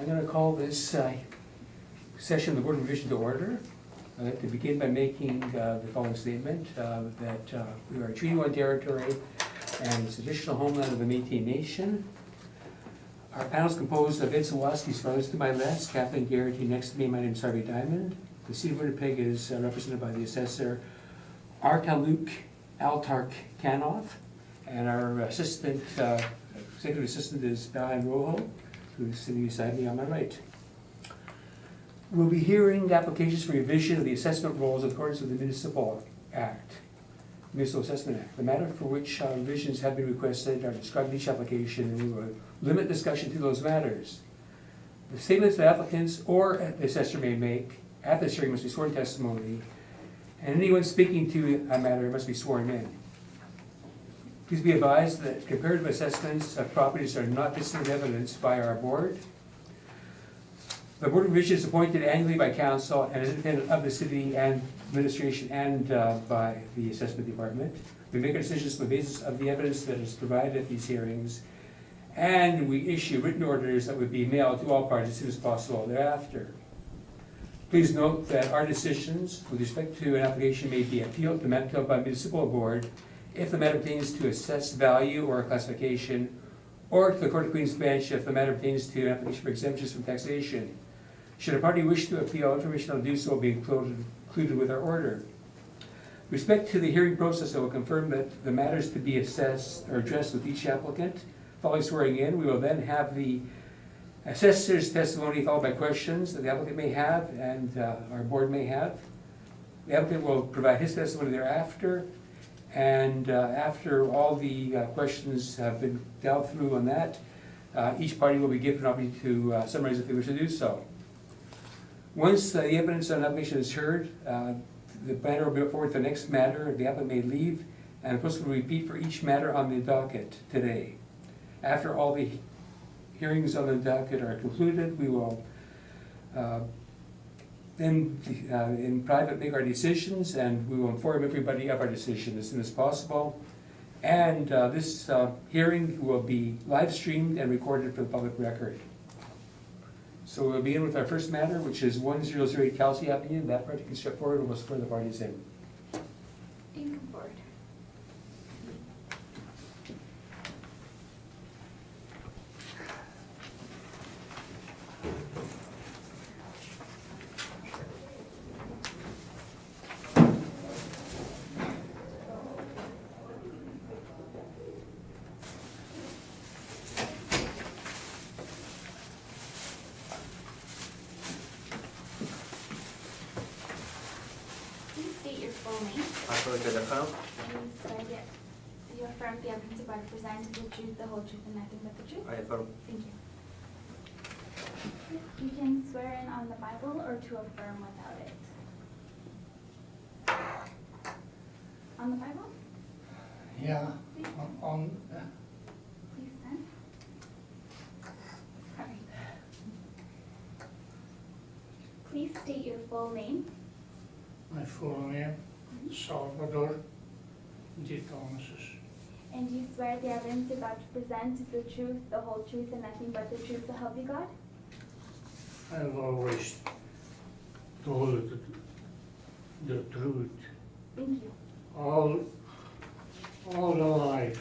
I'm going to call this session of the Board of Revision to order. I'd like to begin by making the following statement, that we are a Treaty 1 territory and it's traditional homeland of the Métis Nation. Our panel is composed of Ed Sawaski's fathers to my left, Kathleen Garrity next to me. My name is Harvey Diamond. The City of Winnipeg is represented by the Assessor, Arkaluk Altark Kanoff, and our executive assistant is Brian Rojo, who's sitting beside me on my right. We'll be hearing applications for revision of the assessment rules in accordance with the Municipal Assessment Act. The matter for which revisions have been requested are described in each application, and we will limit discussion to those matters. The statements that applicants or the assessor may make at this hearing must be sworn testimony, and anyone speaking to a matter must be sworn in. Please be advised that comparative assessments of properties are not considered evidence by our board. The Board of Revision is appointed annually by council and is independent of the city and administration and by the assessment department. We make our decisions on the basis of the evidence that is provided at these hearings, and we issue written orders that would be mailed to all parties as soon as possible thereafter. Please note that our decisions with respect to an application may be appealed to Manitoba by municipal board if the matter pertains to assessed value or classification, or to the Court of Queen's Bench if the matter pertains to an application for exemptions from taxation. Should a party wish to appeal, information on do so will be included with our order. With respect to the hearing process, I will confirm that the matters to be assessed are addressed with each applicant. Following swearing in, we will then have the assessor's testimony followed by questions that the applicant may have and our board may have. The applicant will provide his testimony thereafter, and after all the questions have been dealt through on that, each party will be given an opportunity to summarize if they wish to do so. Once the evidence on application is heard, the matter will be forward to the next matter. The applicant may leave, and the process will repeat for each matter on the docket today. After all the hearings on the docket are concluded, we will then in private make our decisions, and we will inform everybody of our decision as soon as possible. And this hearing will be live streamed and recorded for the public record. So we'll begin with our first matter, which is 1008 Kelsey Avenue. That party can step forward and we'll swear the parties in. You come forward. You affirm the evidence about to present is the truth, the whole truth, and nothing but the truth? I affirm. Thank you. You can swear in on the Bible or to affirm without it. On the Bible? Yeah, Please. Please stand. Sorry. Please state your full name. my full name, Salvador D. Thomas. And you swear the evidence you're about to present is the truth, the whole truth, and nothing but the truth, so help you God? I've always told the truth, Thank you. all the life,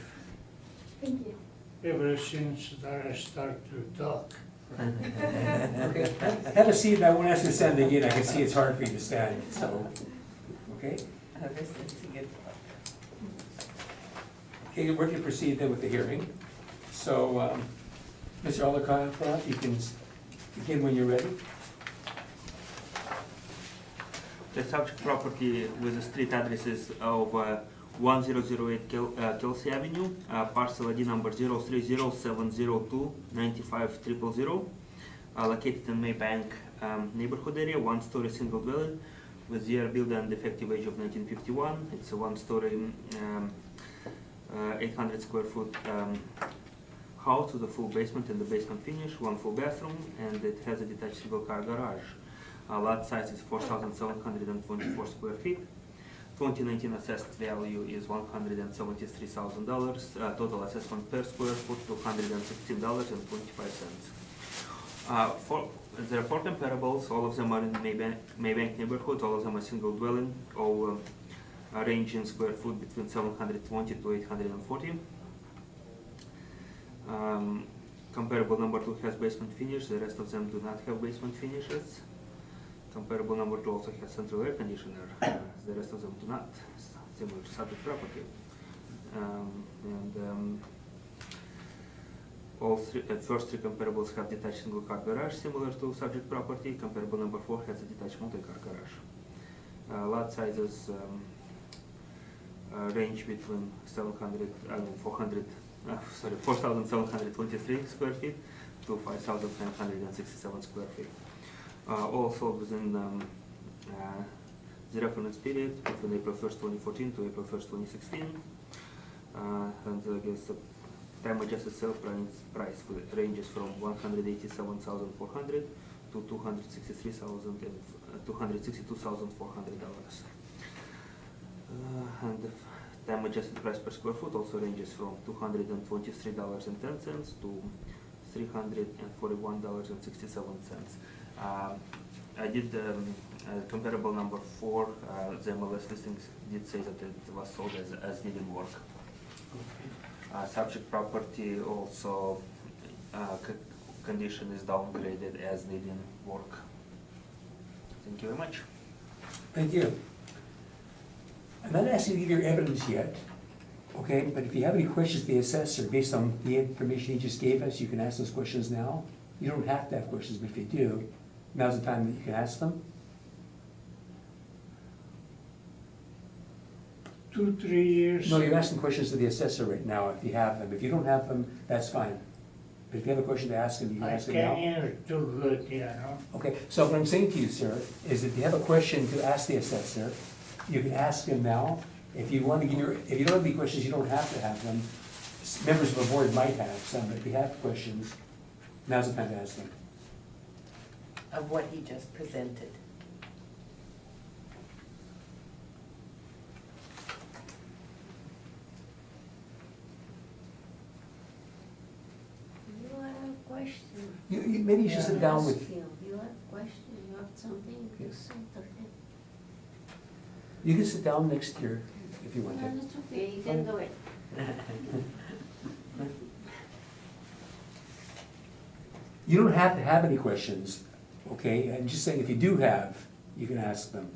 Thank you. ever since that I start to talk. Okay, have a seat, and I won't ask you to stand again. I can see it's hard for you to stand, so, okay? Okay, we're going to proceed then with the hearing. So, Mr. Aldercroft, you can begin when you're ready. The subject property with the street addresses of 1008 Kelsey Avenue, parcel ID number 030-702-95 located in Maybank neighborhood area, one-story single dwelling with year build and effective age of 1951. It's a one-story 800 square foot house with a full basement and the basement finish, one full bathroom, and it has a detached single car garage. Lot size is 4,724 square feet. 2019 assessed value is $173,000. Total assessment per square foot $216.25. There are 4 comparables, all of them are in Maybank neighborhood, all of them are single dwelling, all range in square foot between 720 to 840. Comparable number 2 has basement finish, the rest of them do not have basement finishes. Comparable number 2 also has central air conditioner, the rest of them do not, similar to subject property. All first 3 comparables have detached single car garage similar to subject property. Comparable number 4 has a detached multi-car garage. Lot sizes range between 4,723 square feet to 5,967 square feet. All sold within the reference period between April 1st, 2014 to April 1st, 2016. And I guess the time adjusted sale price ranges from $187,400 to $262,400. And the time adjusted price per square foot also ranges from $223.10 to $341.67. I did comparable number 4. The MLS listings did say that it was sold as needed work. Subject property also condition is downgraded as needing work. Thank you very much. Thank you. I'm not asking you to give your evidence yet, okay? But if you have any questions to the assessor based on the information he just gave us, you can ask those questions now. You don't have to have questions, but if you do, now's the time that you can ask them. 2-3 years. No, you're asking questions to the assessor right now if you have them. If you don't have them, that's fine. But if you have a question to ask him, you can I ask him can't now. hear too good, you know. Okay, so what I'm saying to you, sir, is if you have a question to ask the assessor, you can ask him now. If you want to give your, if you don't have any questions, you don't have to have them. Members of the board might have some, but if you have questions, now's the time to ask them. Of what he just presented. You have a question. Maybe you should sit down with, Ask him. You have a question, you have something to Yes. say to him. you can sit down next year if you want No, to. it's okay, you can do it. You don't have to have any questions, okay? I'm just saying if you do have, you can ask them.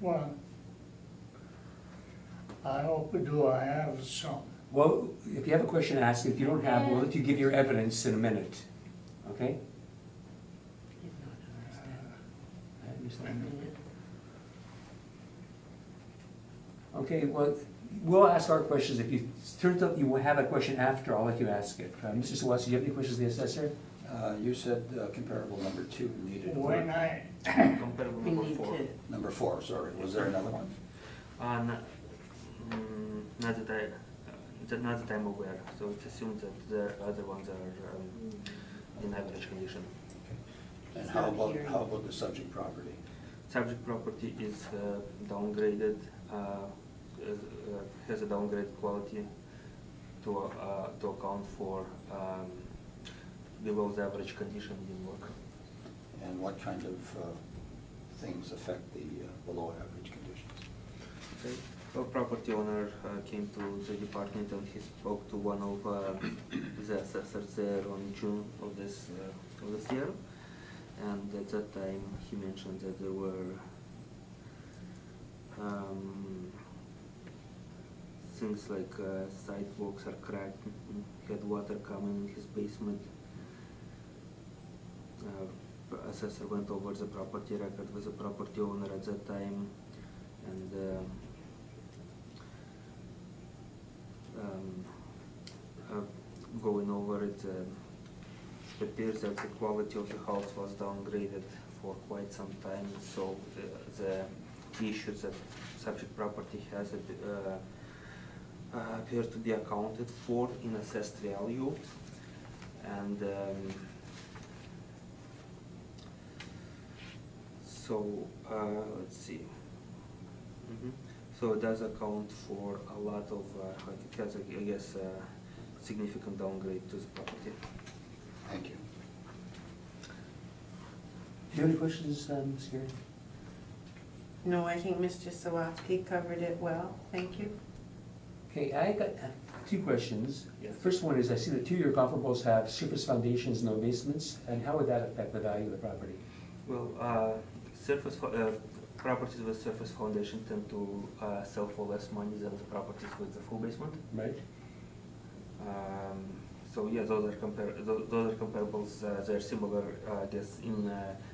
Well, I hope do I have some. Well, if you have a question, ask. If you don't have, we'll let you give your evidence in a minute, okay? Did not understand. I understand. Okay, well, we'll ask our questions. If you, turns out you will have a question after, I'll let you ask it. Mr. Sawatsi, do you have any questions to the assessor? You said comparable number 2 needed When work. I, Comparable We number need 4. to, Number 4, sorry. Was there another one? Not that I'm aware, so it's assumed that the other ones are in average condition. And It's how not about, here. how about the subject property? Subject property is downgraded, has a downgraded quality to account for below the average condition in work. And what kind of things affect the below average conditions? Okay. A property owner came to the department and he spoke to one of the assessors there on June of this year. And at that time, he mentioned that there were things like sidewalks are cracked, he had water coming in his basement. Assessor went over the property record with the property owner at that time, and going over it, it appears that the quality of the house was downgraded for quite some time, so the issues that subject property has appear to be accounted for in assessed value, and so let's see. So it does account for a lot of, it has, I guess, significant downgrade to the property. Thank you. you have any questions, Ms. Gary? No, I think Mr. Sawatsky covered it well, thank you. Okay, I got two questions. The first one is, I see that two of your comparables have surface foundations, no basements, and how would that affect the value of the property? Well, properties with surface foundation tend to sell for less money than the properties with the full basement. Right? So yeah, those are comparables. They're similar, I guess, in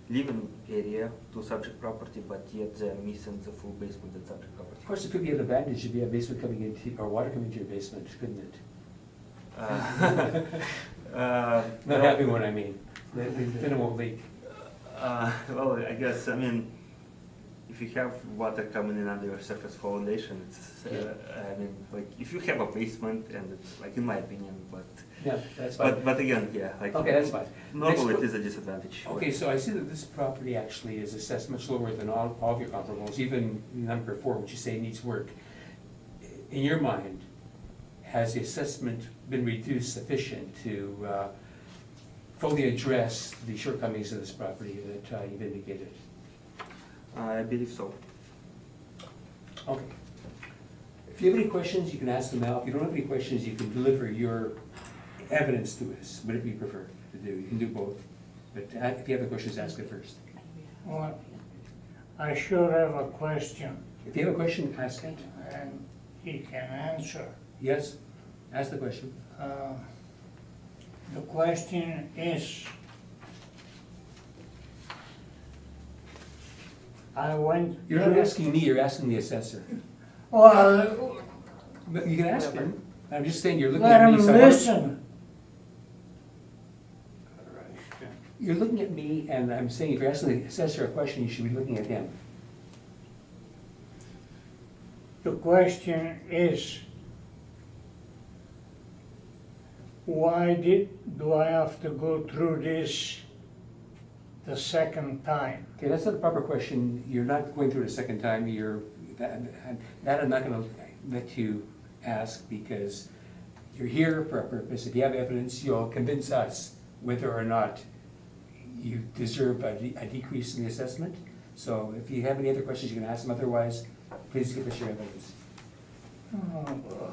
living area to subject property, but yet they're missing the full basement and subject property. Of course, it could be an advantage if you have basement coming into, or water coming into your basement, couldn't it? Not having one, I mean. Then it won't leak. Well, I guess, I mean, if you have water coming in under your surface foundation, it's, I mean, like, if you have a basement, and it's, like, in my opinion, but Yeah, that's fine. but again, yeah, like, Okay, that's fine. normally Next it is a disadvantage. Okay, so I see that this property actually is assessed much lower than all of your comparables, even number 4, which you say needs work. In your mind, has the assessment been reduced sufficient to fully address the shortcomings of this property that you've indicated? I believe so. Okay. If you have any questions, you can ask them now. If you don't have any questions, you can deliver your evidence to us, whatever you prefer to do. You can do both. But if you have any questions, ask it first. Well, I sure have a question, If you have a question, ask it. and he can answer. Yes, ask the question. The question is, I went. You're not asking me, you're asking the assessor. Well, But you can ask him. I'm just saying, you're looking let at him me. So I wanna- listen. You're looking at me, and I'm saying if you're asking the assessor a question, you should be looking at him. The question is, why do I have to go through this the second time? Okay, that's not a proper question. You're not going through it a second time. That I'm not gonna let you ask, because you're here for a purpose. If you have evidence, you'll convince us whether or not you deserve a decrease in the assessment. So if you have any other questions, you can ask them. Otherwise, please give us your evidence. Oh, boy.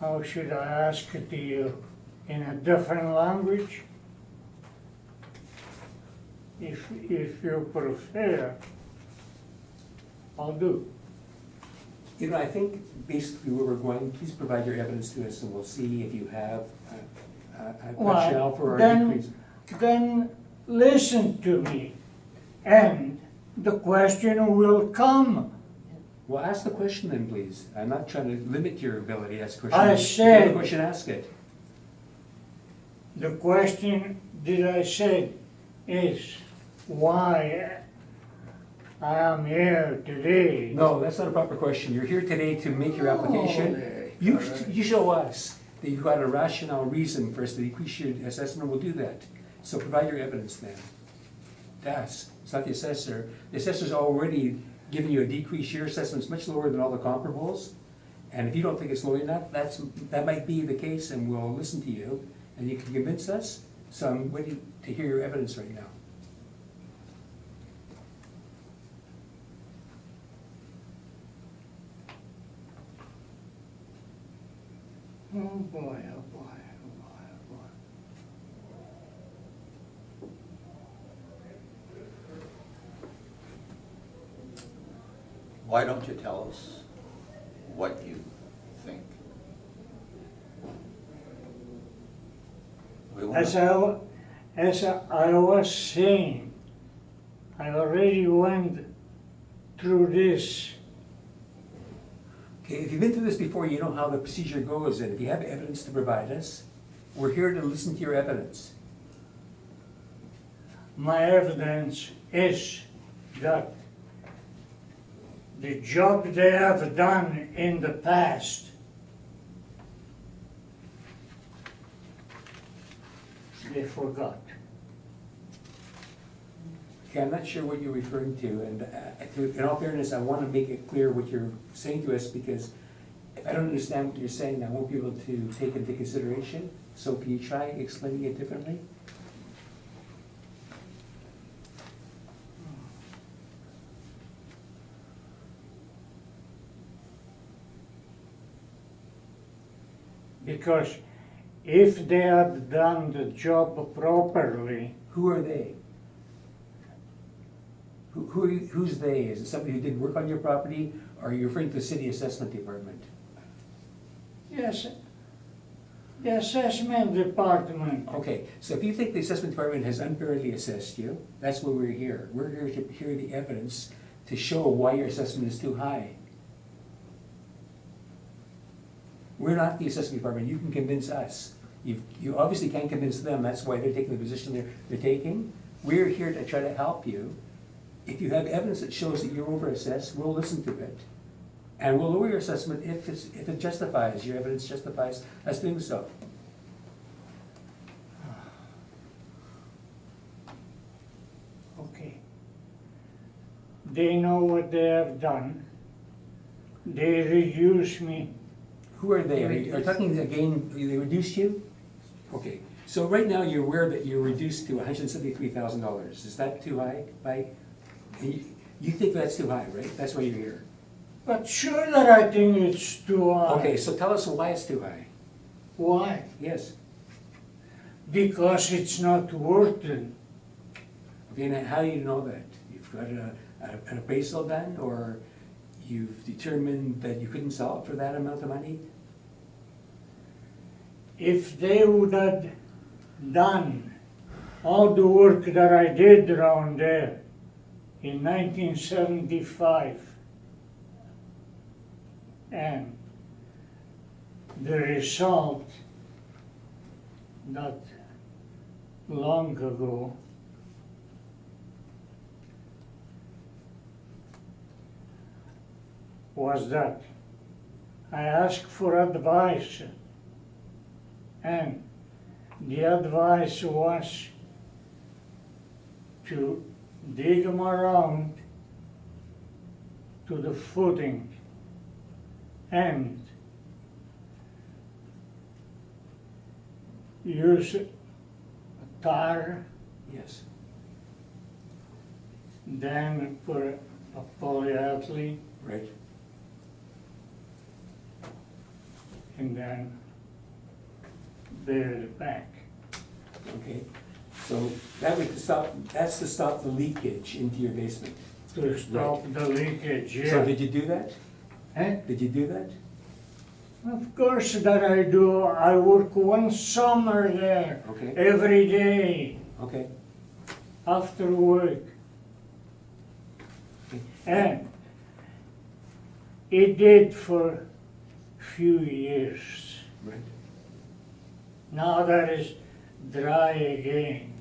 How should I ask it to you? In a different language? If you prefer, I'll do. You know, I think basically where we're going, please provide your evidence to us, and we'll see if you have a rationale for our decrease. Then listen to me, and the question will come. Well, ask the question then, please. I'm not trying to limit your ability to ask a question. I If you have a said- question, ask it. The question that I said is why I am here today. No, that's not a proper question. You're here today to make your application. You show us that you've got a rational reason for us to decrease your assessment, we'll do that. So provide your evidence then. To us, it's not the assessor. The assessor's already given you a decrease. Your assessment's much lower than all the comparables. And if you don't think it's low enough, that might be the case, and we'll listen to you, and you can convince us. So I'm waiting to hear your evidence right now. Oh boy, oh boy, oh boy, oh boy. Why don't you tell us what you think? We wanna- As I was saying, I already went through this. Okay, if you've been through this before, you know how the procedure goes, and if you have evidence to provide us, we're here to listen to your evidence. My evidence is that the job they have done in the past, they forgot. Okay, I'm not sure what you're referring to, and in all fairness, I want to make it clear what you're saying to us, because if I don't understand what you're saying, I won't be able to take into consideration. So can you try explaining it differently? Because if they had done the job properly, Who are they? Who's they? Is it somebody who did work on your property, or are you referring to the city assessment department? yes, the assessment department, Okay, so if you think the assessment department has unfairly assessed you, that's why we're here. We're here to hear the evidence to show why your assessment is too high. We're not the assessment department, you can convince us. You obviously can't convince them, that's why they're taking the position they're taking. We're here to try to help you. If you have evidence that shows that you're overassessed, we'll listen to it. And we'll lower your assessment if it justifies, your evidence justifies us doing so. okay. They know what they have done. They reduce me. Who are they? Are you talking again, they reduced you? Okay, so right now you're aware that you're reduced to $173,000. Is that too high, Mike? You think that's too high, right? That's why you're here. But sure that I think it's too high. Okay, so tell us why it's too high. Why? Yes. Because it's not worth it. Okay, now how do you know that? You've got an appraisal done, or you've determined that you couldn't sell it for that amount of money? If they would have done all the work that I did around there in 1975, and the result not long ago was that I asked for advice, and the advice was to dig them around to the footing and use a tar, Yes. then put a polyethylene, Right. and then bury it back. Okay, so that's to stop the leakage into your basement. To stop the leakage, So yeah. did you do that? Eh? Did you do that? Of course that I do. I work one summer there, Okay. every day, Okay. after work. And it did for a few years. Right. Now that is dry again.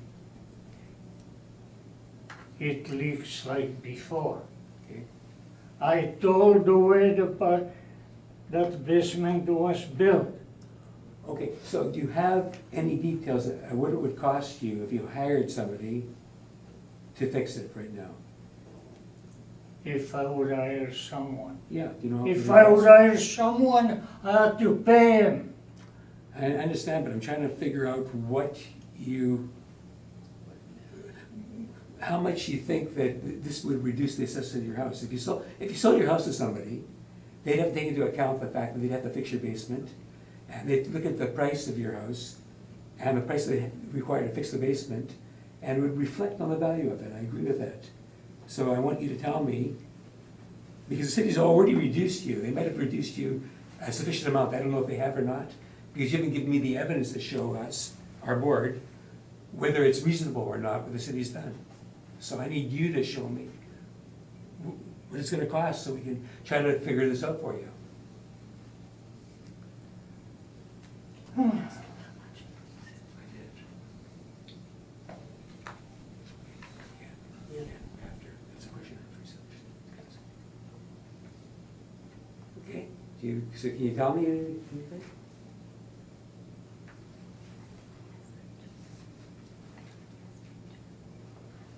It leaks like before. Okay. I told the way that basement was built. Okay, so do you have any details of what it would cost you if you hired somebody to fix it right now? If I would hire someone. Yeah, do you know? If I would hire someone, I had to pay him. I understand, but I'm trying to figure out how much you think that this would reduce the assessment of your house. If you sold your house to somebody, they'd have to take into account the fact that they'd have to fix your basement, and they'd look at the price of your house, and the price they require to fix the basement, and it would reflect on the value of it. I agree with that. So I want you to tell me, because the city's already reduced you, they might have reduced you a sufficient amount, I don't know if they have or not, because you haven't given me the evidence to show us, our board, whether it's reasonable or not what the city's done. So I need you to show me what it's gonna cost so we can try to figure this out for you. Okay, so can you tell me anything?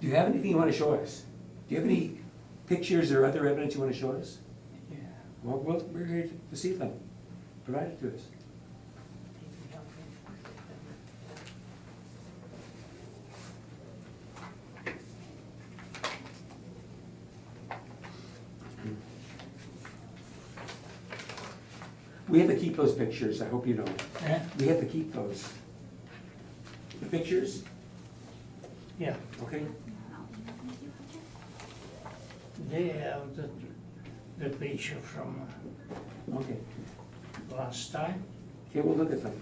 Do you have anything you want to show us? Do you have any pictures or other evidence you want to show us? Yeah. Well, we're ready to see them. Provide it to us. We have to keep those pictures, I hope you know. Eh? We have to keep those. The pictures, Yeah, okay? they have the picture from Okay. last time. Okay, we'll look at them.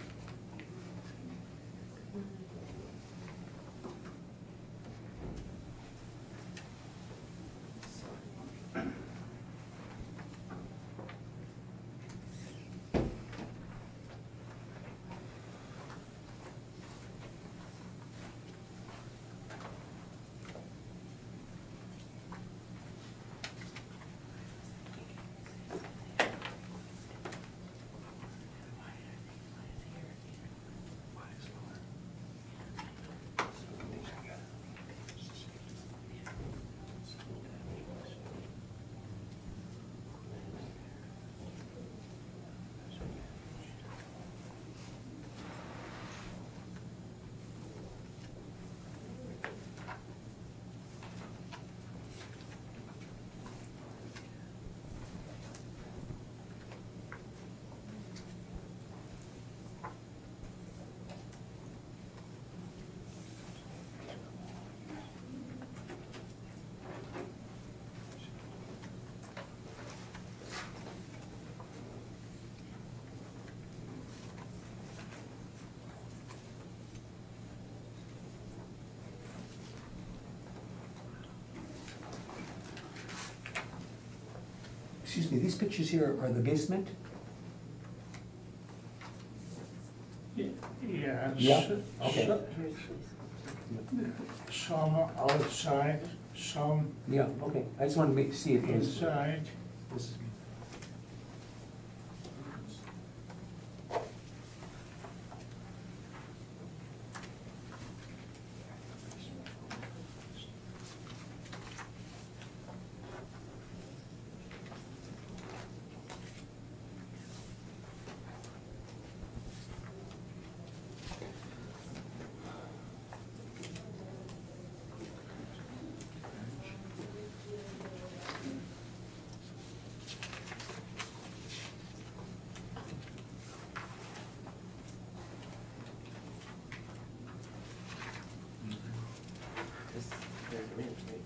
Excuse me, these pictures here are the basement? Yeah. Yeah, okay. Some outside, some Yeah, okay. I just wanted to see if it was. inside. This-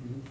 Mhm.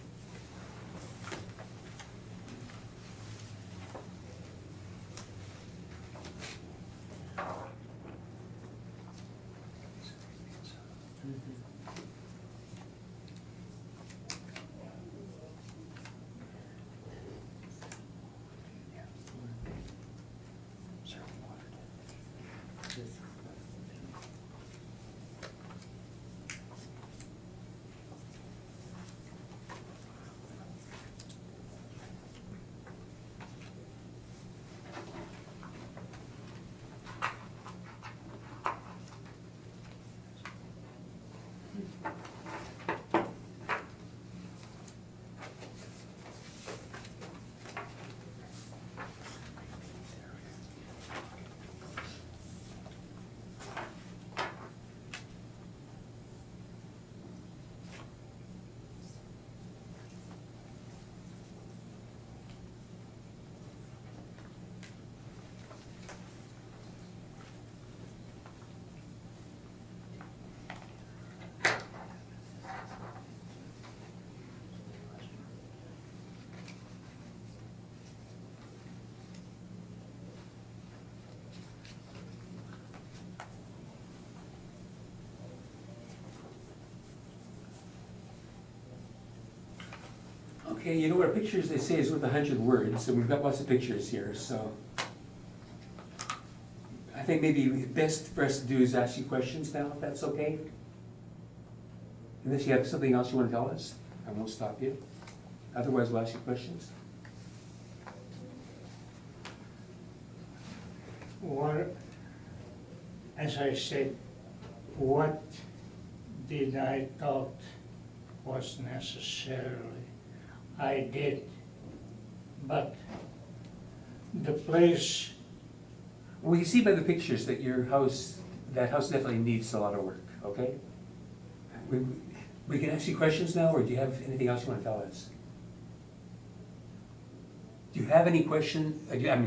Okay, you know what pictures they say is worth 100 words, and we've got lots of pictures here, so. I think maybe best for us to do is ask you questions now, if that's okay? Unless you have something else you want to tell us, I won't stop you. Otherwise, we'll ask you questions. What, as I said, what did I thought was necessarily, I did. But the place, Well, you see by the pictures that your house, that house definitely needs a lot of work, okay? We can ask you questions now, or do you have anything else you want to tell us? Do you have any question,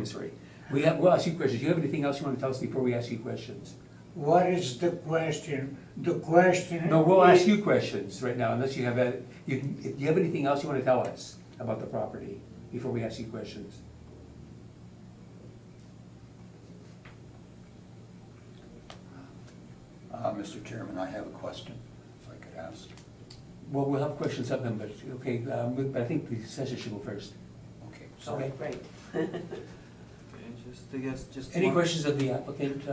sorry, we'll ask you questions. Do you have anything else you want to tell us before we ask you questions? what is the question? The question. No, we'll ask is- you questions right now, unless you have, if you have anything else you want to tell us about the property before we ask you questions. Mr. Chairman, I have a question, if I could ask. Well, we'll have questions of them, but, okay, but I think the assessor should go first. Okay, Okay. sorry. Right. Okay, I guess, just Any one- questions of the applicant?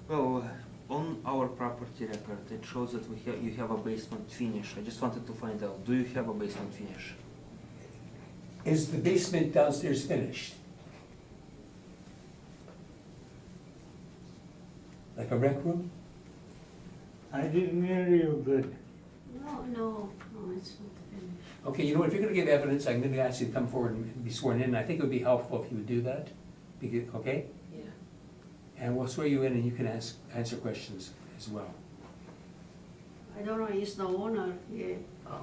Well, on our property record, it shows that you have a basement finish. I just wanted to find out, do you have a basement finish? Is the basement downstairs finished? Like a rec room? I didn't hear you good. No, it's not finished. Okay, you know what, if you're gonna give evidence, I'm gonna ask you to come forward and be sworn in. I think it would be helpful if you would do that, okay? Yeah. And we'll swear you in and you can answer questions as well. I don't know, he's the owner, yeah. Oh.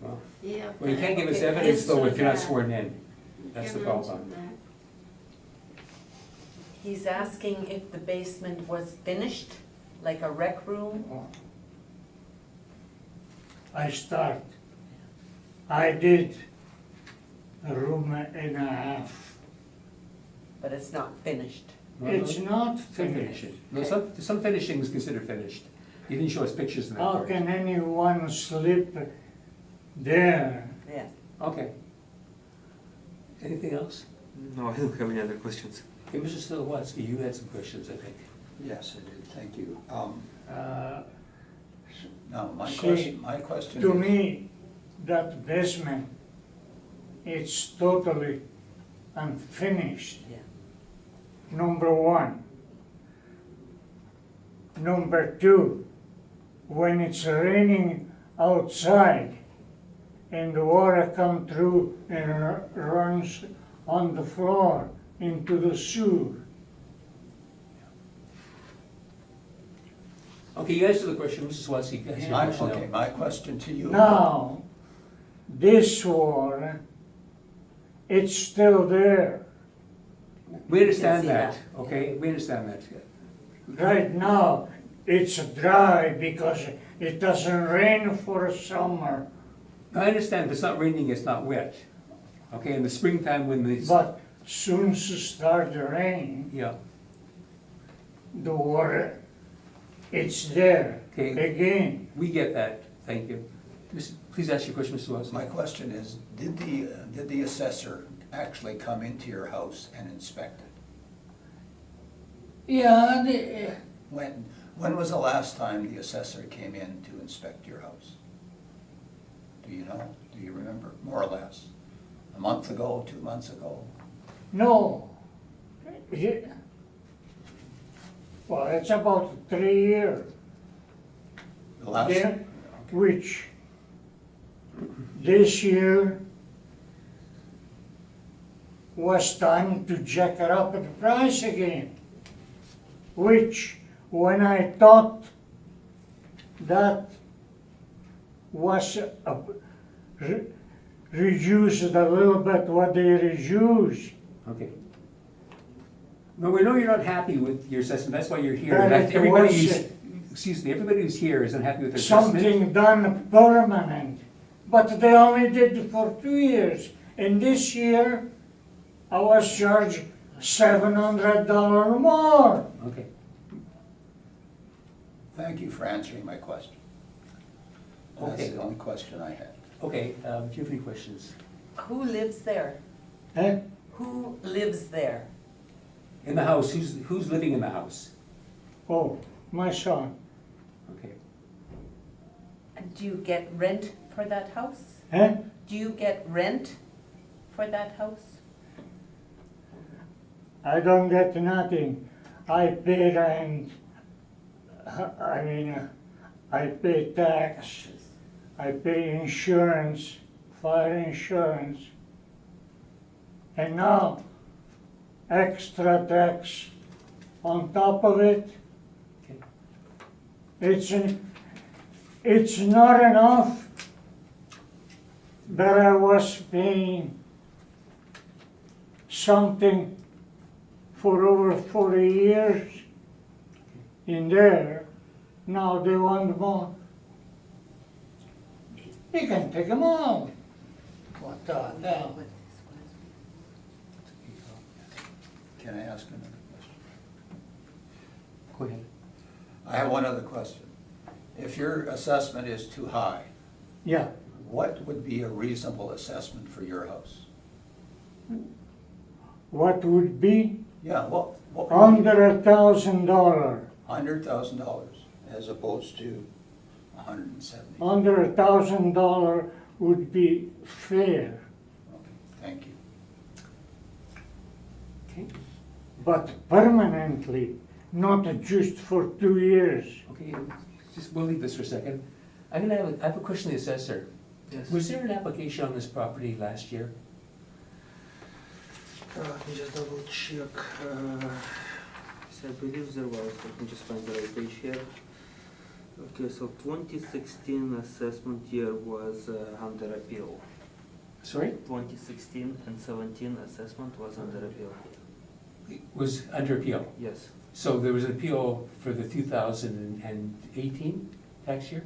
Well, Yeah. well, you can't give us okay, evidence though if you're not answer sworn in. that. That's You the can problem. answer that. He's asking if the basement was finished, like a rec room? I did a room and a half. But it's not finished. Well, It's not Some finished. finishing. No, some finishing is considered finished. You didn't show us pictures in that How part. can anyone slip there? Yeah. Okay. Anything else? No, I don't have any other questions. Okay, Mr. Stilowatsky, you had some questions, I think. Yes, I did, thank you. Now, See, my question To is, me, that basement, it's totally unfinished, Yeah. number one. Number two, when it's raining outside and the water come through and runs on the floor into the sewer. Okay, you answer the question, Mrs. Watsky. Answer your question now. okay, my question to you. Now, this water, it's still there. We understand see that, that. okay? We understand that. Right now, it's dry because it doesn't rain for a summer. I understand if it's not raining, it's not wet. Okay, in the springtime when the, But soon as it starts to rain, yeah, the water, it's there Okay. again. we get that, thank you. Please ask your question, Mr. My Watsky. question is, did the assessor actually come into your house and inspect it? Yeah, When was the last time the assessor came in to inspect your house? Do you know? Do you remember, more or less? A month ago, 2 months ago? no. Well, it's about 3 years. The last? Then, which this year was time to jack it up at the price again. Which, when I thought that was reduced a little bit what they reduced. Okay. No, we know you're not happy with your assessment, that's why you're here. But And it everybody was- who's, excuse me, everybody who's here is unhappy with their assessment. Something done permanent, but they only did it for 2 years. And this year, I was charged $700 more. Okay. Thank you for answering my question. That's Okay. the only question I had. Okay, do you have any questions? Who lives there? Eh? Who lives there? In the house, who's living in the house? Oh, my son. Okay. And do you get rent for that house? Eh? Do you get rent for that house? I don't get nothing. I pay rent. I pay tax. I pay insurance, fire insurance. And now, extra tax on top of it. Okay. It's not enough that I was paying something for over 40 years in there. Now they want more. They can take them all. What the hell? Can I ask another question? Go ahead. I have one other question. If your assessment is too high, Yeah, what would be a reasonable assessment for your house? what would be Yeah, what? under $1,000? $100,000 as opposed to $170,000. Under $1,000 would be fair, Okay, thank you. Okay, but permanently, not just for 2 years. okay, just, we'll leave this for a second. I have a question to the assessor. Yes. Was there an application on this property last year? Let me just double check. So I believe there was. Let me just find the right page here. Okay, so 2016 assessment year was under appeal. Sorry? 2016 and 17 assessment was under appeal. Was under appeal. Yes. So there was an appeal for the 2018 tax year?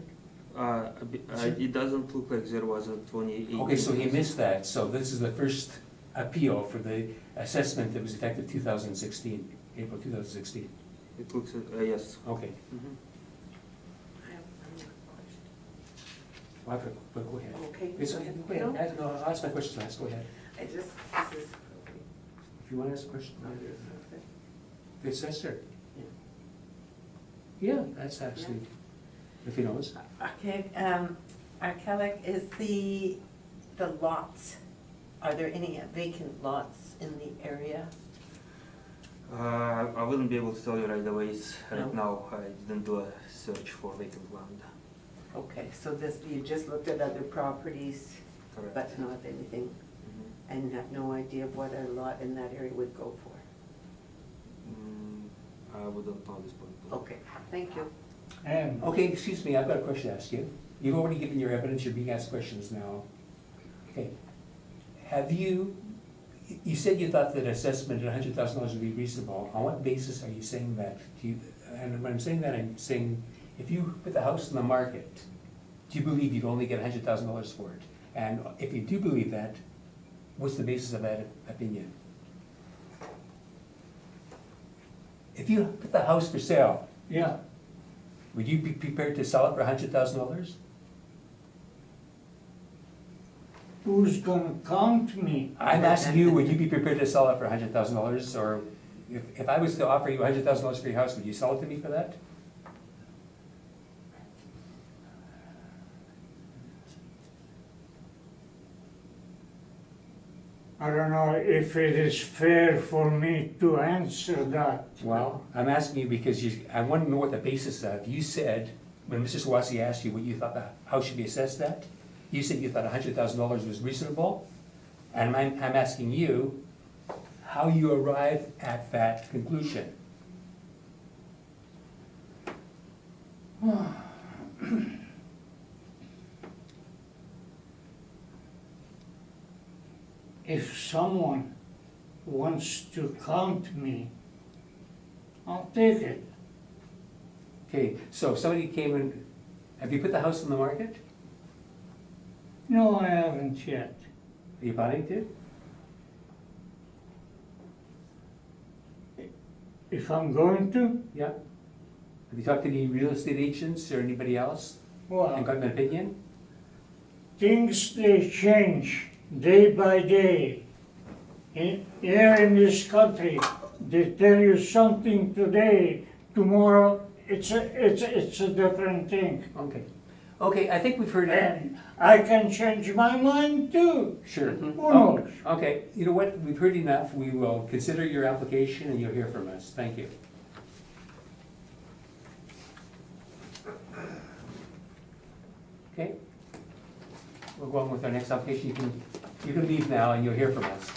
It doesn't look like there was a 2018. Okay, so he missed that, so this is the first appeal for the assessment that was effective 2016, April 2016. It looks, yes. Okay, Mhm. well, go ahead. Okay. It's okay, go ahead, no, I'll ask my question last, go ahead. This is, If you want to ask a question, the assessor. Yeah, that's actually, if he knows. okay, Arkelic, is the lots, are there any vacant lots in the area? I wouldn't be able to tell you right away right No. now. I didn't do a search for vacant land. Okay, so this, you just looked at other properties, Correct. but not anything, Mhm. and have no idea of what a lot in that area would go for? I wouldn't know at this point. Okay, thank you. And Okay, excuse me, I've got a question to ask you. You've already given your evidence, you're being asked questions now. Okay, have you said you thought that assessment at $100,000 would be reasonable. On what basis are you saying that? And when I'm saying that, I'm saying, if you put the house on the market, do you believe you'd only get $100,000 for it? And if you do believe that, what's the basis of that opinion? If you put the house for sale, yeah, would you be prepared to sell it for $100,000? who's gonna count me? I'm asking you, would you be prepared to sell it for $100,000? Or if I was to offer you $100,000 for your house, would you sell it to me for that? I don't know if it is fair for me to answer that. Well, I'm asking you because I want to know what the basis of. You said, when Mr. Swazi asked you what you thought the house should be assessed at, you said you thought $100,000 was reasonable. And I'm asking you how you arrived at that conclusion. If someone wants to count me, I'll take it. Okay, so if somebody came and, have you put the house on the market? No, I haven't yet. Are you planning to? If I'm going to, Yeah. Have you talked to any real estate agents or anybody else and well, gotten an opinion? things they change day by day. Here in this country, they tell you something today, tomorrow it's a different thing. Okay. Okay, I think we've heard that. And I can change my mind too. Sure. Who knows? Okay, you know what, we've heard enough, we will consider your application and you'll hear from us, thank you. Okay, we'll go on with our next application, you can leave now and you'll hear from us.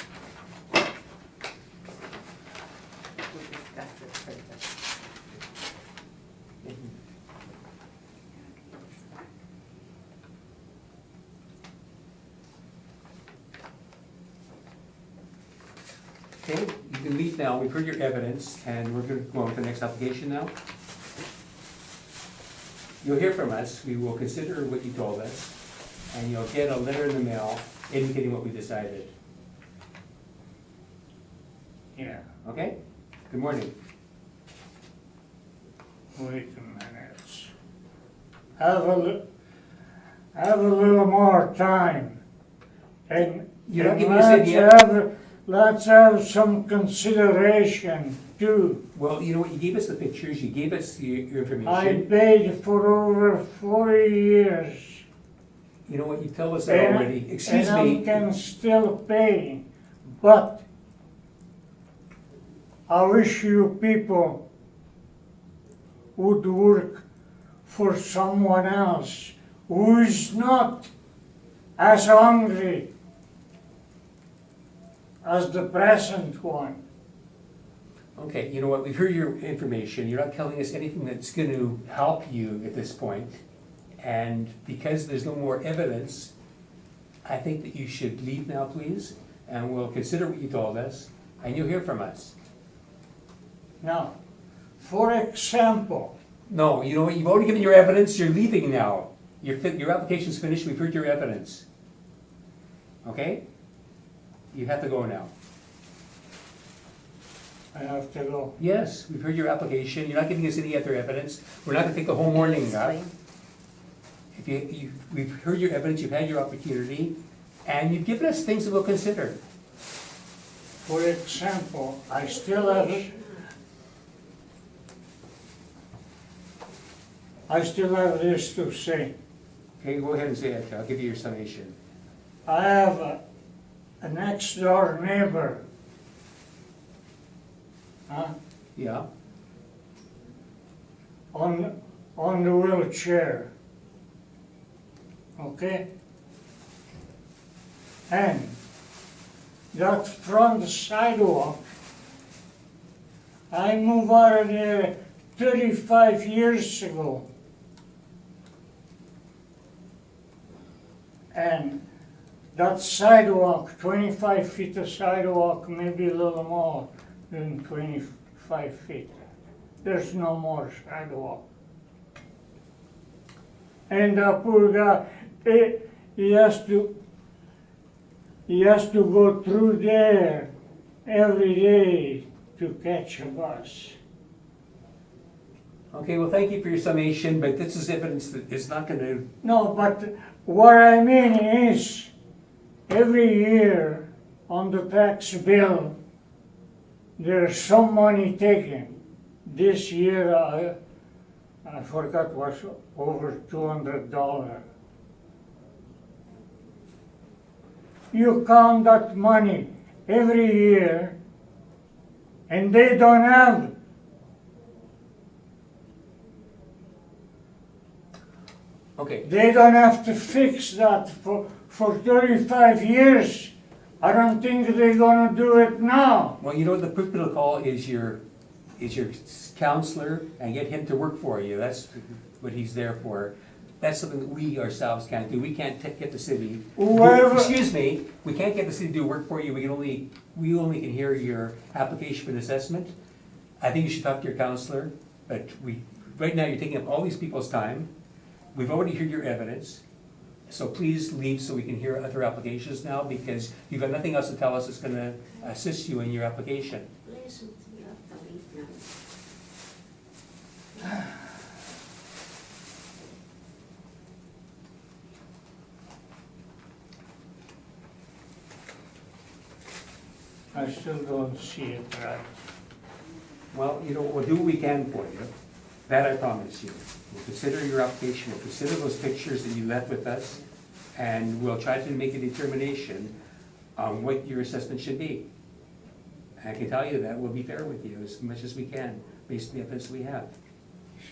We'll discuss it further. Okay, you can leave now, we've heard your evidence, and we're gonna go on to the next application now. You'll hear from us, we will consider what you told us, and you'll get a letter in the mail indicating what we decided, Yeah, okay? Good morning. wait a minute. Have a little more time. And You're not and giving us any let's have some consideration too. Well, you know what, you gave us the pictures, you gave us your I information. paid for over 40 years. You know what, you tell us that already, excuse And I me. can still pay, but I wish you people would work for someone else who is not as hungry as the present one. Okay, you know what, we've heard your information, you're not telling us anything that's gonna help you at this point. And because there's no more evidence, I think that you should leave now, please, and we'll consider what you told us, and you'll hear from us. Now, for example, No, you know what, you've already given your evidence, you're leaving now. Your application's finished, we've heard your evidence. Okay? You have to go now. I have to go. Yes, we've heard your application, you're not giving us any other evidence, we're not gonna take the whole morning up. Explain. We've heard your evidence, you've had your opportunity, and you've given us things that we'll consider. For example, I still have this to say. Okay, go ahead and say it, I'll give you your summation. I have a next door neighbor. Yeah, On the wheelchair. Okay? And that front sidewalk, I moved out of there 35 years ago. And that sidewalk, 25 feet of sidewalk, maybe a little more than 25 feet. There's no more sidewalk. And the poor guy, he has to go through there every day to catch a bus. okay, well, thank you for your summation, but this is evidence that is not gonna, No, but what I mean is, every year on the tax bill, there's some money taken. This year, I forgot, was over $200. You count that money every year, and they don't have. okay, They don't have to fix that for 35 years. I don't think they're gonna do it now. well, you know what, the protocol is your counselor, and get him to work for you, that's what he's there for. That's something that we ourselves can't do, we can't get the city. Whoever- Excuse me, we can't get the city to do work for you, we only can hear your application for an assessment. I think you should talk to your counselor, but right now you're taking up all these people's time. We've already heard your evidence, so please leave so we can hear other applications now, because you've got nothing else to tell us that's gonna assist you in your application. Listen, you have to leave now. I still don't see it right. Well, you know, we'll do what we can for you, that I promise you. We'll consider your application, we'll consider those pictures that you left with us, and we'll try to make a determination on what your assessment should be. I can tell you that we'll be fair with you as much as we can, based on the evidence we have.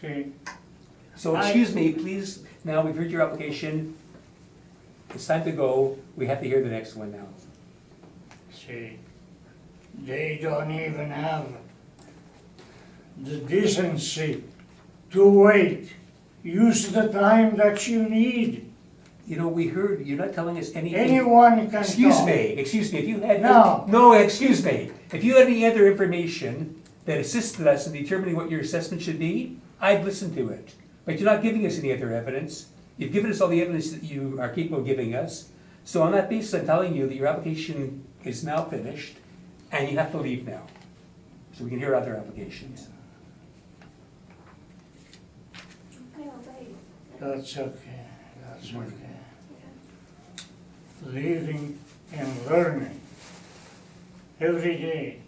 See, So, excuse me, please, now we've heard your application, it's time to go, we have to hear the next one now. see, they don't even have the decency to wait. Use the time that you need. You know, we heard, you're not telling us anything. Anyone can Excuse talk. me, if you had. No. No, excuse me. If you had any other information that assisted us in determining what your assessment should be, I'd listen to it. But you're not giving us any other evidence. You've given us all the evidence that you are capable of giving us. So on that basis, I'm telling you that your application is now finished and you have to leave now. So we can hear other applications. Okay, all right. That's okay, that's okay. Living and learning every day.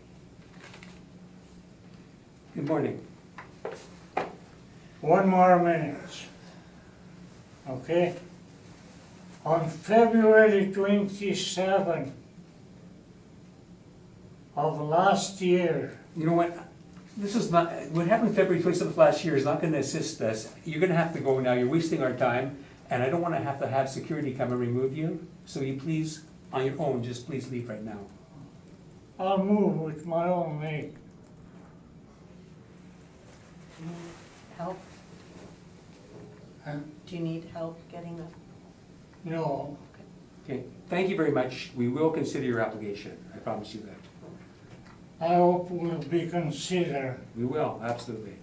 Good morning. 1 more minute. Okay? On February 27 of last year, You know what? This is not, what happened February 27th last year is not gonna assist us. You're gonna have to go now, you're wasting our time, and I don't wanna have to have security come and remove you. So you please, on your own, just please leave right now. I'll move with my own leg. Help? Huh? Do you need help getting up? No, Okay, thank you very much. We will consider your application. I promise you that. I hope will be considered. We will, absolutely.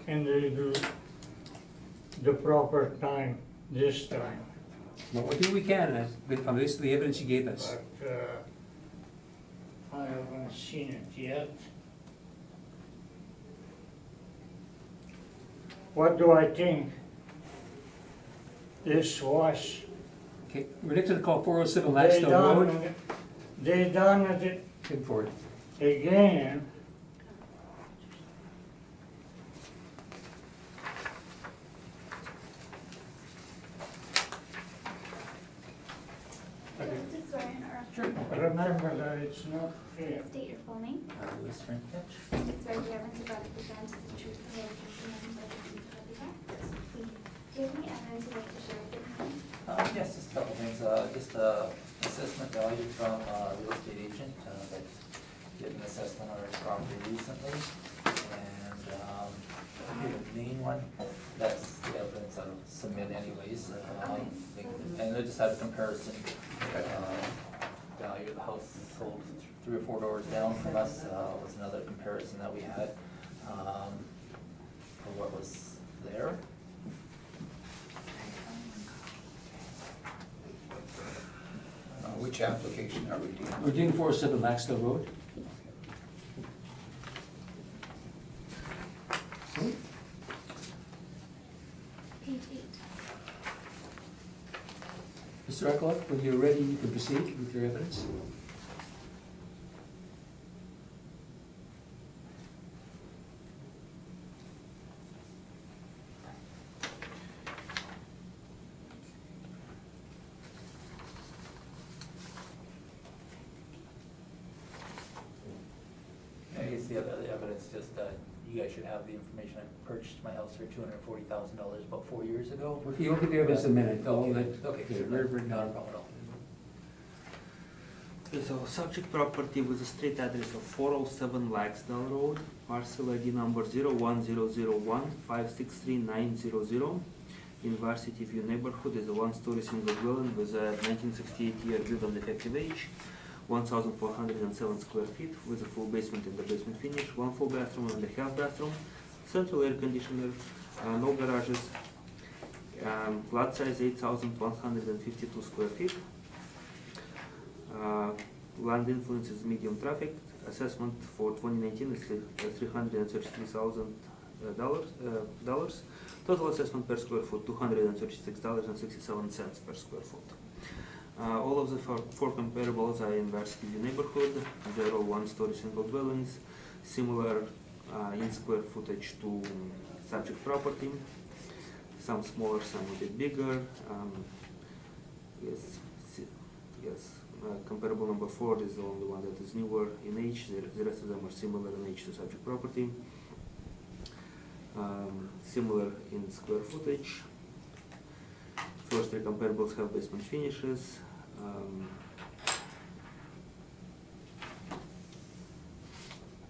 And they do the proper time this time. Well, we'll do what we can, on this, the evidence you gave us. But I haven't seen it yet. What do I think? This was, Okay, we're next to the call 407 they Laxton Road. done it Come forward. again. Do you want to swear in or Remember that it's not fair. state your full name? Louis Frankfurt. I swear the evidence about to present is the truth, the whole truth, and nothing but the truth, so help you God? Thank you. Do you have any evidence you'd like to share with the community? Yes, just a couple things, just assessment value from a real estate agent, that did an assessment on our property recently. And, the main one, that's the evidence I'll submit anyways. And I just had a comparison, value of the house sold 3 or 4 doors down from us, was another comparison that we had, for what was there. Which application are we doing? We're doing 407 Laxton Road. Page 8. Mr. Eckloff, when you're ready, you can proceed with your evidence. I guess the other evidence, just, you guys should have the information. I purchased my house for $240,000 about 4 years ago. Okay, you'll get the evidence in a minute. Okay, Let- okay, okay, sure, very, very not a good. problem at all. So subject property with a street address of 407 Laxdale Road, parcel ID number 01001563900. In Varsity View neighborhood is a 1-story single dwelling with a 1968 year build and effective age, 1,407 square feet with a full basement and the basement finish, 1 full bathroom and a half bathroom, central air conditioner, no garages, lot size 8,152 square feet. Land influence is medium traffic. Assessment for 2019 is $333,000. Total assessment per square foot $236.67 per square foot. All of the four comparables are in Varsity View neighborhood. They're all 1-story single dwellings, similar in square footage to subject property. Some smaller, some a bit bigger. Yes. Comparable number 4 is the only one that is newer in age. The rest of them are similar in age to subject property. Similar in square footage. First 3 comparables have basement finishes.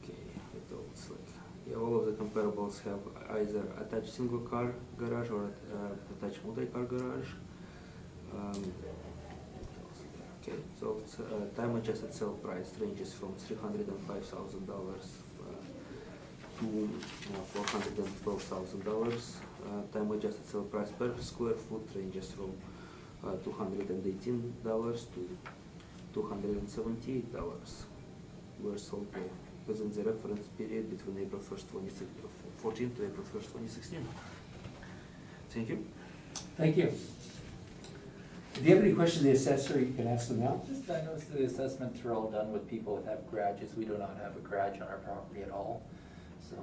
Okay, it looks like, yeah, all of the comparables have either attached single car garage or attached multi-car garage. Okay, so it's, time adjusted sale price ranges from $305,000 to $412,000. Time adjusted sale price per square foot ranges from $218 to $278. Were sold within the reference period between April 1st, 2014 to April 1st, 2016. Thank you. Thank you. If you have any questions of the assessor, you can ask them now. Just, I noticed the assessments are all done with people that have garages. We do not have a garage on our property at all. So,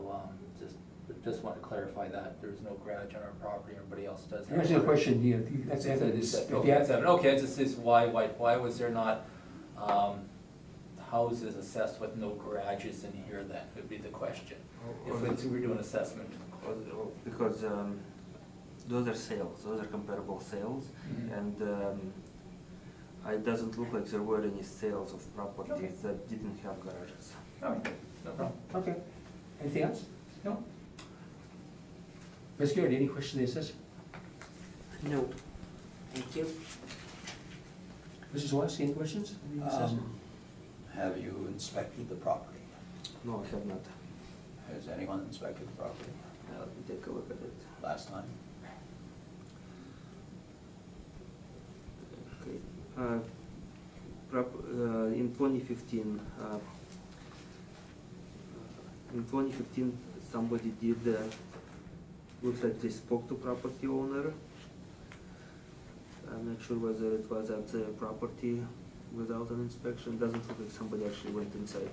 just want to clarify that. There's no garage on our property, everybody else does. have Here's a one. question, that's evidence. If you Okay, have- okay, it's just why was there not, houses assessed with no garages in here then, would be the question. If we were doing assessment. Because those are sales, those are comparable sales, Mhm. and it doesn't look like there were any sales of properties Okay. that didn't have garages. Okay, no problem. Okay. Anything else? No. Ms. Garrett, any questions of the assessor? No. Thank you. Mrs. Wass, any questions of the assessor? Have you inspected the property? No, I have not. Has anyone inspected the property Let me take a look at it. last time? Okay. In 2015, somebody did, looks like they spoke to property owner. I'm not sure whether it was at the property without an inspection. Doesn't look like somebody actually went inside.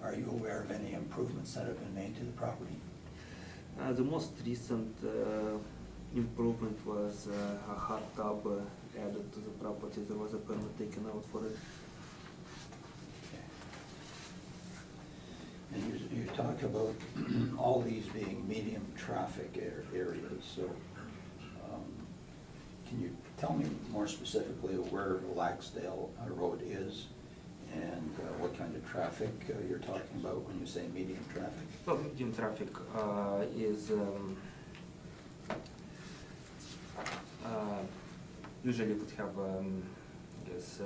Are you aware of any improvements that have been made to the property? The most recent improvement was a hot tub added to the property. There was a permit taken out for it. And you talk about all these being medium traffic areas, so can you tell me more specifically where Laxdale Road is and what kind of traffic you're talking about when you say medium traffic? Well, medium traffic is usually would have, I guess,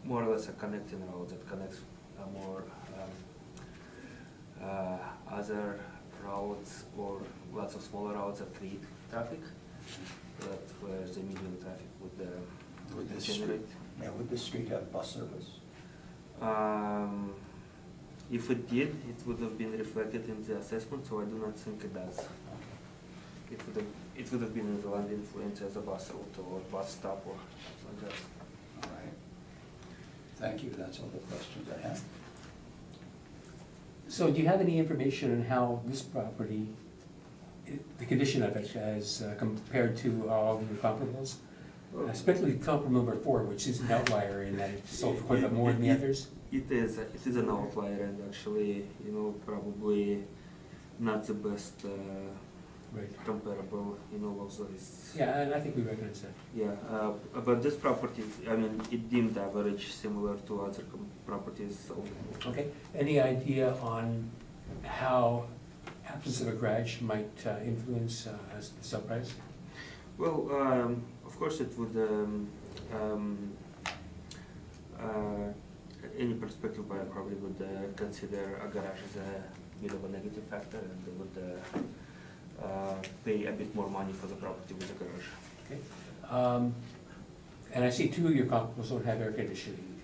more or less a connecting road that connects more other roads or lots of smaller roads that create traffic. That's where the medium traffic would This generate. street, yeah, would this street have bus service? If it did, it would have been reflected in the assessment, so I do not think it does. It would have been in the land influence as a bus route or bus stop or something like that. All right. Thank you, that's all the questions I have. So do you have any information on how this property, the condition of it as compared to all of your comparables? Especially comparable number 4, which is an outlier in that it's sold for quite a bit more than the others. It is an outlier and actually, probably not the best Right. comparable, also is. Yeah, and I think we recognize that. Yeah, but this property, it deemed average similar to other properties sold. Okay, any idea on how absence of a garage might influence the sale price? Well, of course it would, any prospective buyer probably would consider a garage as a bit of a negative factor and they would pay a bit more money for the property with a garage. Okay. And I see 2 of your comparables don't have air conditioning.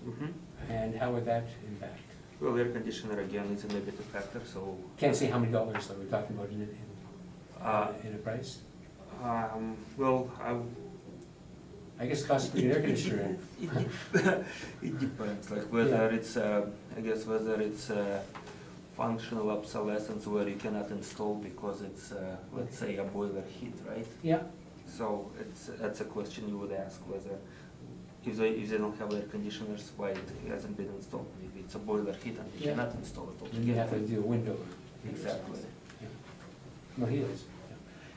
Mm-hmm. And how would that impact? Well, air conditioner again is a negative factor, so. Can't say how many dollars that we're talking about in a price? Well, I guess it costs an air conditioner. it depends, like whether it's, I guess whether it's functional obsolescence where you cannot install because it's, let's say, a boiler heat, right? Yeah, So that's a question you would ask, whether if they don't have air conditioners, why it hasn't been installed. Maybe it's a boiler heat and you Yeah. cannot install it then you have to altogether. do a window. Exactly. Yeah. No, he is.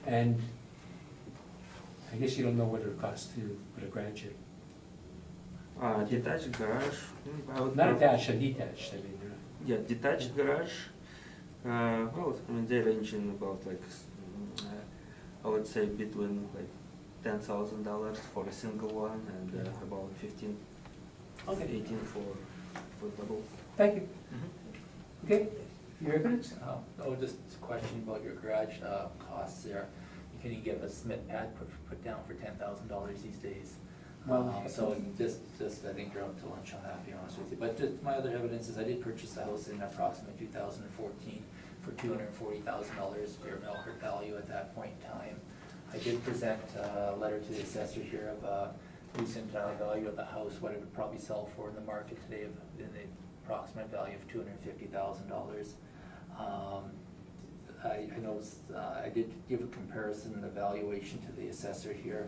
And I guess you don't know what it costs to put a garage in. Detached garage, I would. Not attached, detached, I mean, Yeah, detached garage, well, I mean, they range in about like, I would say between like $10,000 for a single one and about 15, Okay. 18 for double. thank you. Okay, your evidence? Oh, just a question about your garage costs there. Can you get a cement pad put down for $10,000 these days? Well- So just, I think you're up to lunch on that, to be honest with you. But just my other evidence is I did purchase a house in approximately 2014 for $240,000 fair market value at that point in time. I did present a letter to the assessor here of recent value of the house, what it would probably sell for in the market today in the approximate value of $250,000. I noticed, I did give a comparison in the valuation to the assessor here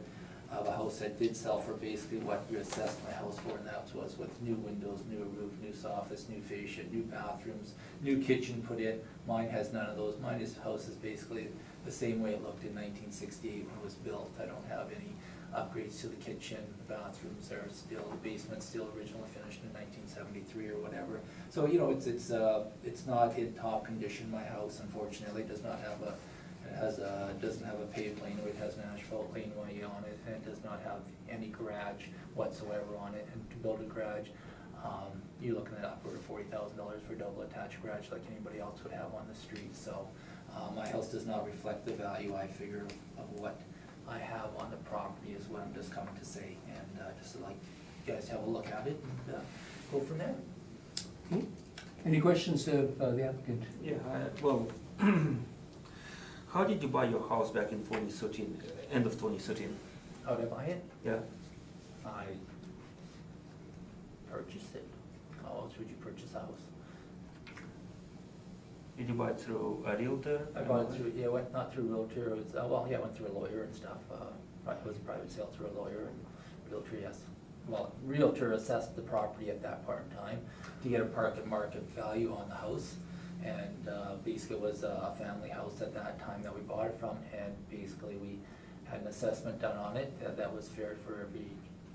of a house that did sell for basically what you assessed my house for, and that was with new windows, new roof, new office, new fascia, new bathrooms, new kitchen put in. Mine has none of those. House is basically the same way it looked in 1968 when it was built. I don't have any upgrades to the kitchen, the bathrooms are still, the basement's still originally finished in 1973 or whatever. So, you know, it's not in top condition. My house unfortunately does not have doesn't have a paved laneway, it has an asphalt laneway on it, and it does not have any garage whatsoever on it. And to build a garage, you're looking at upward of $40,000 for a double attached garage like anybody else would have on the street. So, my house does not reflect the value I figure of what I have on the property is what I'm just coming to say, and just to like you guys have a look at it and go from there. Okay. Any questions of the applicant? Yeah, well, how did you buy your house back in 2013, end of 2013? How did I buy it? Yeah. I purchased it. How else would you purchase a house? Did you buy it through a realtor? I bought it through, not through realtor, it was, I went through a lawyer and stuff. It was a private sale through a lawyer and realtor, yes. Well, realtor assessed the property at that part in time to get a market value on the house. And basically it was a family house at that time that we bought it from, and basically we had an assessment done on it that was fair for every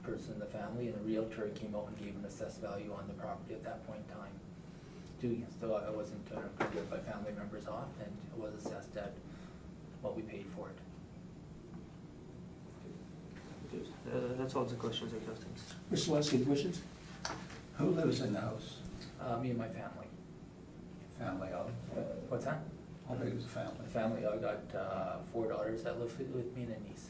person in the family, and a realtor came out and gave an assessed value on the property at that point in time. So I wasn't get my family members off, and it was assessed at what we paid for it. That's all the questions I have, thanks. Mr. Lusky, any questions? Who lives in the house? Me and my family. Family of? What's that? How big is the family? My family, I got 4 daughters that live with me and a niece.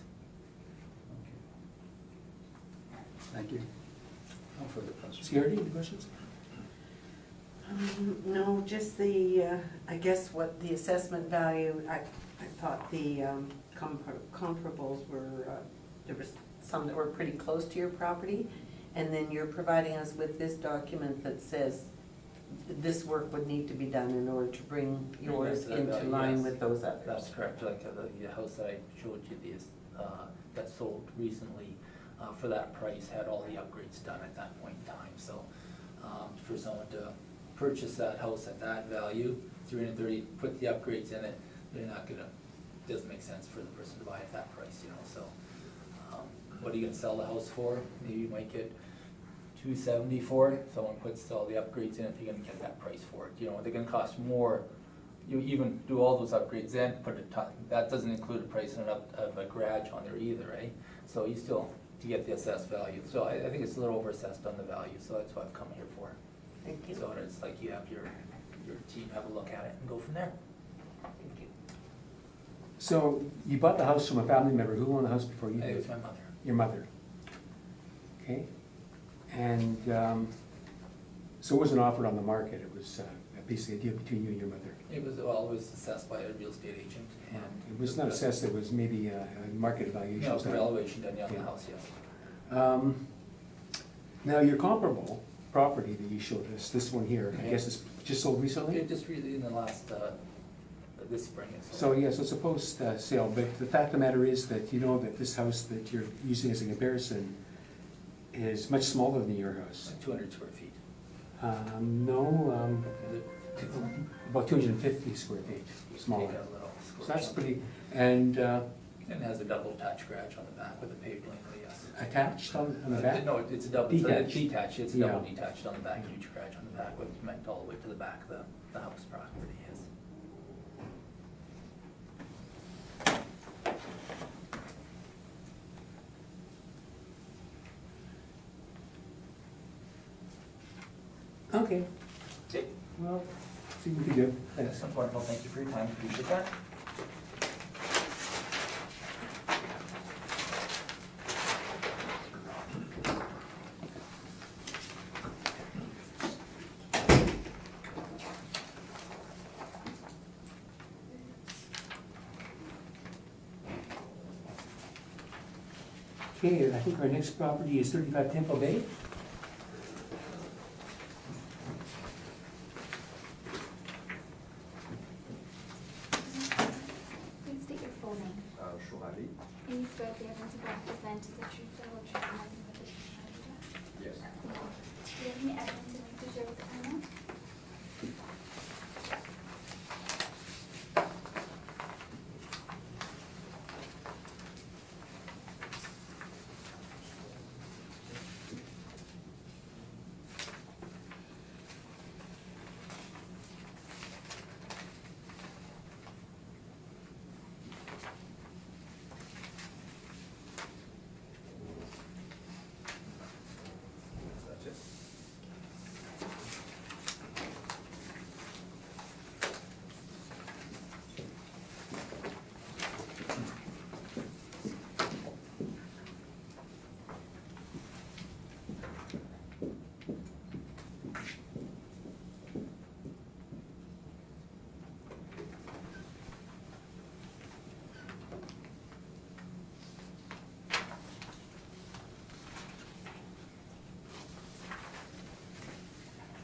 Thank you. No further questions. Security, any questions? No, just the, I guess what the assessment value, I thought the comparables were, there was some that were pretty close to your property, and then you're providing us with this document that says this work would need to be done in order to bring yours into line with those others. That's correct, like the house that I showed you, that sold recently, for that price, had all the upgrades done at that point in time. So, for someone to purchase that house at that value, 330, put the upgrades in it, they're not gonna, doesn't make sense for the person to buy at that price, you know, so. What are you gonna sell the house for? Maybe you might get $270 for it. Someone puts all the upgrades in it, you're gonna get that price for it. You know, they're gonna cost more. You even do all those upgrades in, put a ton, that doesn't include the price of a garage on there either, right? So you still, to get the assessed value. So I think it's a little over-assessed on the value, so that's what I've come here for. Thank you. So it's like you have your team have a look at it and go from there. Thank you. So you bought the house from a family member. Who owned the house before you I think it did? was my mother. Your mother. Okay. And so it wasn't offered on the market. It was basically a deal between you and your mother. It was assessed by a real estate agent, and It was not assessed, it was maybe a market evaluation. No, it's a valuation done on the Yeah. house, yes. Now, your comparable property that you showed us, this one here, I guess it's just sold recently? It just really in the last this spring. So, yes, it's a post sale, but the fact of the matter is that you know that this house that you're using as a comparison is much smaller than your house. 200 square feet. No, Is it? about 250 square feet Take smaller. out a little So square that's chunk. pretty, And And has a double attached garage on the back with a paved laneway, yes. attached on the back? No, it's a double, Detached. detached, it's a Yeah. double detached on the back, huge garage on the back with cement all the way to the back of the house property is. Okay, Okay. well, see what we can do. Thanks. Excellent, wonderful, thank you for your time, appreciate that. Okay, I think our next property is 35 Temple Bay. Please state your full name. Shohari? And you swear the evidence you represent is the truth, the whole truth, and nothing but the truth, and nothing but the truth? Yes. Do you have any evidence you'd like to share with the panel? That's it.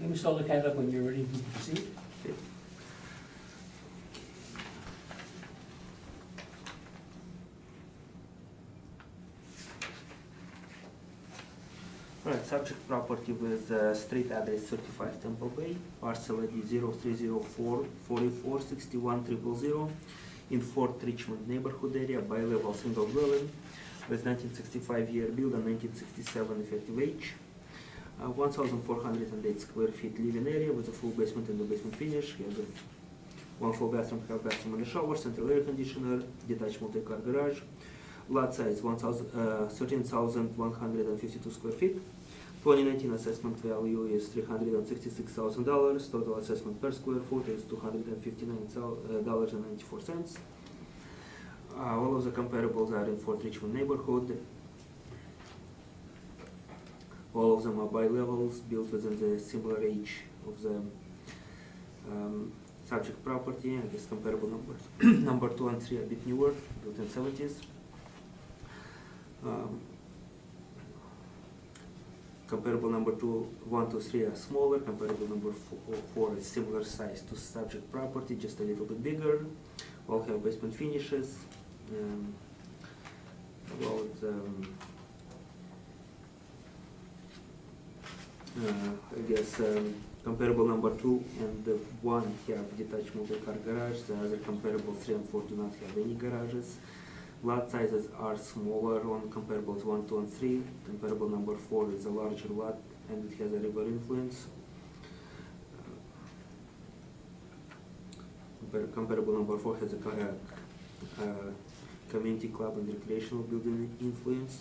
Let me start looking it up when you're ready to proceed. Alright, subject property with street address 35 Temple Bay, parcel ID 0304 44 61 000 in Fort Richmond neighborhood area, bi-level single dwelling with 1965 year build and 1967 effective age. 1,408 square feet living area with a full basement and the basement finish. He has one full bathroom, half bathroom and a shower, central air conditioner, detached multi-car garage. Lot size 13,152 square feet. 2019 assessment value is $366,000. Total assessment per square foot is $259.94. All of the comparables are in Fort Richmond neighborhood. All of them are bi-levels, built within the similar age of the subject property. I guess comparable numbers. Number 2 and 3 are a bit newer, built in 70s. Comparable number 1 to 3 are smaller. Comparable number 4 is similar size to subject property, just a little bit bigger. All have basement finishes. I guess comparable number 2 and the 1 have detached multi-car garage. The other comparable 3 and 4 do not have any garages. Lot sizes are smaller on comparables 1, 2, and 3. Comparable number 4 is a larger lot and it has a river influence. Comparable number 4 has a community club and recreational building influence.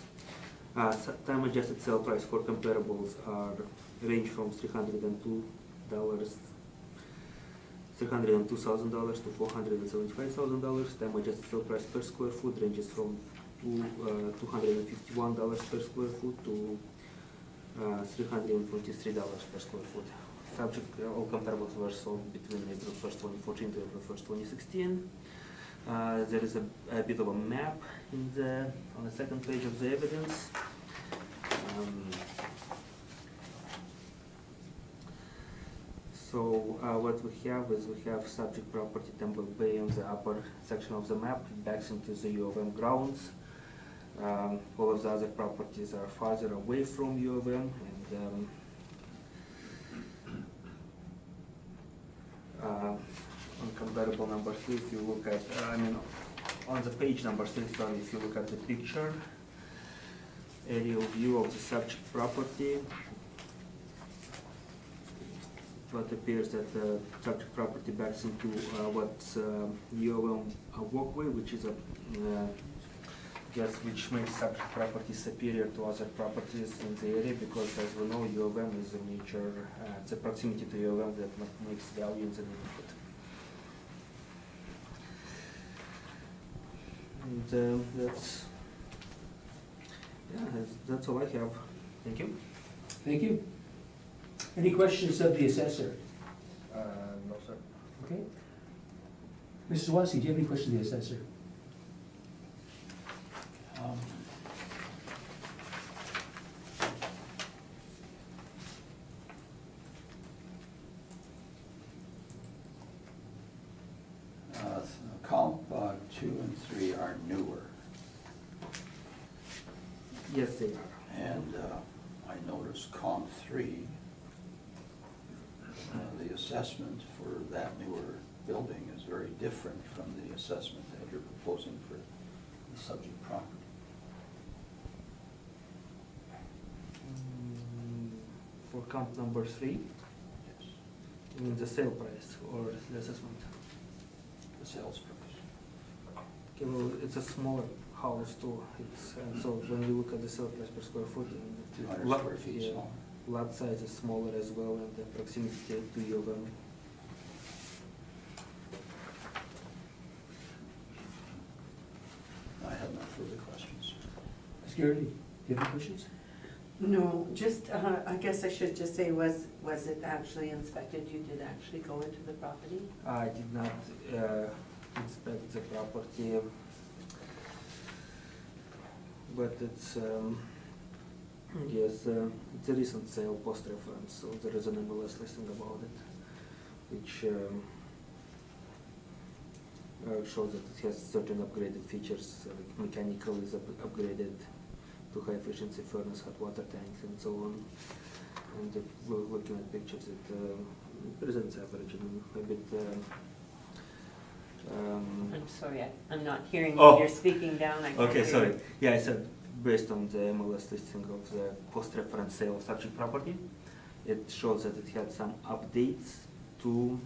Time adjusted sale price for comparables are range from $302,000 to $475,000. Time adjusted sale price per square foot ranges from $251 per square foot to $323 per square foot. Subject, all comparables were sold between April 1st, 2014 to April 1st, 2016. There is a bit of a map on the second page of the evidence. What we have is subject property Temple Bay on the upper section of the map. It backs into the U of M grounds. All of the other properties are farther away from U of M, and on comparable number 3, if you look at, on the page number 6, if you look at the picture, aerial view of the subject property, what appears that the subject property backs into what's UOM walkway, which is a which makes subject property superior to other properties in the area, because as we know, UOM is a major, it's a proximity to UOM that makes value in the neighborhood. And that's all I have. Thank you. Thank you. Any questions of the assessor? No, sir. Okay. Mrs. Wassey, do you have any questions of the assessor? Um, Column 2 and 3 are newer, Yes, they are. and I noticed column 3, the assessment for that newer building is very different from the assessment that you're proposing for the subject property. For count number 3, Yes, you mean the sale price or the assessment? the sales price. Okay, well, it's a smaller house too. It's, so when you look at the sale price per square foot, and the 200 lot- square feet yeah, small. lot size is smaller as well, and the proximity to UOM. I have no further questions. Ms. Garrity, do you have any questions? No, just, I guess I should just say, was it actually inspected? You did actually go into the property? I did not inspect the property, but it's, yes, it's a recent sale post-reference, so there is an MLS listing about it, which shows that it has certain upgraded features, like mechanical is upgraded to high efficiency furnace, hot water tanks, and so on. And looking at pictures, it presents average, and a bit. I'm sorry, I'm not hearing you. Oh. You're speaking down. I can't Okay, hear sorry. you. Yeah, I said based on the MLS listing of the post-reference sale of subject property, it shows that it had some updates to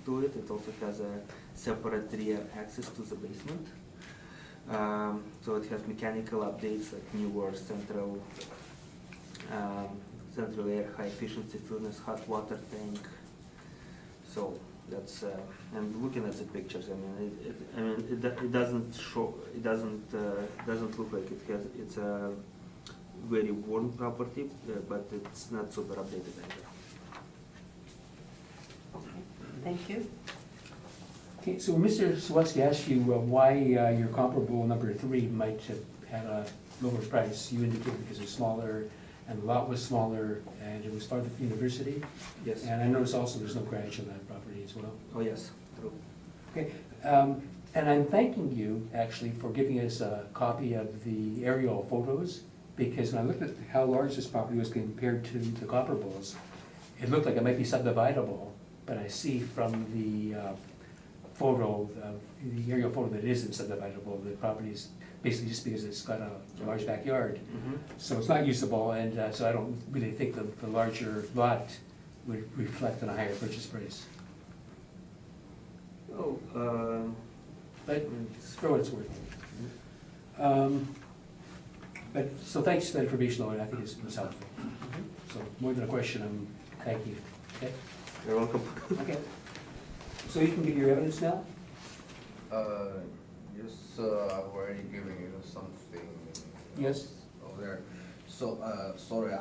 it. It also has a separate rear access to the basement. So it has mechanical updates like newer central air high efficiency furnace, hot water tank. So that's I'm looking at the pictures. I mean, it doesn't show. It doesn't look like it has. It's a very worn property, but it's not super updated either. Okay, thank you. Okay, so when Mr. Swatsky asked you why your comparable number 3 might have had a lower price, you indicated because it's smaller and the lot was smaller and it was farther from the university. Yes. And I noticed also there's no garage on that property as well. Oh yes, true. Okay, and I'm thanking you actually for giving us a copy of the aerial photos, because when I looked at how large this property was compared to the comparables, it looked like it might be subdividable, but I see from the photo, the aerial photo, that it isn't subdividable. The property is basically just because it's got a large backyard. Mm-hmm. So it's not usable, and so I don't really think the larger lot would reflect on a higher purchase price. Oh, But it's for what it's worth. But, so thanks for that information, Lauren, I think it's helpful. So more than a question, I'm thanking you. Okay? you're welcome. Okay. So you can give your evidence now? Yes, I've already given you something. Yes. Over there. So, sorry,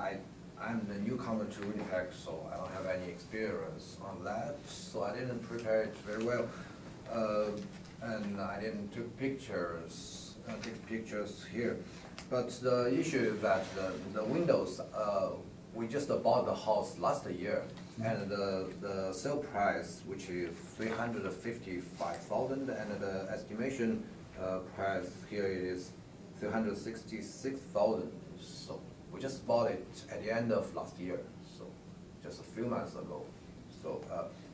I'm the newcomer to Winnipeg, so I don't have any experience on that, so I didn't prepare it very well. And I didn't take pictures here. But the issue is that the windows, we just bought the house last year, and the sale price, which is $355,000, and the estimation price here is $366,000. So we just bought it at the end of last year, so just a few months ago. So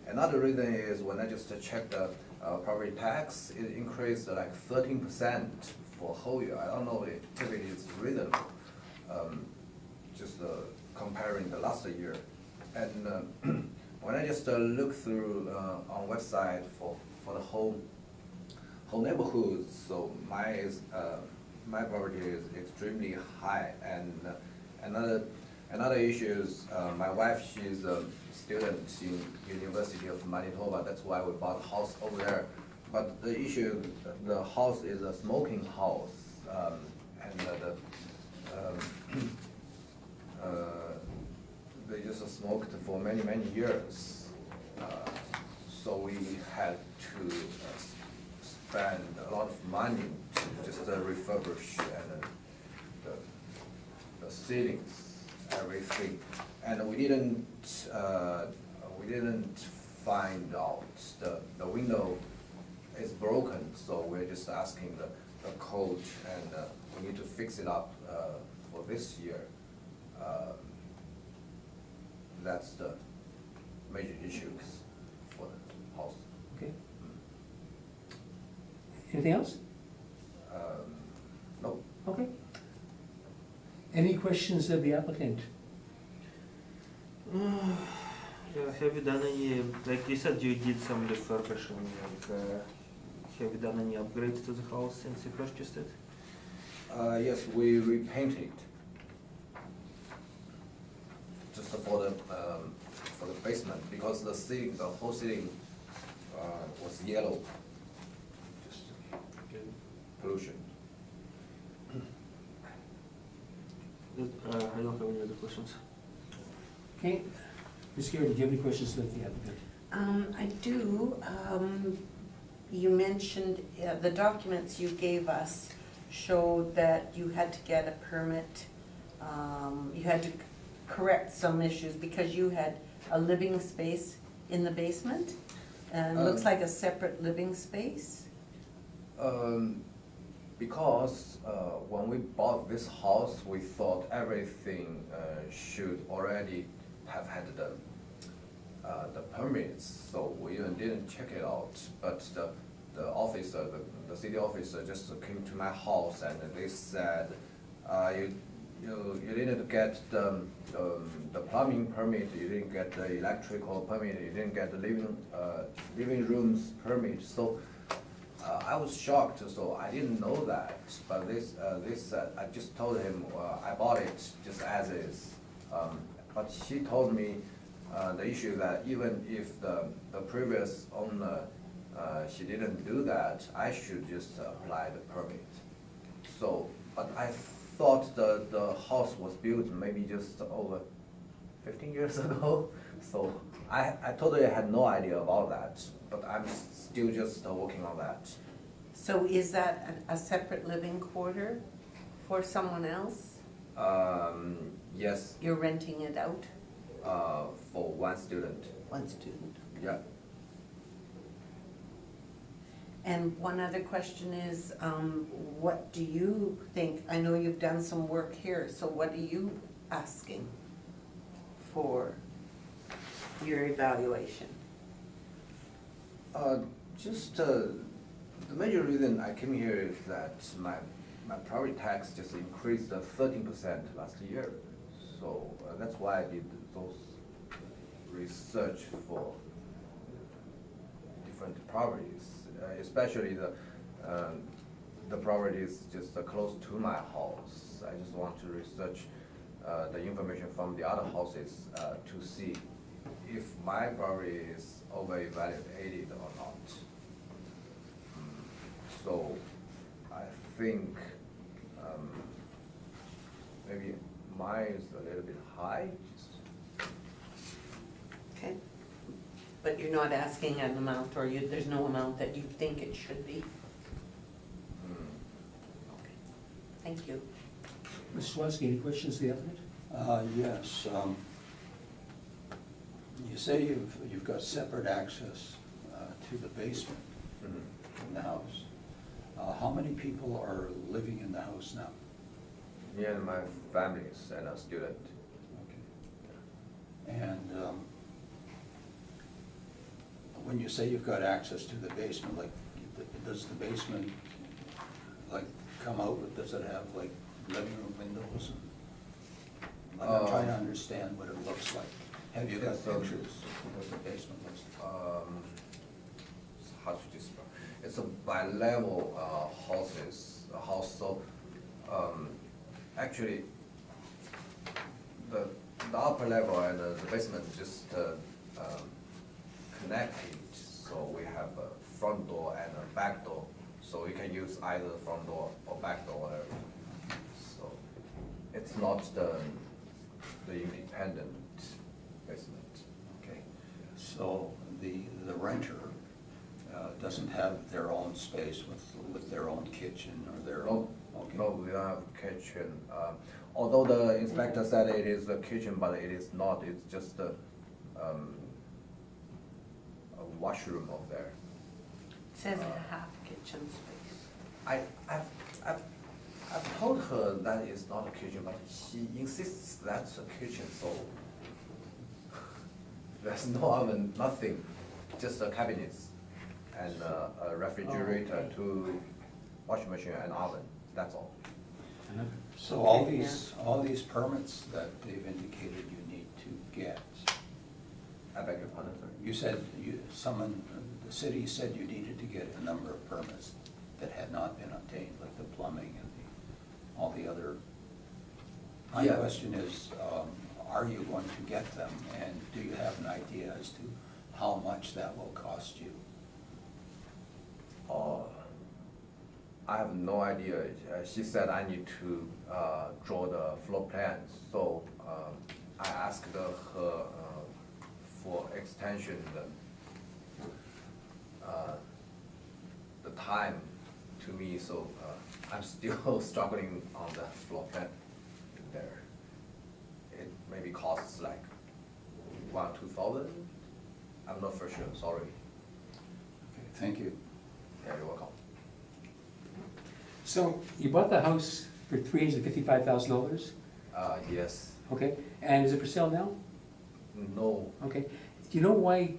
another reason is when I just checked property tax, it increased like 13% for whole year. I don't know if it is reasonable, just comparing the last year. And when I just look through on website for the whole neighborhood, so my property is extremely high. And another issue is my wife, she's a student in University of Manitoba. That's why we bought a house over there. But the issue, the house is a smoking house, and they just smoked for many years. So we had to spend a lot of money to just refurbish and the ceilings, everything. And we didn't find out the window is broken, so we're just asking the coach, and we need to fix it up for this year. That's the major issues for the house. Okay. Anything else? No. Okay. Any questions of the applicant? Yeah, have you done any, like you said, you did some refurbishing, like, have you done any upgrades to the house since you purchased it? Yes, we repainted just for the basement, because the ceiling, the whole ceiling was yellow, just pollution. I don't have any other questions. Okay. Ms. Garrett, do you have any questions of the applicant? I do. You mentioned the documents you gave us showed that you had to get a permit. You had to correct some issues because you had a living space in the basement, and it looks like a separate living space. Because when we bought this house, we thought everything should already have had the permits, so we even didn't check it out. But the officer, the city officer, just came to my house and they said, you didn't get the plumbing permit, you didn't get the electrical permit, you didn't get the living rooms permit. So I was shocked, so I didn't know that. But this I just told him I bought it just as is. But she told me the issue that even if the previous owner she didn't do that, I should just apply the permit. So, but I thought the house was built maybe just over 15 years ago. So I totally had no idea about that, but I'm still just working on that. So is that a separate living quarter for someone else? Yes, You're renting it out? for one student. One student. Yeah. And one other question is, what do you think, I know you've done some work here, so what are you asking for your evaluation? Just the major reason I came here is that my property tax just increased 13% last year. So that's why I did those research for different properties, especially the properties just close to my house. I just want to research the information from the other houses to see if my property is over-evaluated or not. So I think maybe mine is a little bit high. Okay. But you're not asking an amount, or there's no amount that you think it should be? Okay. Thank you. Mr. Swansky, any questions of the applicant? Yes. You say you've got separate access to the basement in the house. How many people are living in the house now? Me and my families and a student. Okay. And when you say you've got access to the basement, like, does the basement, like, come out, does it have, like, living room windows? Like, I'm trying to understand what it looks like. Have you got It's, pictures of what the basement looks like? It's hard to describe. It's a bi-level house, so, actually, the upper level and the basement just connected, so we have a front door and a back door, so you can use either front door or back door, whatever. So, it's not the independent basement. Okay, so the renter doesn't have their own space with their own kitchen or their own? Okay. No, we don't have kitchen. Although the inspector said it is a kitchen, but it is not. It's just a washroom over there. It says half kitchen space. I've told her that is not a kitchen, but she insists that's a kitchen, so there's no oven, nothing, just a cabinets and a refrigerator, okay. 2 washing machine and oven, that's all. So all these permits that they've indicated you need to get, I beg your pardon, sir? you said the city said you needed to get a number of permits that had not been obtained, like the plumbing and all the other. My Yeah. question is, are you going to get them, and do you have an idea as to how much that will cost you? I have no idea. She said I need to draw the floor plans, so I asked her for extension, the time to me, so I'm still struggling on the floor plan there. It maybe costs like 1,000-2,000. I'm not for sure, sorry. Okay, thank you. Yeah, you're welcome. So you bought the house for $355,000, Yes, okay? And is it for sale now? no, Okay. Do you know why,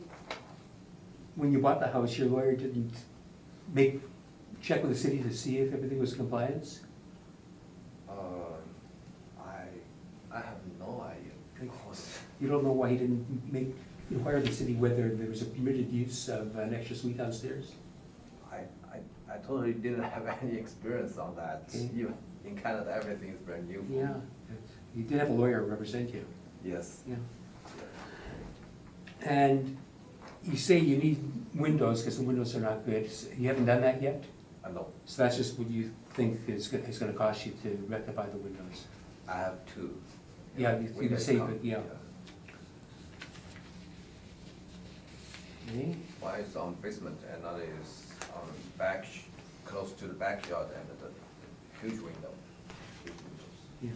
when you bought the house, your lawyer didn't check with the city to see if everything was compliance? I have no idea, because, You don't know why he didn't inquire the city whether there was a permitted use of an extra suite downstairs? I told her you didn't have any experience on that. Okay. You, in Canada, everything is brand new. Yeah, you did have a lawyer represent you, Yes. yeah. And you say you need windows because the windows are not good. You haven't done that yet? No, So that's just what you think is gonna cost you to rectify the windows? I have 2. Yeah, you Windows say, come, but, yeah. Okay. One is on basement, another is on back, close to the backyard, and the huge window. Huge windows. Yeah.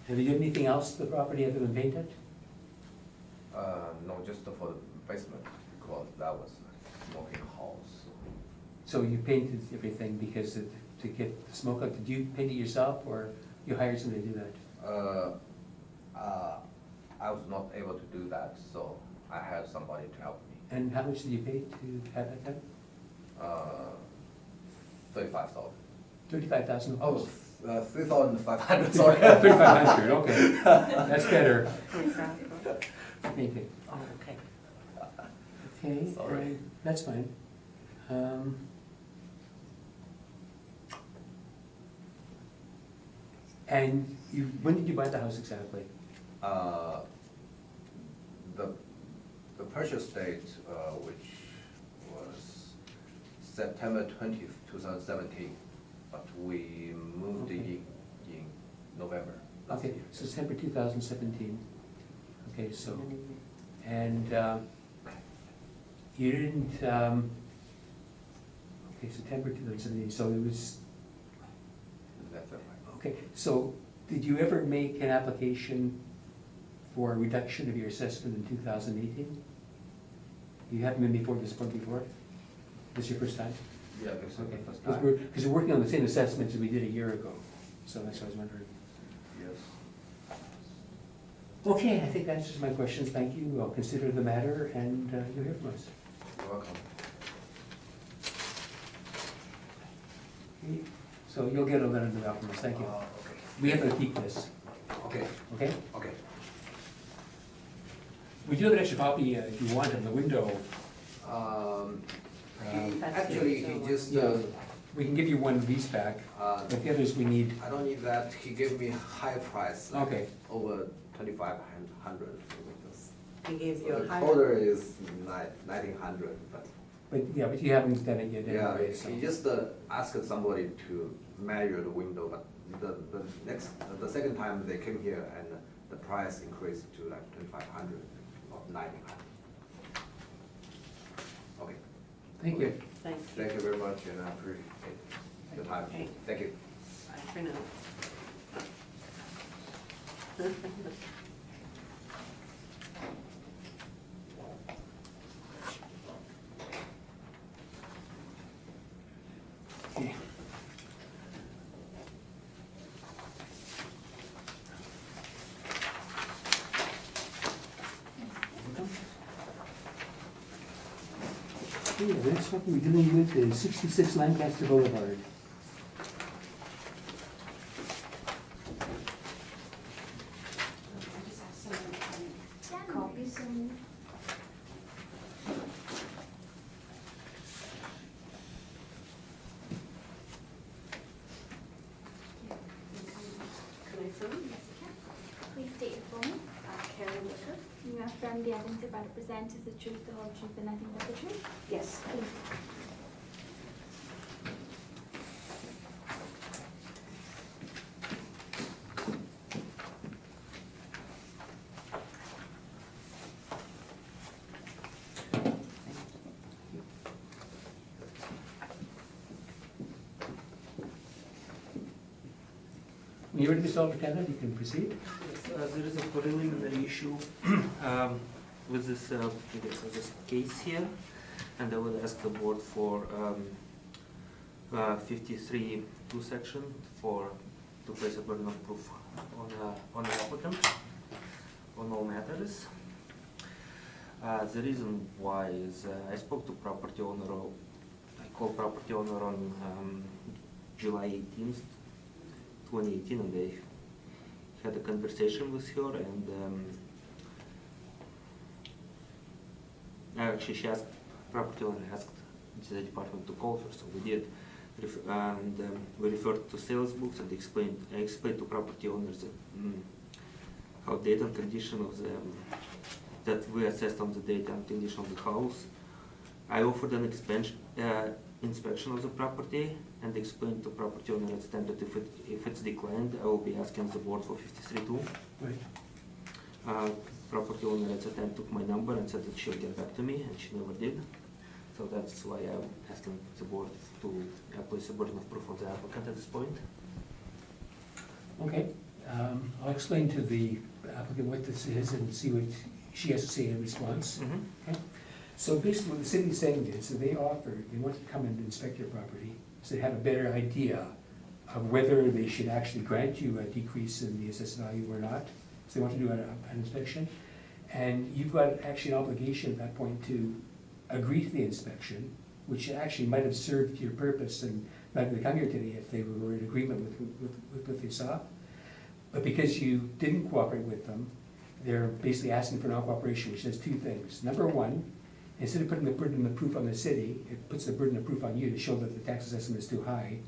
Have you done anything else to the property other than paint it? No, just for the basement, because that was a smoking house. So you painted everything because to get the smoke out, did you paint it yourself or you hired somebody to do that? I was not able to do that, so I had somebody to help me. And how much did you pay to have that done? 35,000. $35,000? Oh, 3,500, sorry. 3,500, okay. That's better. Painting. Oh, okay. Okay, Sorry. that's fine. And when did you buy the house exactly? The purchase date, which was September 20th, 2017, but we moved Okay. in November last Okay, year. so September 2017. Okay, so, and you didn't, okay, September 2017, so it was, That's right. okay, so did you ever make an application for a reduction of your assessment in 2018? You haven't been before this point before? This is your first time? Yeah, this is the Okay, first because time. we're working on the same assessments as we did a year ago, so that's what I was wondering. Yes. Okay, I think that answers my questions, thank you. I'll consider the matter and you'll hear from us. You're welcome. Okay, so you'll get a letter in the mail from us, thank you. Okay. We have to keep this, Okay, okay? okay. We do have an extra copy if you want in the window. Actually, he just, We can give you one of these back, but the others we need. I don't need that, he gave me high price. Like Okay. over 2,500. He gave you So a the higher. quoter is 1,900, but But you haven't done it yet yeah, anyway, so. he just asked somebody to measure the window, but the second time they came here and the price increased to like 2,500, not 1,900. Okay. Thank you. Thank you. Thank you very much, and I appreciate the time. Okay. Thank you. Bye for now. Okay. Okay, the next one we're dealing with is 66 Lancaster Boulevard. I just have some Copies and Can I film? yes, you can. Please state your full name. Karen Wicker? You have affirmed the evidence you're about to present is the truth, the whole truth, and nothing but the truth. Yes. Thank you. When you're ready, Mr. Superintendent, you can proceed. Yes, there is a preliminary issue with this case here, and I will ask the board for 53(2) section to place a burden of proof on the applicant on all matters. The reason why is I spoke to property owner. I called property owner on July 18th, 2018, and I had a conversation with her, and actually property owner asked the department to call her, so we did. And we referred to sales books and I explained to property owners how date and condition of the that we assessed on the date and condition of the house. I offered an inspection of the property and explained to property owner at time that if it's declined, I will be asking the board for 53(2). Right. Property owner at the time took my number and said that she'll get back to me, and she never did. So that's why I'm asking the board to place a burden of proof on the applicant at this point. Okay, I'll explain to the applicant what this is and see what she has to say in response. Okay. So basically what the city's saying is that they want to come and inspect your property, so they have a better idea of whether they should actually grant you a decrease in the assessed value or not. So they want to do an inspection. And you've got actually an obligation at that point to agree to the inspection, which actually might have served your purpose and not going to come here today if they were in agreement with what they saw. But because you didn't cooperate with them, they're basically asking for non-cooperation, which does two things. Number one, instead of putting the burden of proof on the city, it puts the burden of proof on you to show that the tax assessment is too high.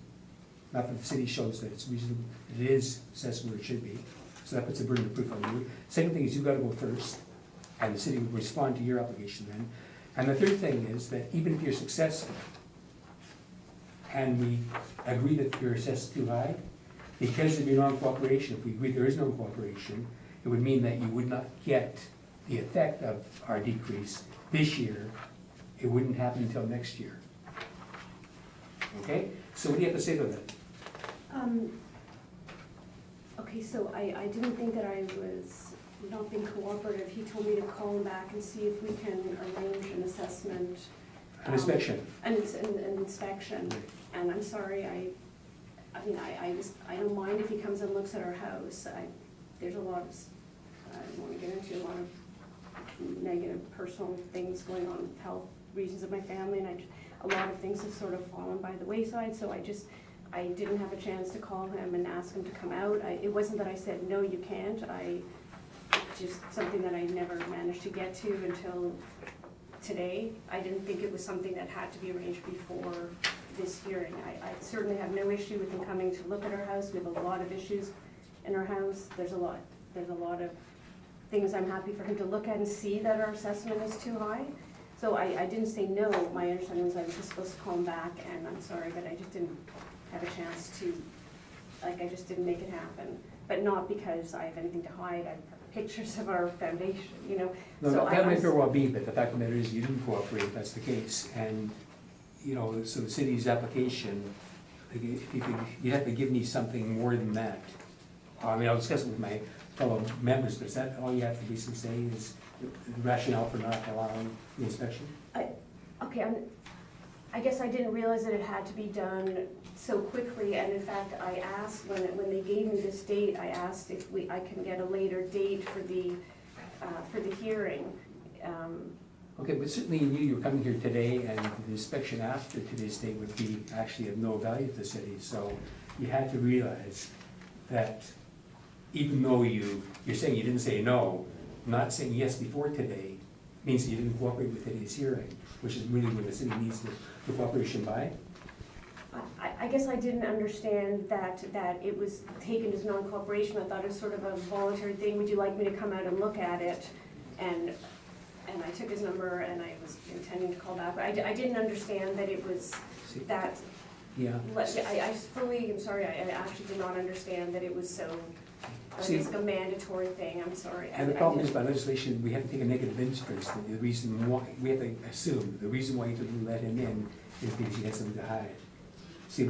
Not that the city shows that it's reasonable, it is assessed where it should be. So that puts the burden of proof on you. Second thing is you've got to go first, and the city will respond to your application then. And the third thing is that even if you're successful, and we agree that you're assessed too high, because of your non-cooperation, if we agree there is no cooperation, it would mean that you would not get the effect of our decrease this year. It wouldn't happen until next year. Okay? So what do you have to say to that? Okay, so I didn't think that I was not being cooperative. He told me to call him back and see if we can arrange an assessment. An inspection? An inspection. And I'm sorry, I don't mind if he comes and looks at our house. There's a lot of I don't want to get into a lot of negative personal things going on with health reasons of my family, and a lot of things have sort of fallen by the wayside, so I didn't have a chance to call him and ask him to come out. It wasn't that I said, no, you can't. Just something that I never managed to get to until today. I didn't think it was something that had to be arranged before this hearing. I certainly have no issue with him coming to look at our house. We have a lot of issues in our house. There's a lot of things I'm happy for him to look at and see that our assessment is too high. So I didn't say no. My understanding was I was just supposed to call him back, and I'm sorry, but I just didn't have a chance to, I just didn't make it happen. But not because I have anything to hide. I have pictures of our foundation, you know. No, So that may I- very well be, but the fact of the matter is you didn't cooperate, if that's the case. And, you know, so the city's application, if you have to give me something more than that. I mean, I'll discuss it with my fellow members, but is that all you have to basically say is the rationale for not allowing the inspection? Okay, I guess I didn't realize that it had to be done so quickly, and in fact, I asked, when they gave me this date, I asked if I can get a later date for the hearing. Okay, but certainly you knew you were coming here today, and the inspection after today's date would be actually of no value to the city. So you had to realize that even though you're saying you didn't say no, not saying yes before today means you didn't cooperate with today's hearing, which is really where the city needs the cooperation by. I guess I didn't understand that it was taken as non-cooperation. I thought it was sort of a voluntary thing. Would you like me to come out and look at it? And I took his number, and I was intending to call back, but I didn't understand that it was that. Yeah. I'm sorry, I actually did not understand that it was so, See- it's like a mandatory thing. I'm sorry. And the problem is by legislation, we have to take a negative inference. The reason why, we have to assume, the reason why you didn't let him in is because you had something to hide. See,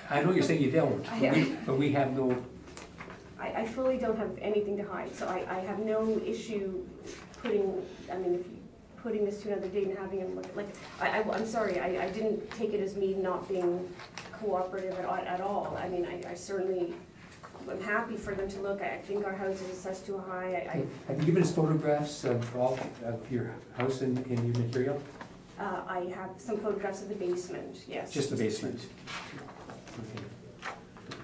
I know you're saying you don't, but we have no, I fully don't have anything to hide, so I have no issue putting this to another date and having him look, I'm sorry, I didn't take it as me not being cooperative at all. I mean, I certainly, I'm happy for them to look. I think our house is assessed too high. have you given us photographs of your house and your material? I have some photographs of the basement, yes. Just the basement? Okay.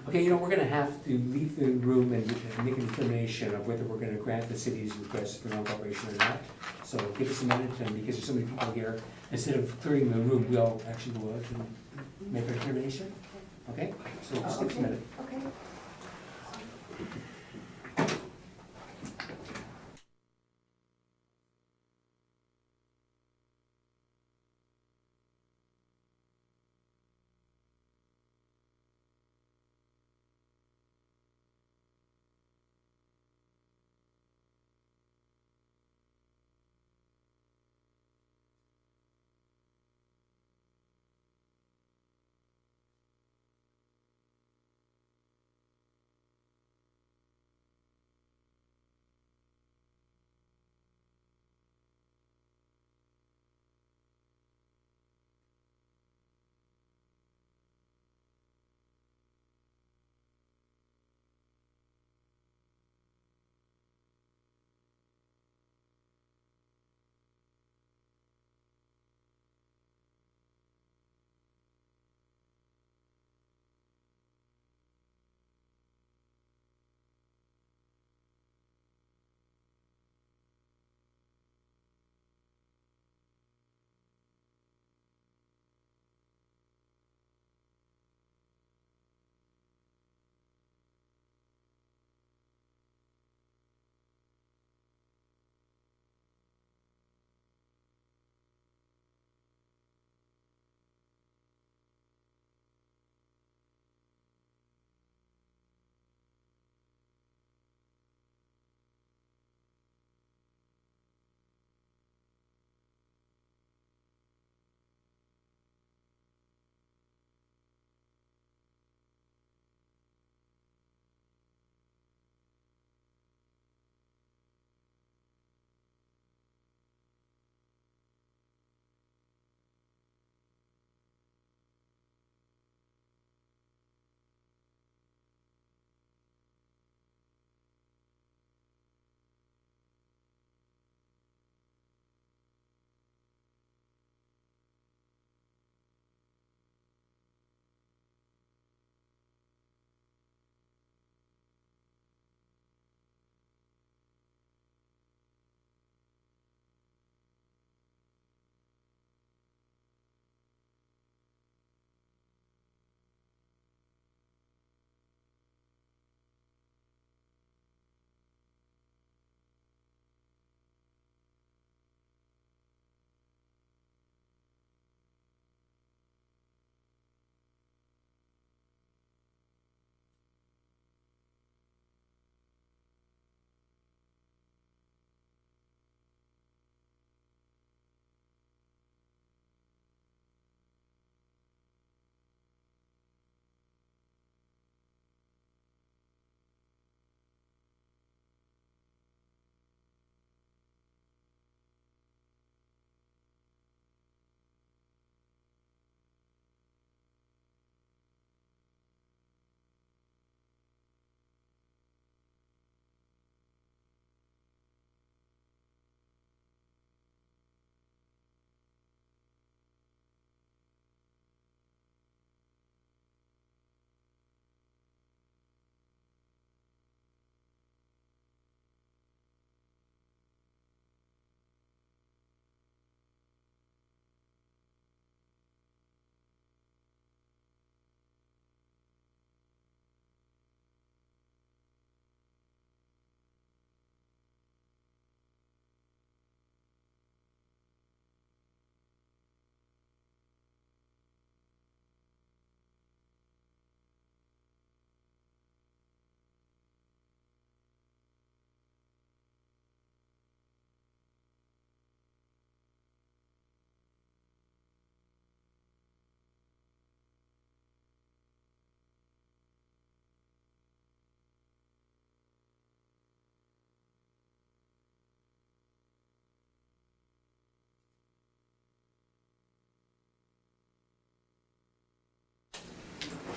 Okay, you know, we're gonna have to leave the room and make a determination of whether we're gonna grant the city's request for non-cooperation or not. So give us a minute, and because there's so many people here, instead of clearing the room, we'll actually go out and make a determination. Okay? So just give us a minute. Okay.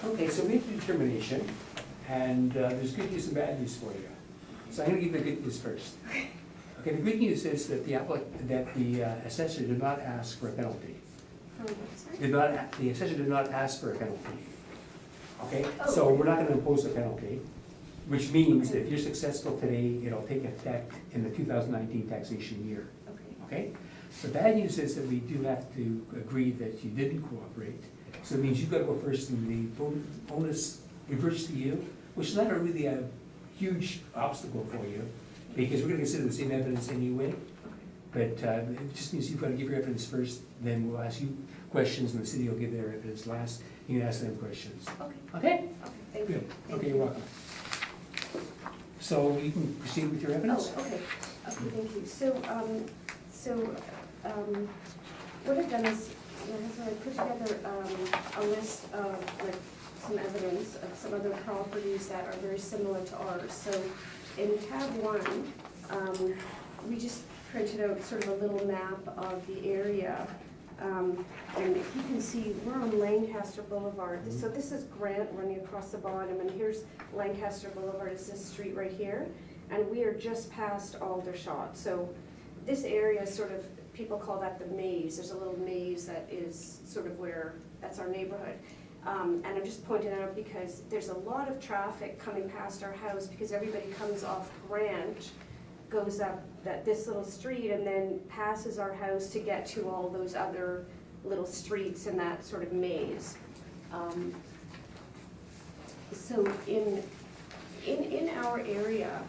Okay, so we made the determination, and there's good news and bad news for you. So I'm gonna give the good news first. Okay, the good news is that the assessor did not ask for a penalty. The assessor did not ask for a penalty. Okay, so we're not gonna impose a penalty, which means that if you're successful today, it'll take effect in the 2019 taxation year. Okay? The bad news is that we do have to agree that you didn't cooperate. So it means you've got to go first and the onus reverts to you, which is not really a huge obstacle for you, because we're gonna consider the same evidence anyway. But it just means you've got to give your evidence first, then we'll ask you questions and the city will give their evidence last. You can ask them questions. Okay, Okay? okay, thank you. Good. Thank Okay, you. you're welcome. So you can proceed with your evidence? Oh, okay, thank you. So, what I've done is, I put together a list of like some evidence of some other properties that are very similar to ours. So in tab 1, we just printed out sort of a little map of the area. And if you can see, we're on Lancaster Boulevard. So this is Grant running across the bottom, and here's Lancaster Boulevard, is this street right here. And we are just past Aldershot. So this area is sort of, people call that the maze. There's a little maze that is sort of where, that's our neighborhood. And I'm just pointing it out because there's a lot of traffic coming past our house because everybody comes off Grant, goes up this little street and then passes our house to get to all those other little streets in that sort of maze. So in our area,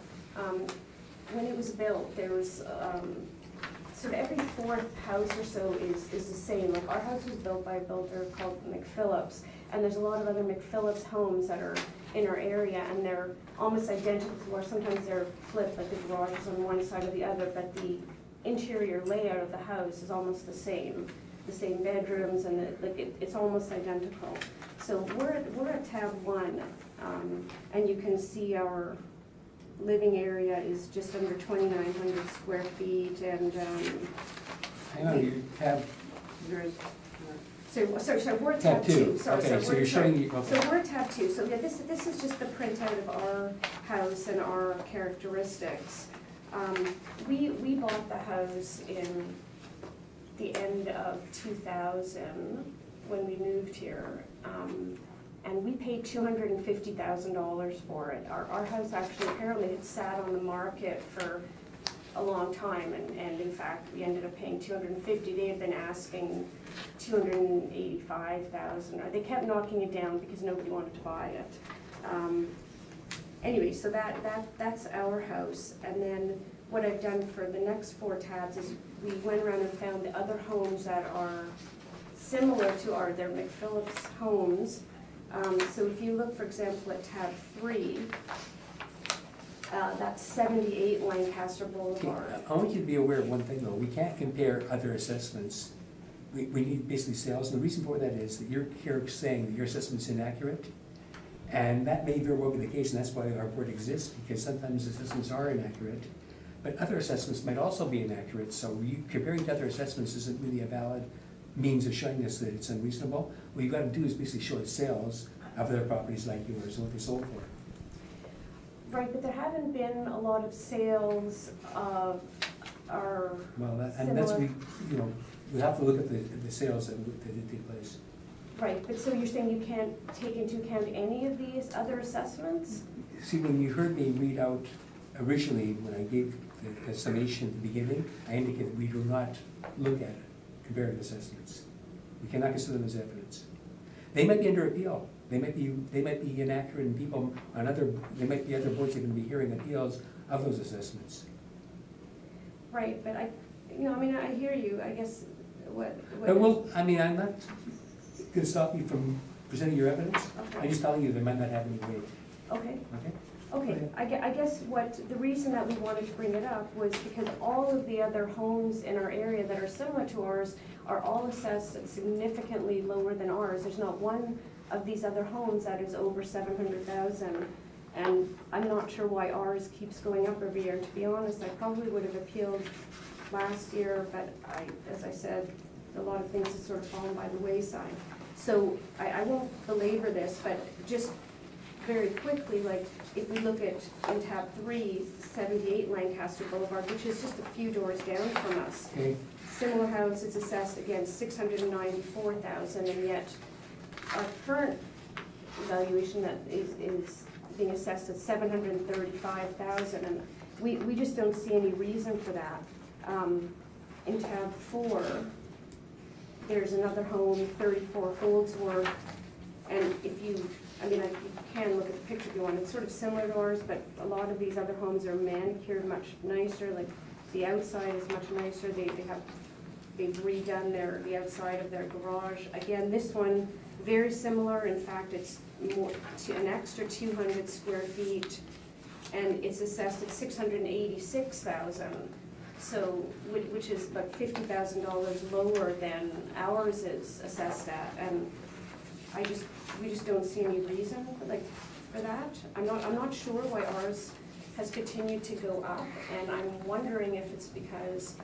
when it was built, there was sort of every fourth house or so is the same. Like our house was built by a builder called McPhillips, and there's a lot of other McPhillips homes that are in our area, and they're almost identical to where sometimes they're flipped, like the garage is on one side or the other, but the interior layout of the house is almost the same bedrooms, and it's almost identical. So we're at tab 1, and you can see our living area is just under 2,900 square feet, and Hang on, you tab, so we're at tab tab 2. 2. Sorry, Okay, so you're showing, So okay. we're at tab 2. So yeah, this is just the printout of our house and our characteristics. We bought the house in the end of 2000 when we moved here. And we paid $250,000 for it. Our house actually apparently had sat on the market for a long time, and in fact, we ended up paying $250,000. They had been asking $285,000. They kept knocking it down because nobody wanted to buy it. Anyway, so that's our house. And then what I've done for the next 4 tabs is we went around and found the other homes that are similar to they're McPhillips homes. So if you look, for example, at tab 3, that's 78 Lancaster Boulevard. I want you to be aware of one thing though, we can't compare other assessments. We need basically sales, and the reason for that is that you're here saying that your assessment's inaccurate, and that may very well be the case, and that's why our board exists, because sometimes assessments are inaccurate, but other assessments might also be inaccurate, so comparing to other assessments isn't really a valid means of showing us that it's unreasonable. What you've got to do is basically show the sales of other properties like yours and what they sold for. Right, but there haven't been a lot of sales of our Well, and similar. that's, we have to look at the sales that did take place. Right, but so you're saying you can't take into account any of these other assessments? See, when you heard me read out originally, when I gave the summation at the beginning, I indicated we do not look at comparative assessments. We cannot consider them as evidence. They might be under appeal. They might be inaccurate, and people there might be other boards that are going to be hearing appeals of those assessments. Right, but I hear you, I guess, what. I'm not going to stop you from presenting your evidence. Okay. I'm just telling you they might not have any weight, Okay. okay? Okay, I guess the reason that we wanted to bring it up was because all of the other homes in our area that are similar to ours are all assessed at significantly lower than ours. There's not one of these other homes that is over $700,000. And I'm not sure why ours keeps going up every year. And to be honest, I probably would have appealed last year, but as I said, a lot of things have sort of fallen by the wayside. So I won't belabor this, but just very quickly, like, if we look at, in tab 3, 78 Lancaster Boulevard, which is just a few doors down from us. Okay, Similar house is assessed against $694,000, and yet our current valuation that is being assessed at $735,000, and we just don't see any reason for that. In tab 4, there's another home, 34 Holdsworth, and if you, I mean, you can look at the picture if you want, it's sort of similar to ours, but a lot of these other homes are manicured much nicer, like the outside is much nicer, they've redone the outside of their garage. Again, this one, very similar, in fact, it's more, to an extra 200 square feet, and it's assessed at $686,000. So, which is about $50,000 lower than ours is assessed at, and we just don't see any reason for that. I'm not sure why ours has continued to go up, and I'm wondering if it's because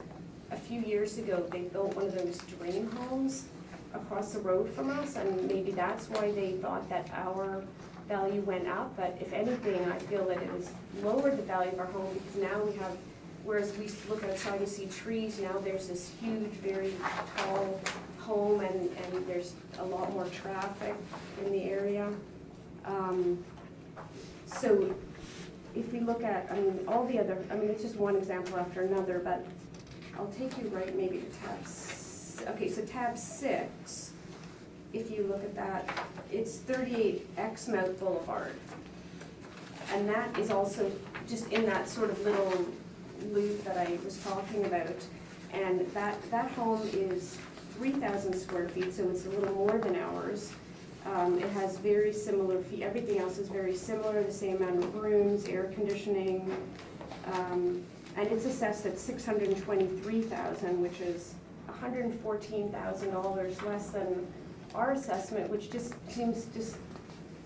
a few years ago they built one of those dream homes across the road from us, and maybe that's why they thought that our value went up. But if anything, I feel that it has lowered the value of our home, because now we have, whereas we look outside and see trees, now there's this huge, very tall home, and there's a lot more traffic in the area. So if we look at, I mean, all the other, I mean, it's just one example after another, but I'll take you right maybe to okay, so tab 6, if you look at that, it's 38 Exmouth Boulevard. And that is also just in that sort of little loop that I was talking about. And that home is 3,000 square feet, so it's a little more than ours. It has very similar everything else is very similar, the same amount of rooms, air conditioning, and it's assessed at $623,000, which is $114,000 less than our assessment, which just seems just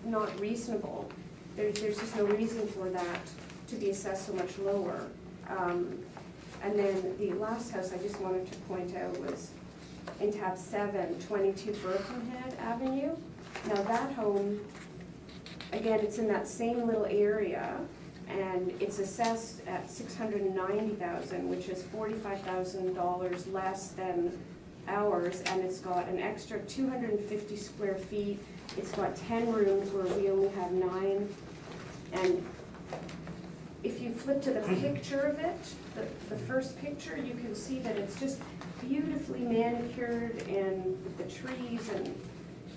not reasonable. There's just no reason for that to be assessed so much lower. And then the last house I just wanted to point out was in tab 7, 22 Birkenhead Avenue. Now that home, again, it's in that same little area, and it's assessed at $690,000, which is $45,000 less than ours, and it's got an extra 250 square feet. It's got 10 rooms where we only have 9. And if you flip to the picture of it, the first picture, you can see that it's just beautifully manicured and with the trees, and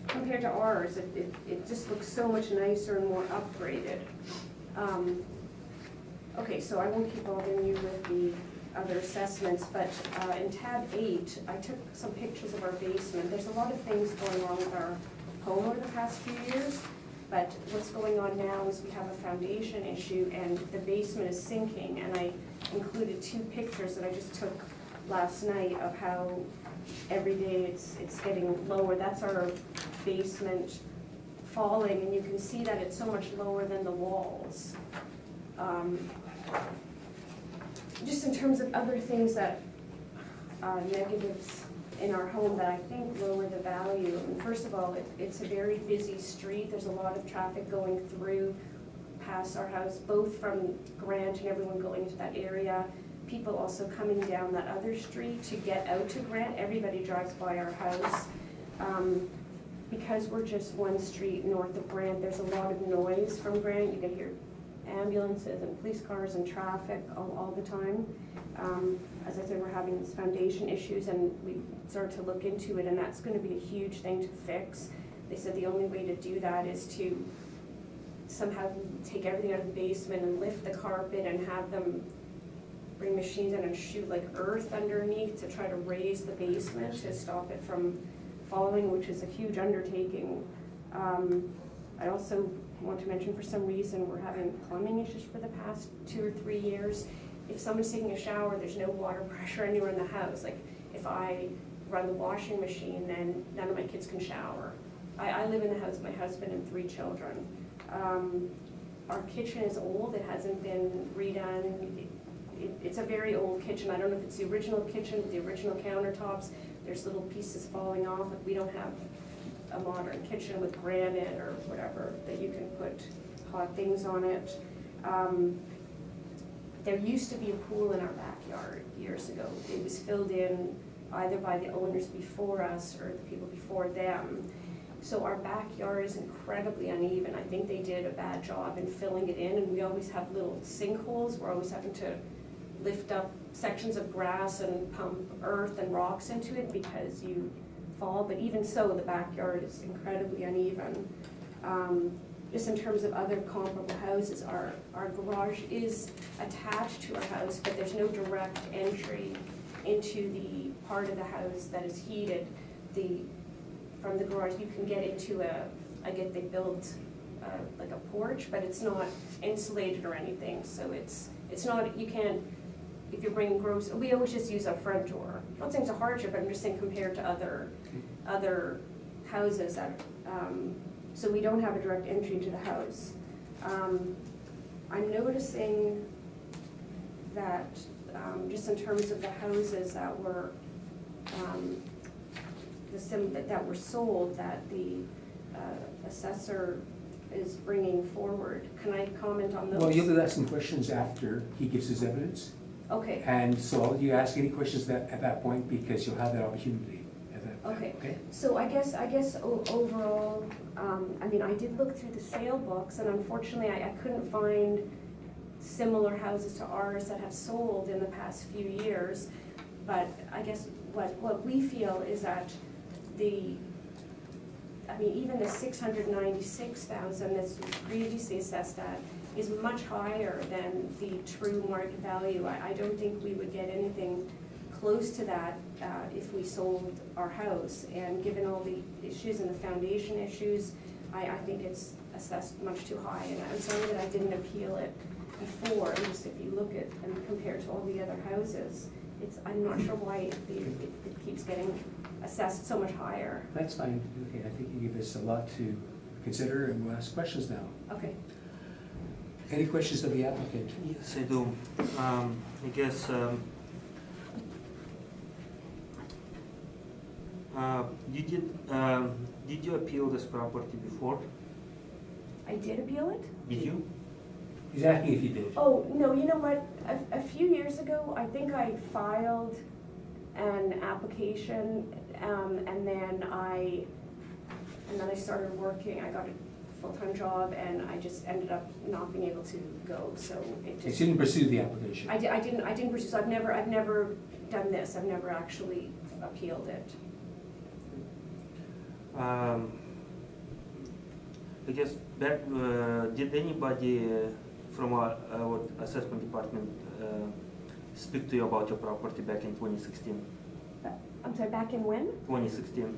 compared to ours, it just looks so much nicer and more upgraded. Okay, so I won't keep bothering you with the other assessments, but in tab 8, I took some pictures of our basement. There's a lot of things going on with our home over the past few years, but what's going on now is we have a foundation issue and the basement is sinking, and I included 2 pictures that I just took last night of how every day it's getting lower. That's our basement falling, and you can see that it's so much lower than the walls. Just in terms of other things that are negatives in our home that I think lower the value. And first of all, it's a very busy street. There's a lot of traffic going through past our house, both from Grant and everyone going into that area. People also coming down that other street to get out to Grant. Everybody drives by our house. Because we're just one street north of Grant, there's a lot of noise from Grant. You can hear ambulances and police cars and traffic all the time. As I said, we're having these foundation issues, and we started to look into it, and that's going to be a huge thing to fix. They said the only way to do that is to somehow take everything out of the basement and lift the carpet and have them bring machines in and shoot like earth underneath to try to raise the basement to stop it from falling, which is a huge undertaking. I also want to mention, for some reason, we're having plumbing issues for the past 2 or 3 years. If someone's taking a shower, there's no water pressure anywhere in the house. Like, if I run the washing machine, then none of my kids can shower. I live in the house with my husband and 3 children. Our kitchen is old. It hasn't been redone. It's a very old kitchen. I don't know if it's the original kitchen with the original countertops. There's little pieces falling off. We don't have a modern kitchen with granite or whatever, that you can put hot things on it. There used to be a pool in our backyard years ago. It was filled in either by the owners before us or the people before them. So our backyard is incredibly uneven. I think they did a bad job in filling it in, and we always have little sinkholes. We're always having to lift up sections of grass and pump earth and rocks into it because you fall. But even so, the backyard is incredibly uneven. Just in terms of other comparable houses, our garage is attached to our house, but there's no direct entry into the part of the house that is heated. From the garage, you can get into I get they built like a porch, but it's not insulated or anything, so it's not, you can't, if you're bringing groceries, we always just use our front door. I'm not saying it's a hardship, but I'm just saying compared to other houses that, so we don't have a direct entry to the house. I'm noticing that just in terms of the houses that were that were sold, that the assessor is bringing forward. Can I comment on those? Well, you'll be asking questions after he gives his evidence. Okay. And so you ask any questions at that point, because you'll have that opportunity at that point. Okay. So I guess overall, I mean, I did look through the sale books, and unfortunately, I couldn't find similar houses to ours that have sold in the past few years. But I guess what we feel is that even the $696,000 that's previously assessed at is much higher than the true market value. I don't think we would get anything close to that if we sold our house. And given all the issues and the foundation issues, I think it's assessed much too high. And I'm sorry that I didn't appeal it before. Just if you look at and compare to all the other houses, I'm not sure why it keeps getting assessed so much higher. That's fine. Okay, I think you give us a lot to consider, and we'll ask questions now. Okay. Any questions of the applicant? Yes, I do. I guess, did you appeal this property before? I did appeal it? Did you? He's asking if you did. Oh, no, you know what? A few years ago, I think I filed an application, and then I started working. I got a full-time job, and I just ended up not being able to go, so it You just. didn't pursue the application? I didn't pursue, so I've never done this. I've never actually appealed it. I guess back, did anybody from our assessment department speak to you about your property back in 2016? I'm sorry, back in when? 2016?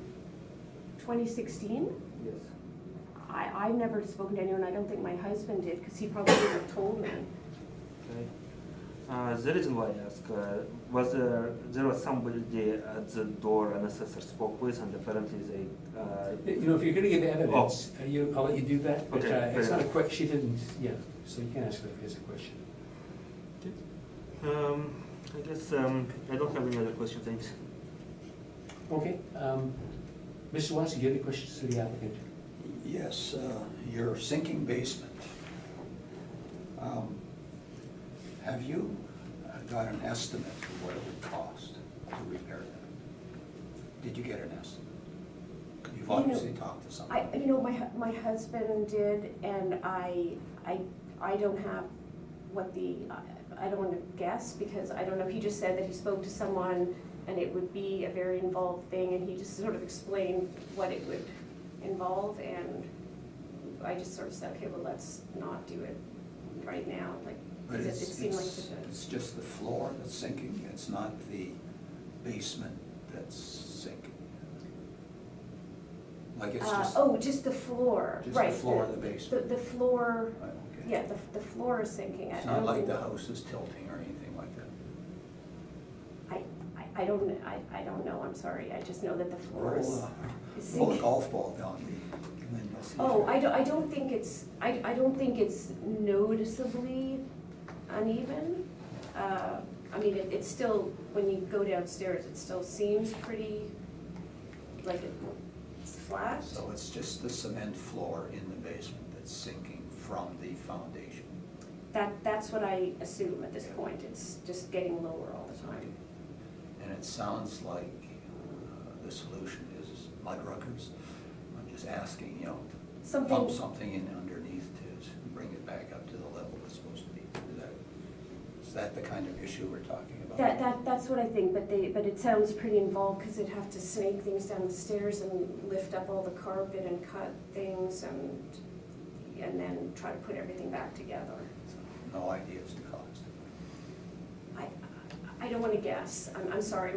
2016? Yes. I've never spoken to anyone. I don't think my husband did, because he probably would have told me. Okay. The reason why I ask, was there was somebody at the door an assessor spoke with, and apparently they. You know, if you're gonna give evidence, I'll let you do that, but Okay, it's fair not a enough. quick, she didn't, yeah, so you can ask her if there's a question. I guess I don't have any other questions. Thanks. Okay, Mr. Watson, do you have any questions to the applicant? Yes, your sinking basement. Have you got an estimate of what it would cost to repair that? Did you get an estimate? You've obviously talked to somebody. My husband did, and I don't have what I don't want to guess, because I don't know. He just said that he spoke to someone, and it would be a very involved thing, and he just sort of explained what it would involve, and I just sort of said, okay, well, let's not do it right now, like, But because it seemed like such a. it's just the floor that's sinking, it's not the basement that's sinking. Like it's just. Just the floor, Just right. the floor of the basement. The floor, Right, okay. yeah, the floor is sinking. It's I not don't like think- the house is tilting or anything like that. I don't know, I'm sorry, I just know that the floor is Roll a sinking. golf ball down and then you'll see. Oh, I don't think it's noticeably uneven. I mean, it's still, when you go downstairs, it still seems pretty, like it's flat. So it's just the cement floor in the basement that's sinking from the foundation. That's what I assume at this point, it's just getting lower all the time. And it sounds like the solution is mud ruckers. I'm just asking, you know, to pump something in underneath to bring it back up to the level it's supposed to be. Is that the kind of issue we're talking about? That's what I think, but it sounds pretty involved, because they'd have to snake things down the stairs and lift up all the carpet and cut things and then try to put everything back together. No idea as to cost. I don't wanna guess, I'm sorry,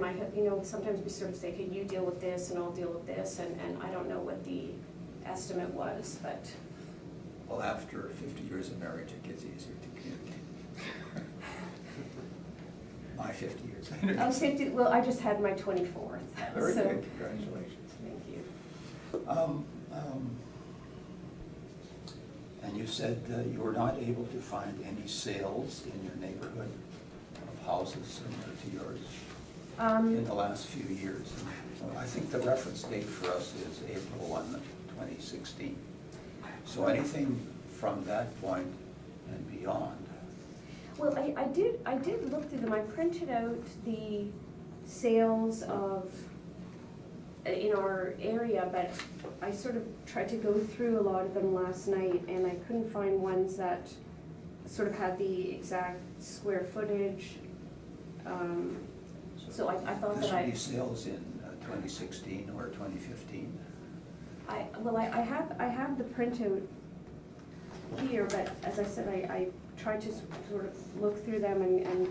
sometimes we sort of say, okay, you deal with this and I'll deal with this, and I don't know what the estimate was, but. Well, after 50 years of marriage, it gets easier to communicate. My 50 years. I was 50, well, I just had my 24th. Very so- good, congratulations. Thank you. And you said you were not able to find any sales in your neighborhood of houses similar to yours in the last few years. I think the reference date for us is April 1, 2016. So anything from that point and beyond. Well, I did look through them. I printed out the sales of, in our area, but I sort of tried to go through a lot of them last night, and I couldn't find ones that sort of had the exact square footage. So I thought This that would be sales in 2016 or 2015? I have the printout here, but as I said, I tried to sort of look through them and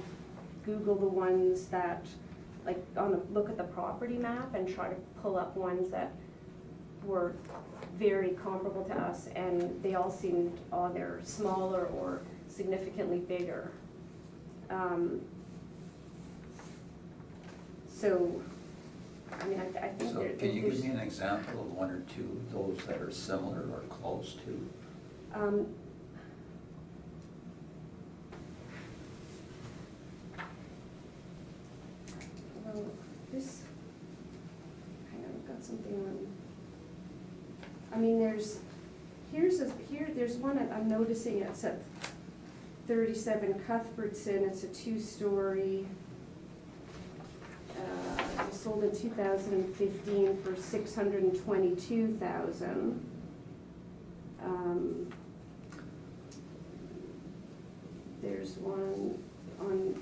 Google the ones that, like, look at the property map and try to pull up ones that were very comparable to us, and they all seemed either smaller or significantly bigger. So, I mean, I think So there's. can you give me an example of one or two of those that are similar or close to? Well, this, hang on, I've got something on. I mean, there's one I'm noticing, it's at 37 Cuthbertson, it's a 2-story. It was sold in 2015 for $622,000. There's one on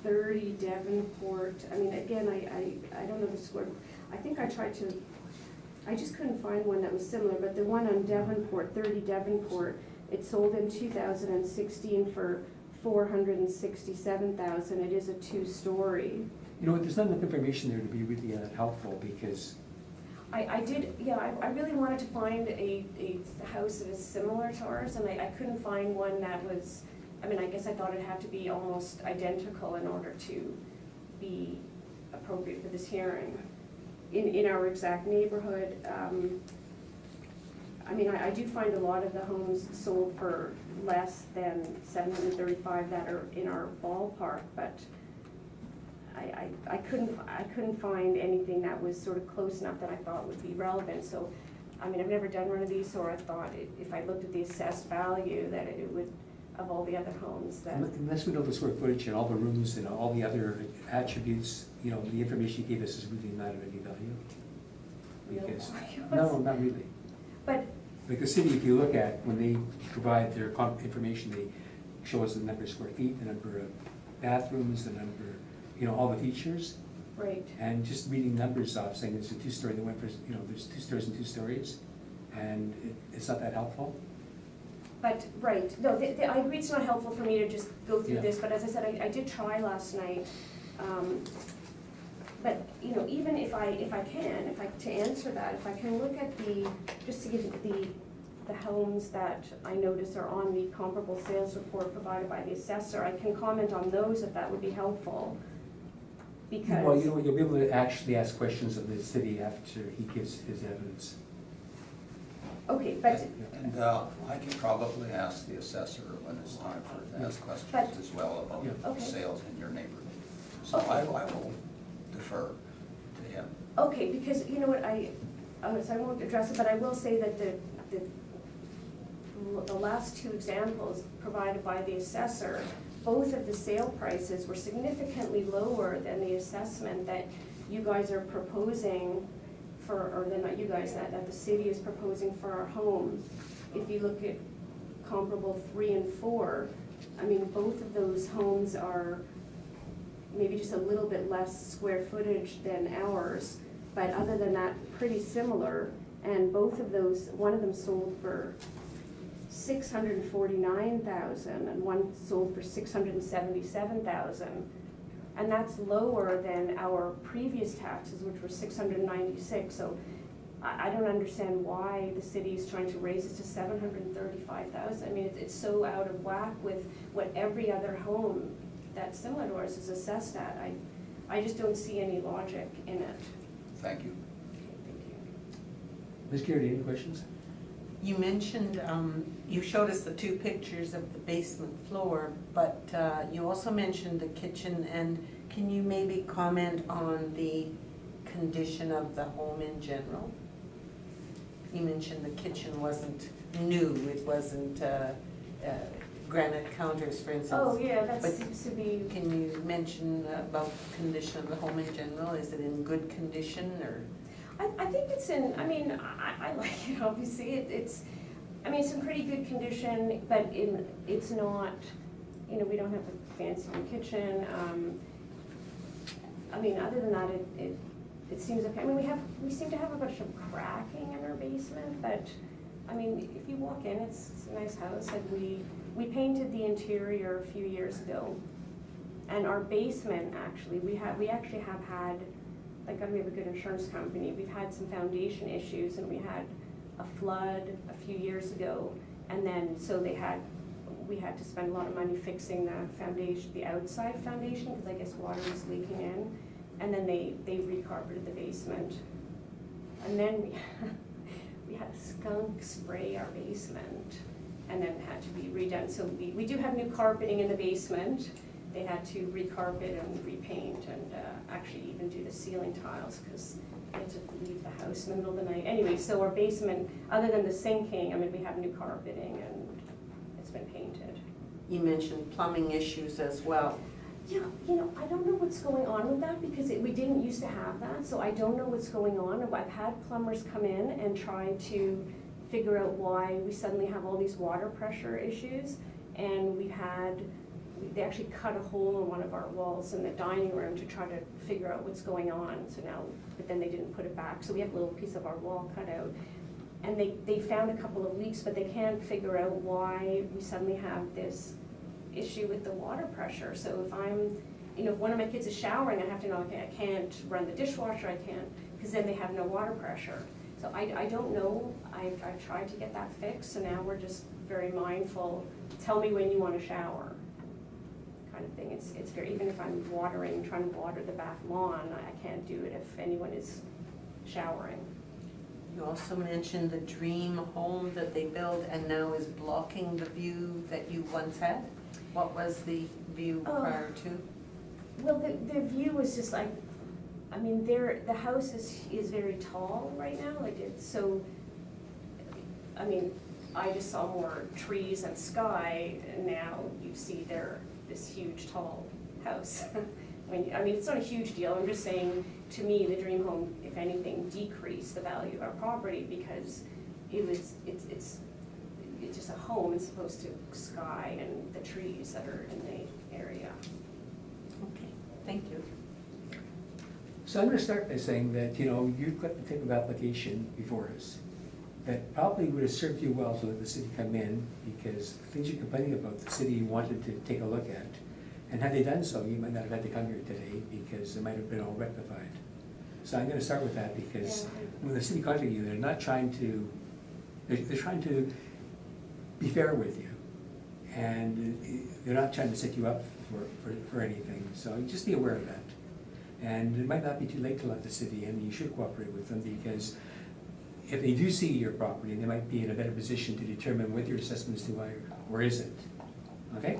30 Devonport. I mean, again, I don't know the square. I think I tried to, I just couldn't find one that was similar, but the one on Devonport, 30 Devonport, it sold in 2016 for $467,000. It is a 2-story. You know what, there's not enough information there to be really helpful, because I really wanted to find a house that is similar to ours, and I couldn't find one that was, I mean, I guess I thought it had to be almost identical in order to be appropriate for this hearing. In our exact neighborhood, I mean, I do find a lot of the homes sold for less than $735 that are in our ballpark, but I couldn't find anything that was sort of close enough that I thought would be relevant. So, I mean, I've never done one of these, so I thought if I looked at the assessed value, that it would, of all the other homes, that. unless we know the square footage and all the rooms and all the other attributes, you know, the information you gave us is really not of any value. Real Because, values. no, not really. But, Like the city, if you look at, when they provide their information, they show us the number of square feet, the number of bathrooms, the number, you know, all the features. right. And just reading numbers off, saying it's a 2-story, they went for, you know, there's 2 stories and 2 stories, and it's not that helpful. But, right, no, I agree it's not helpful for me to just go through Yeah. this, but as I said, I did try last night. But, you know, even if to answer that, if I can look at just to give the homes that I notice are on the comparable sales report provided by the assessor, I can comment on those if that would be helpful. Because. Well, you know, you'll be able to actually ask questions of the city after he gives his evidence. Okay, but, And I can probably ask the assessor when it's time for it to ask questions But- as well about Okay. sales in your neighborhood. So Okay. I will defer to him. okay, because, you know what, I so I won't address it, but I will say that the last two examples provided by the assessor, both of the sale prices were significantly lower than the assessment that you guys are proposing for, or not you guys, that the city is proposing for our homes. If you look at comparable 3 and 4, I mean, both of those homes are maybe just a little bit less square footage than ours, but other than that, pretty similar. And both of those, one of them sold for $649,000 and one sold for $677,000. And that's lower than our previous taxes, which were $696. So I don't understand why the city is trying to raise it to $735,000. I mean, it's so out of whack with what every other home that's similar to ours is assessed at. I just don't see any logic in it. Thank you. Thank you. Ms. Garrity, any questions? You mentioned, you showed us the 2 pictures of the basement floor, but you also mentioned the kitchen, and can you maybe comment on the condition of the home in general? You mentioned the kitchen wasn't new, it wasn't granite counters, for instance. Oh, yeah, that But seems to be, can you mention about the condition of the home in general? Is it in good condition, or? I think it's in, I mean, I like it, obviously, it's it's in pretty good condition, but it's not, we don't have a fancy new kitchen. I mean, other than that, it seems okay. I mean, we seem to have a bunch of cracking in our basement, but, I mean, if you walk in, it's a nice house, and we painted the interior a few years ago. And our basement, actually, we actually have had, like, we have a good insurance company, we've had some foundation issues, and we had a flood a few years ago, and then, so we had to spend a lot of money fixing the foundation, the outside foundation, because I guess water was leaking in, and then they recarpeted the basement. And then we had a skunk spray our basement, and then it had to be redone. So we do have new carpeting in the basement. They had to recarpet and repaint, and actually even do the ceiling tiles, because they had to leave the house in the middle of the night. Anyway, so our basement, other than the sinking, I mean, we have new carpeting and it's been painted. You mentioned plumbing issues as well. Yeah, I don't know what's going on with that, because we didn't used to have that, so I don't know what's going on. I've had plumbers come in and try to figure out why we suddenly have all these water pressure issues, and they actually cut a hole in one of our walls in the dining room to try to figure out what's going on. So now, but then they didn't put it back, so we have a little piece of our wall cut out. And they found a couple of leaks, but they can't figure out why we suddenly have this issue with the water pressure. So if if one of my kids is showering, I have to know, okay, I can't run the dishwasher, I can't, because then they have no water pressure. So I don't know, I've tried to get that fixed, so now we're just very mindful, tell me when you want to shower, kind of thing. It's very, even if I'm trying to water the back lawn, I can't do it if anyone is showering. You also mentioned the dream home that they built and now is blocking the view that you once had. What was the view prior to? Well, the view was just like, the house is very tall right now, I just saw more trees and sky, and now you see this huge tall house. It's not a huge deal, I'm just saying, to me, the dream home, if anything, decreased the value of our property, because it's just a home, it's supposed to sky and the trees that are in the area. Okay, thank you. So I'm gonna start by saying that, you've got the type of application before us that probably would have served you well to let the city come in, because the things you're complaining about, the city wanted to take a look at. And had they done so, you might not have had to come here today, because it might have been all rectified. So I'm gonna start with that, because when the city contacted you, they're trying to be fair with you. And they're not trying to set you up for anything, so just be aware of that. And it might not be too late to let the city in, you should cooperate with them, because if they do see your property, they might be in a better position to determine what your assessment is to or isn't. Okay?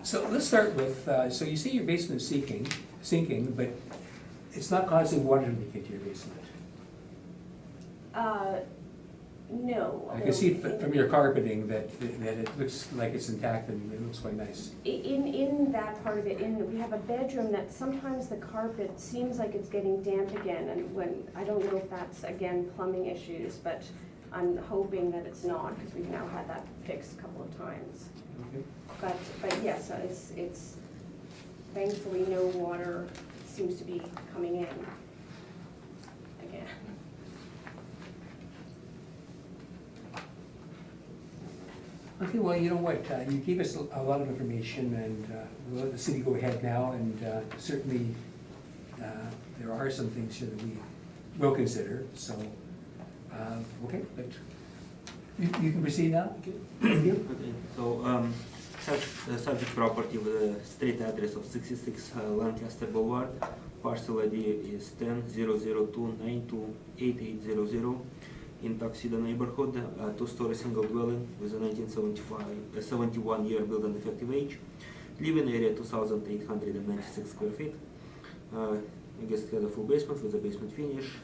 So let's start with, so you see your basement sinking, but it's not causing water to leak into your basement. No. I can see from your carpeting that it looks like it's intact and it looks quite nice. In that part of it, we have a bedroom that sometimes the carpet seems like it's getting damp again, and I don't know if that's, again, plumbing issues, but I'm hoping that it's not, because we've now had that fixed a couple of times. Okay. But yes, it's thankfully no water seems to be coming in again. Okay, well, you know what, you gave us a lot of information, and we'll let the city go ahead now, and certainly there are some things here that we will consider, so, okay, but you can proceed now. Thank you. Okay, so, subject property with a street address of 66 Lancaster Boulevard, parcel ID is 10-00292-8800, in Tuxedo neighborhood, two-story single dwelling with a 71-year build and effective age, living area 2,896 square feet. I guess it has a full basement with a basement finish,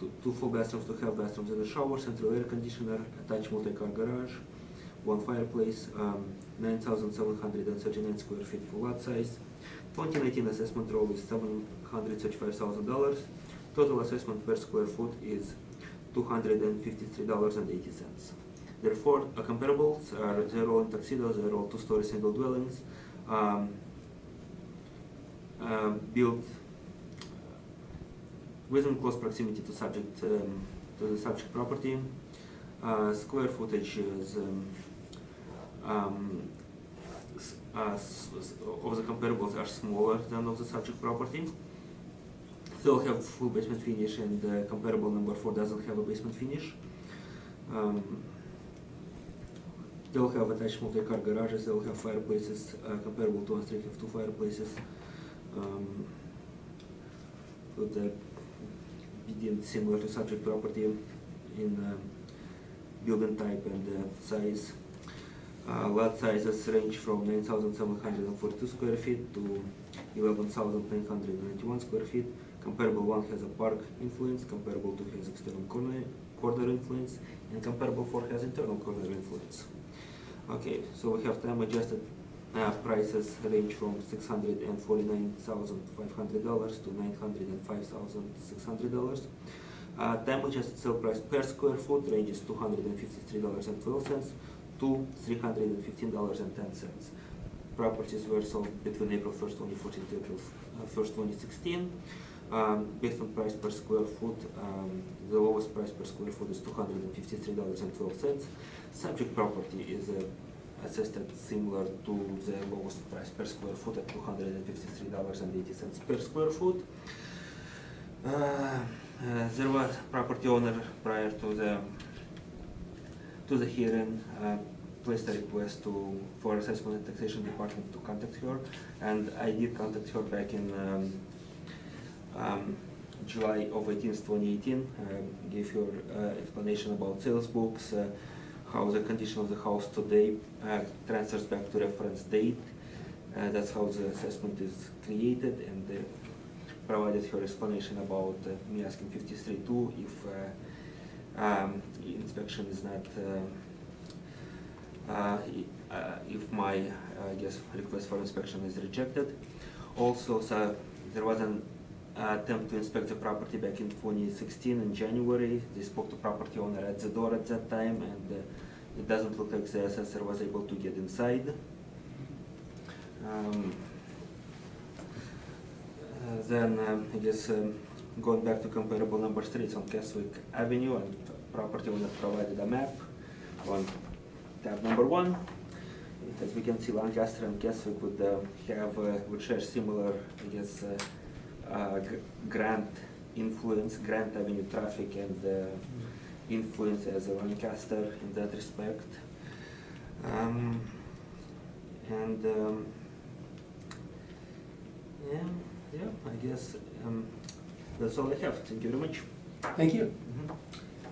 two full bathrooms, to have bathrooms and a shower, central air conditioner, attached multi-car garage, one fireplace, 9,739 square feet for lot size. 2019 assessment roll is $735,000. Total assessment per square foot is $253.80. Therefore, comparables are they're all in Tuxedo, they're all two-story single dwellings, built within close proximity to the subject property. Square footage is of the comparables are smaller than of the subject property. They'll have full basement finish, and comparable number 4 doesn't have a basement finish. They'll have attached multi-car garages, they'll have fireplaces, comparable to Untitled have 2 fireplaces. With the BDM similar to subject property in building type and size. Lot sizes range from 9,742 square feet to 11,991 square feet. Comparable 1 has a park influence, comparable 2 has external corner influence, and comparable 4 has internal corner influence. Okay, so we have time adjusted prices range from $649,500 to $905,600. Time adjusted sale price per square foot ranges $253.12 to $315.10. Properties were sold between April 1st, 2014 to April 1st, 2016. Based on price per square foot, the lowest price per square foot is $253.12. Subject property is assessed at similar to the lowest price per square foot at $253.80 per square foot. There was property owner prior to the hearing placed a request for assessment and taxation department to contact her, and I did contact her back in July of 18th, 2018. Gave her explanation about sales books, how the condition of the house today transfers back to reference date. That's how the assessment is created, and provided her explanation about me asking 53.2 if inspection is not, if my request for inspection is rejected. Also, so there was an attempt to inspect the property back in 2016 in January. They spoke to property owner at the door at that time, and it doesn't look like the assessor was able to get inside. Then going back to comparable number streets on Keswick Avenue, and property owner provided a map on tab number 1. As we can see, Lancaster and Keswick would share similar, Grant influence, Grant Avenue traffic, and influence as a Lancaster in that respect. I guess that's all I have. Thank you very much. Thank you.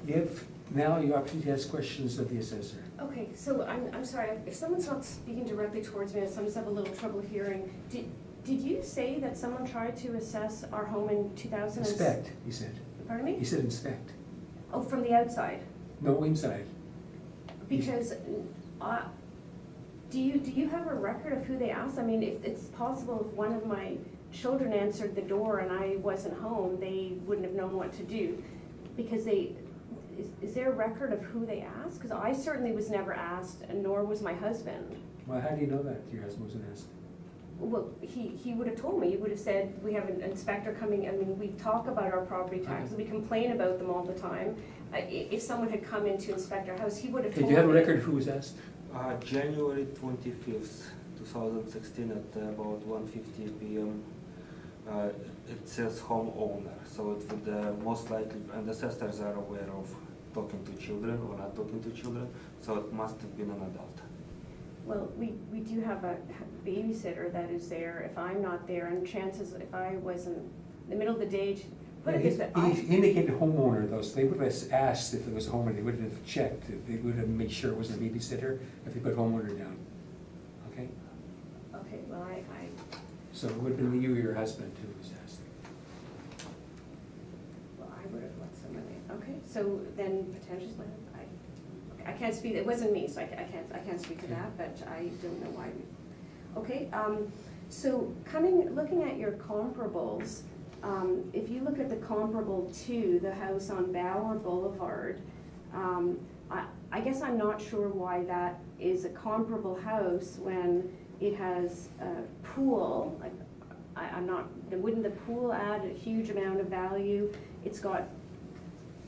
You have now your opportunity to ask questions of the assessor. Okay, so I'm sorry, if someone's not speaking directly towards me, so I just have a little trouble hearing. Did you say that someone tried to assess our home in 2000? Inspect, he said. Pardon me? He said inspect, Oh, from the outside? no inside. Because, do you have a record of who they asked? I mean, if it's possible if one of my children answered the door and I wasn't home, they wouldn't have known what to do. Because is there a record of who they asked? Because I certainly was never asked, and nor was my husband. Well, how do you know that your husband wasn't asked? Well, he would have told me. He would have said, we have an inspector coming. I mean, we talk about our property taxes, we complain about them all the time. If someone had come in to inspect our house, he would have Did told you me. have a record of who was asked? January 25th, 2016 at about 1:50 p.m. It says homeowner, so it would most likely, and the assessors are aware of talking to children or not talking to children, so it must have been an adult. Well, we do have a babysitter that is there if I'm not there, and chances, if I wasn't, in the middle of the day, put it this way, He indicated homeowner though, so they would have asked if it was a homeowner, they would have checked, they would have made sure it wasn't a babysitter if they put homeowner down. Okay? Okay, well, I, So it would have been you or your husband who was asked. well, I would have let somebody, okay, so then potentially, I can't speak, it wasn't me, so I can't speak to that, but I don't know why. Okay, so looking at your comparables, if you look at the comparable to the house on Bauer Boulevard, I guess I'm not sure why that is a comparable house when it has a pool. Like, wouldn't the pool add a huge amount of value? It's got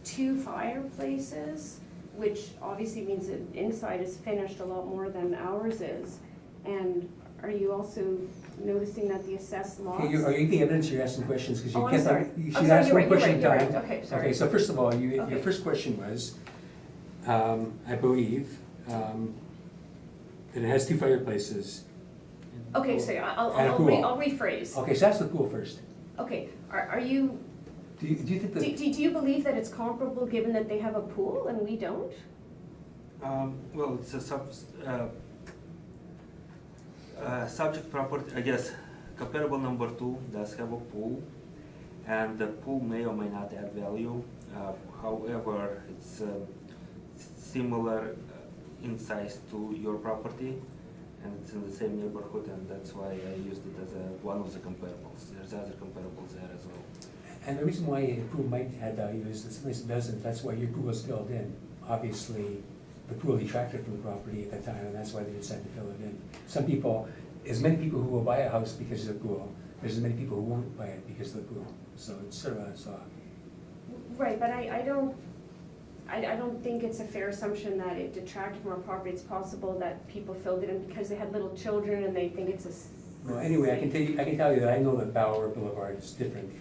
2 fireplaces, which obviously means that inside is finished a lot more than ours is. And are you also noticing that the assessed lots? Okay, are you getting evidence, you're asking questions, because you Oh, I'm can't, sorry. you I'm should sorry, ask you're one right, you're question at a right, time. you're right. Okay, sorry. Okay, so first of all, your Okay. first question was, I believe, that it has 2 fireplaces. Okay, so And a I'll pool. rephrase. Okay, so that's the pool first. Okay, are you, Do you think that? do you believe that it's comparable given that they have a pool and we don't? Well, it's a subject property, I guess. Comparable number 2 does have a pool, and the pool may or may not add value. However, it's similar in size to your property, and it's in the same neighborhood, and that's why I used it as one of the comparables. There's other comparables there as well. And the reason why a pool might add value is that sometimes it doesn't, that's why your pool is filled in. Obviously, the pool detracted from the property at that time, and that's why they decided to fill it in. Some people, as many people who will buy a house because of the pool, there's as many people who won't buy it because of the pool. So it's sort of on its off. Right, but I don't think it's a fair assumption that it detracted from our property. It's possible that people filled it in because they had little children and they think it's a. Well, anyway, I can tell you that I know that Bauer Boulevard is different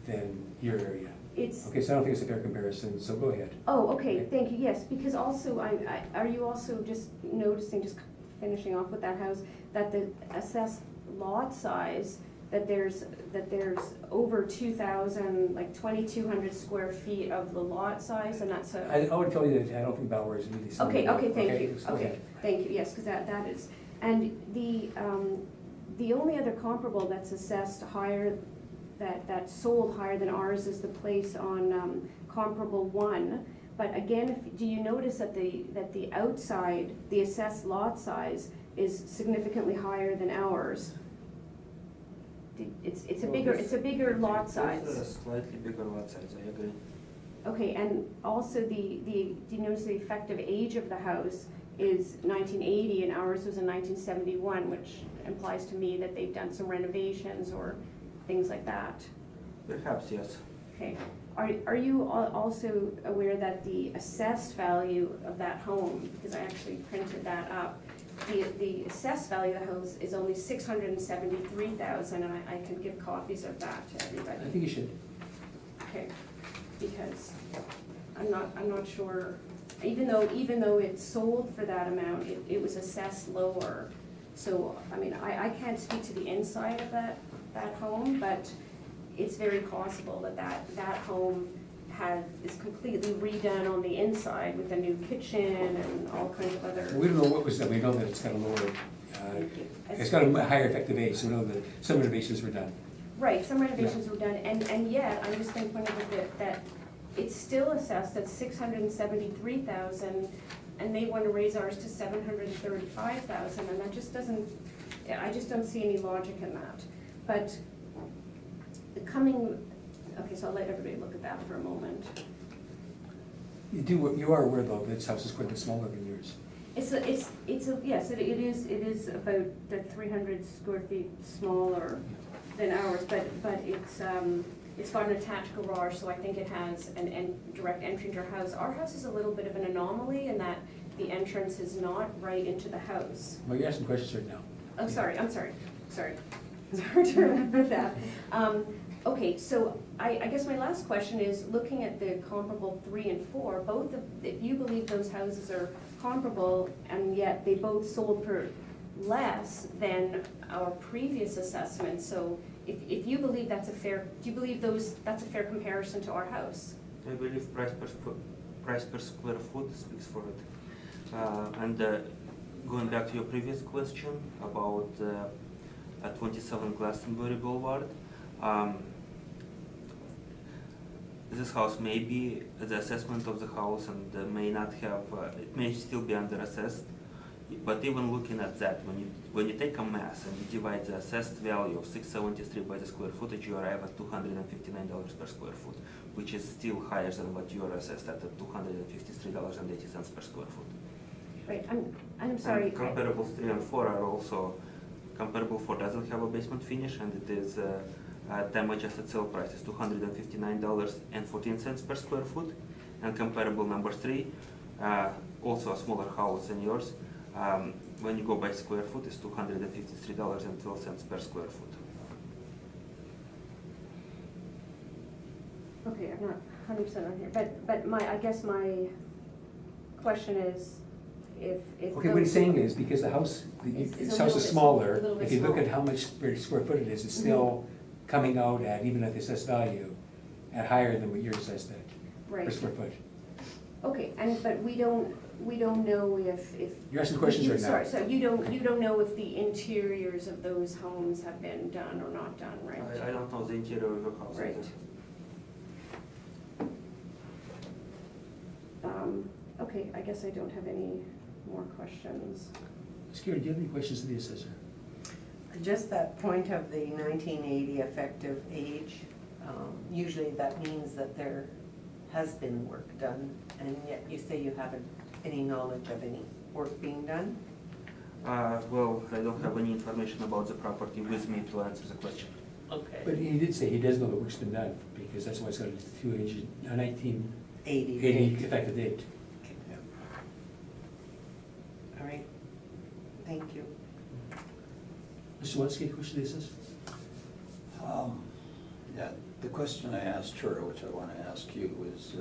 than your area. It's, Okay, so I don't think it's a fair comparison, so go ahead. oh, okay, thank you, yes, because also are you also just noticing, just finishing off with that house, that the assessed lot size, that there's over 2,000, like 2,200 square feet of the lot size, and that's a. I would tell you that I don't think Bauer is really similar. Okay, thank you, Go okay, ahead. thank you, yes, because that is, and the only other comparable that's assessed higher, that sold higher than ours is the place on comparable 1. But again, do you notice that the outside, the assessed lot size is significantly higher than ours? It's a bigger lot It's size. a slightly bigger lot size, I agree. Okay, and also do you notice the effective age of the house is 1980 and ours was in 1971, which implies to me that they've done some renovations or things like that. Perhaps, yes. Okay, are you also aware that the assessed value of that home, because I actually printed that up, the assessed value of the house is only $673,000, and I can give copies of that to everybody. I think you should. Okay, because I'm not sure, even though it sold for that amount, it was assessed lower. So, I mean, I can't speak to the inside of that home, but it's very possible that home is completely redone on the inside with a new kitchen and all kinds of other. We don't know what was done, we know that it's got a lower, it's got a higher effective age, so we know that some renovations were done. Right, some renovations were done, and yet, I'm just thinking that it's still assessed at $673,000, and they want to raise ours to $735,000, and that just doesn't, I just don't see any logic in that. But okay, so I'll let everybody look at that for a moment. You are aware though, this house is quite a bit smaller than yours. Yes, it is about 300 square feet smaller than ours, but it's got an attached garage, so I think it has an direct entry into our house. Our house is a little bit of an anomaly in that the entrance is not right into the house. Well, you're asking questions right now. Oh, sorry. It's hard to remember that. Okay, so I guess my last question is, looking at the comparable 3 and 4, if you believe those houses are comparable, and yet they both sold for less than our previous assessment, so if you believe that's a fair, do you believe that's a fair comparison to our house? I believe price per square foot speaks for it. And going back to your previous question about 27 Glastonbury Boulevard, this house may be, the assessment of the house and may not have, it may still be under assessed, but even looking at that, when you take a mass and you divide the assessed value of 673 by the square footage, you arrive at $259 per square foot, which is still higher than what you are assessed at $253.80 per square foot. Right, I'm sorry. And comparables 3 and 4 are also, comparable 4 doesn't have a basement finish, and it is time adjusted sale price is $259.14 per square foot, and comparable number 3, also a smaller house than yours, when you go by square foot, is $253.12 per square foot. Okay, I'm not 100% on here, but I guess my question is, if Okay, what he's saying is, because the house, this house is smaller, if you look at how much square foot it is, it's still coming out at, even at the assessed value, at higher than what you're assessed at per Right. square foot. Okay, but we don't know if. You're asking questions right now. Sorry, so you don't know if the interiors of those homes have been done or not done, right? I don't know the interior of your house. Right. Okay, I guess I don't have any more questions. Scary, do you have any questions to the assessor? Just that point of the 1980 effective age, usually that means that there has been work done, and yet you say you haven't any knowledge of any work being done? Well, I don't have any information about the property with me to answer the question. Okay. But he did say he does know the work's been done, because that's why it's got a 1980 80. effective date. All right, thank you. Mr. Watsky, any question to the assessor? Yeah, the question I asked her, which I want to ask you, is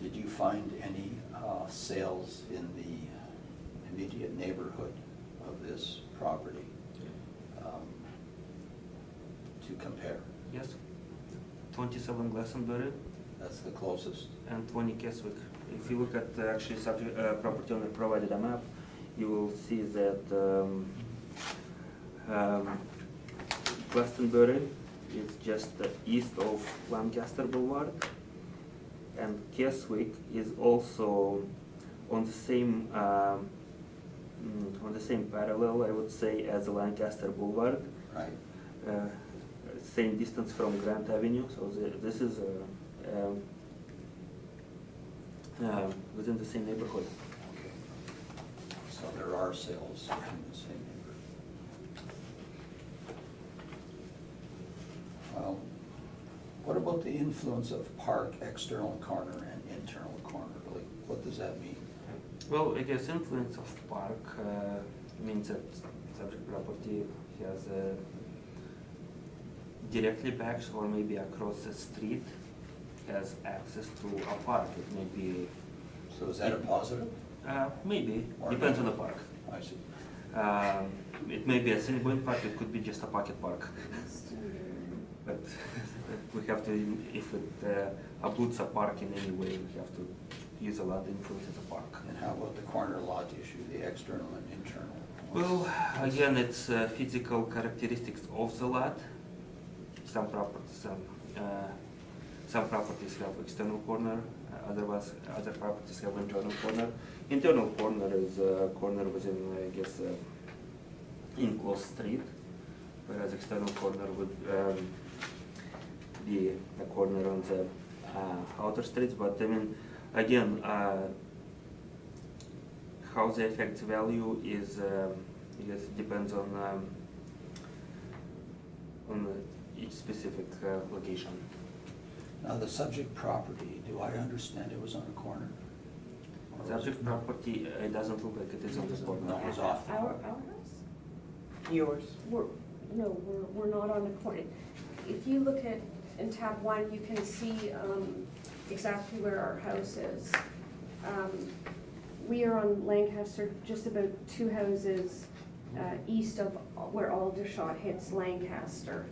did you find any sales in the immediate neighborhood of this property to compare? Yes. 27 Glastonbury That's the closest? and 20 Keswick. If you look at actually property owner provided a map, you will see that Glastonbury is just east of Lancaster Boulevard, and Keswick is also on the same parallel, I would say, as Lancaster Boulevard. Right. Same distance from Grant Avenue, so this is within the same neighborhood. Okay. So there are sales in the same neighborhood. What about the influence of park, external corner and internal corner? Like, what does that mean? Well, I guess influence of park means that subject property has directly back or maybe across the street has access to a park. It may be, So is that a positive? maybe, Or depends on the negative? park. I see. It may be a single point park, it could be just a pocket park. But we have to, if it abuts a park in any way, we have to use a lot of influence as a park. And how about the corner lot issue, the external and internal? Well, again, it's some properties have external corner, other properties have internal corner. Internal corner is a corner within, I guess, enclosed street, whereas external corner would be a corner on the outer streets. But I mean, again, how they affect value is, I guess, it depends on each specific location. Now, the subject property, do I understand it was on a corner? Or was Subject it- property, it doesn't look like it is on the corner. No, it was off. Our house? Yours. We're not on the corner. If you look at, in tab 1, you can see exactly where our house is. We are on Lancaster, just about 2 houses east of where Aldershot hits Lancaster.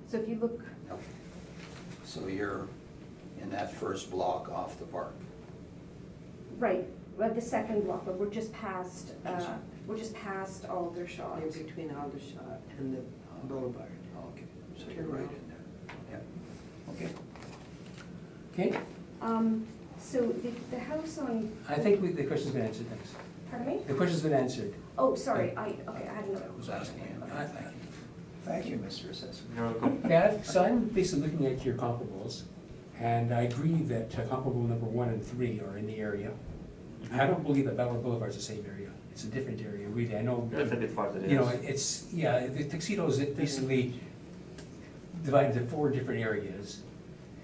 So if you look, Okay. So you're in that first block off the park? right, the second block, but we're just past Aldershot. In between Aldershot and the boulevard. Okay, so you're right in there. Yeah. Okay. Okay, So the house on, I think the question's been answered, thanks. pardon me? The question's been answered. Oh, sorry, I had another. I was asking him. Thank you. Thank you, Mr. Assessor. You're welcome. Yeah, so I'm basically looking at your comparables, and I agree that comparable number 1 and 3 are in the area. I don't believe that Bauer Boulevard's the same area. It's a different area, really. I know. That's a bit farther, You know, yes. it's, yeah, the tuxedo is basically divided into 4 different areas.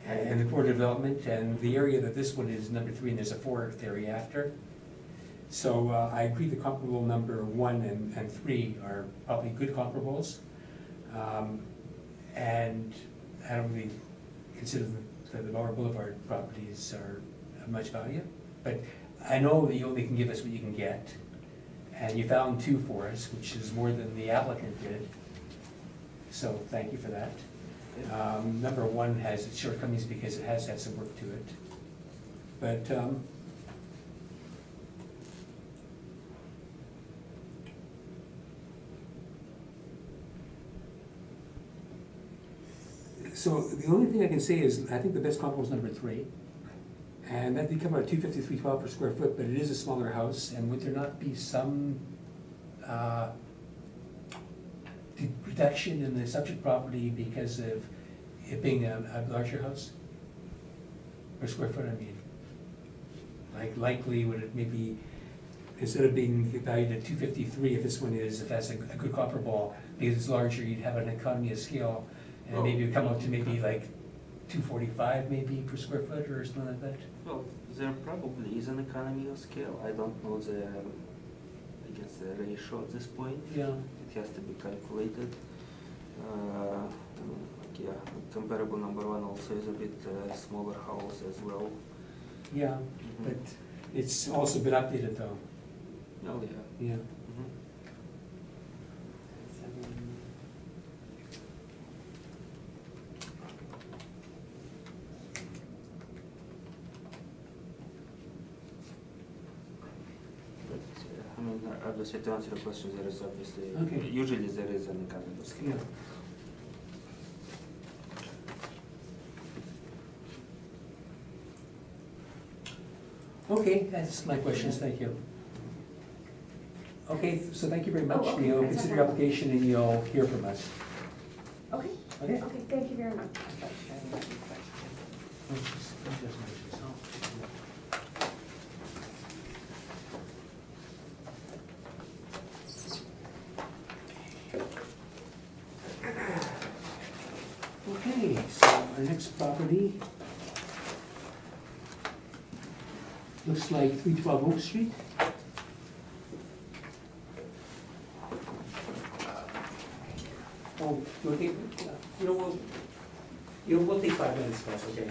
And the core development, and the area that this one is number 3, and there's a 4th area after. So I agree the comparable number 1 and 3 are probably good comparables. And I don't really consider the Bauer Boulevard properties are of much value. But I know that you only can give us what you can get. And you found 2 for us, which is more than the applicant did. So thank you for that. Number 1 has its shortcomings because it has had some work to it. But so the only thing I can say is I think the best comparable is number 3. And that did come out at $253.12 per square foot, but it is a smaller house, and would there not be some reduction in the subject property because of it being a larger house? Per square foot, I mean. Like likely would it maybe, instead of being valued at 253, if this one is, if that's a good comparable, because it's larger, you'd have an economy of scale, and maybe it would come out to maybe like 245 maybe per square foot or something like that? Well, there probably is an economy of scale. I don't know I guess the ratio at this point. Yeah. It has to be calculated. Yeah, comparable number 1 also is a bit smaller house as well. Yeah, Mhm. but it's also been updated though, Oh, yeah. yeah. Mhm. But, I mean, obviously to answer your question, there is obviously, Okay. usually there is an economy of scale. Yeah. Okay, that's my questions, thank you. Okay, so thank you very much. Oh, okay, We'll that's consider okay. your application and you'll hear from us. Okay, Okay? okay, thank you very much. Okay, so our next property looks like 312 Oak Street. Oh, you want to take, you know, we'll take 5 minutes, if that's okay.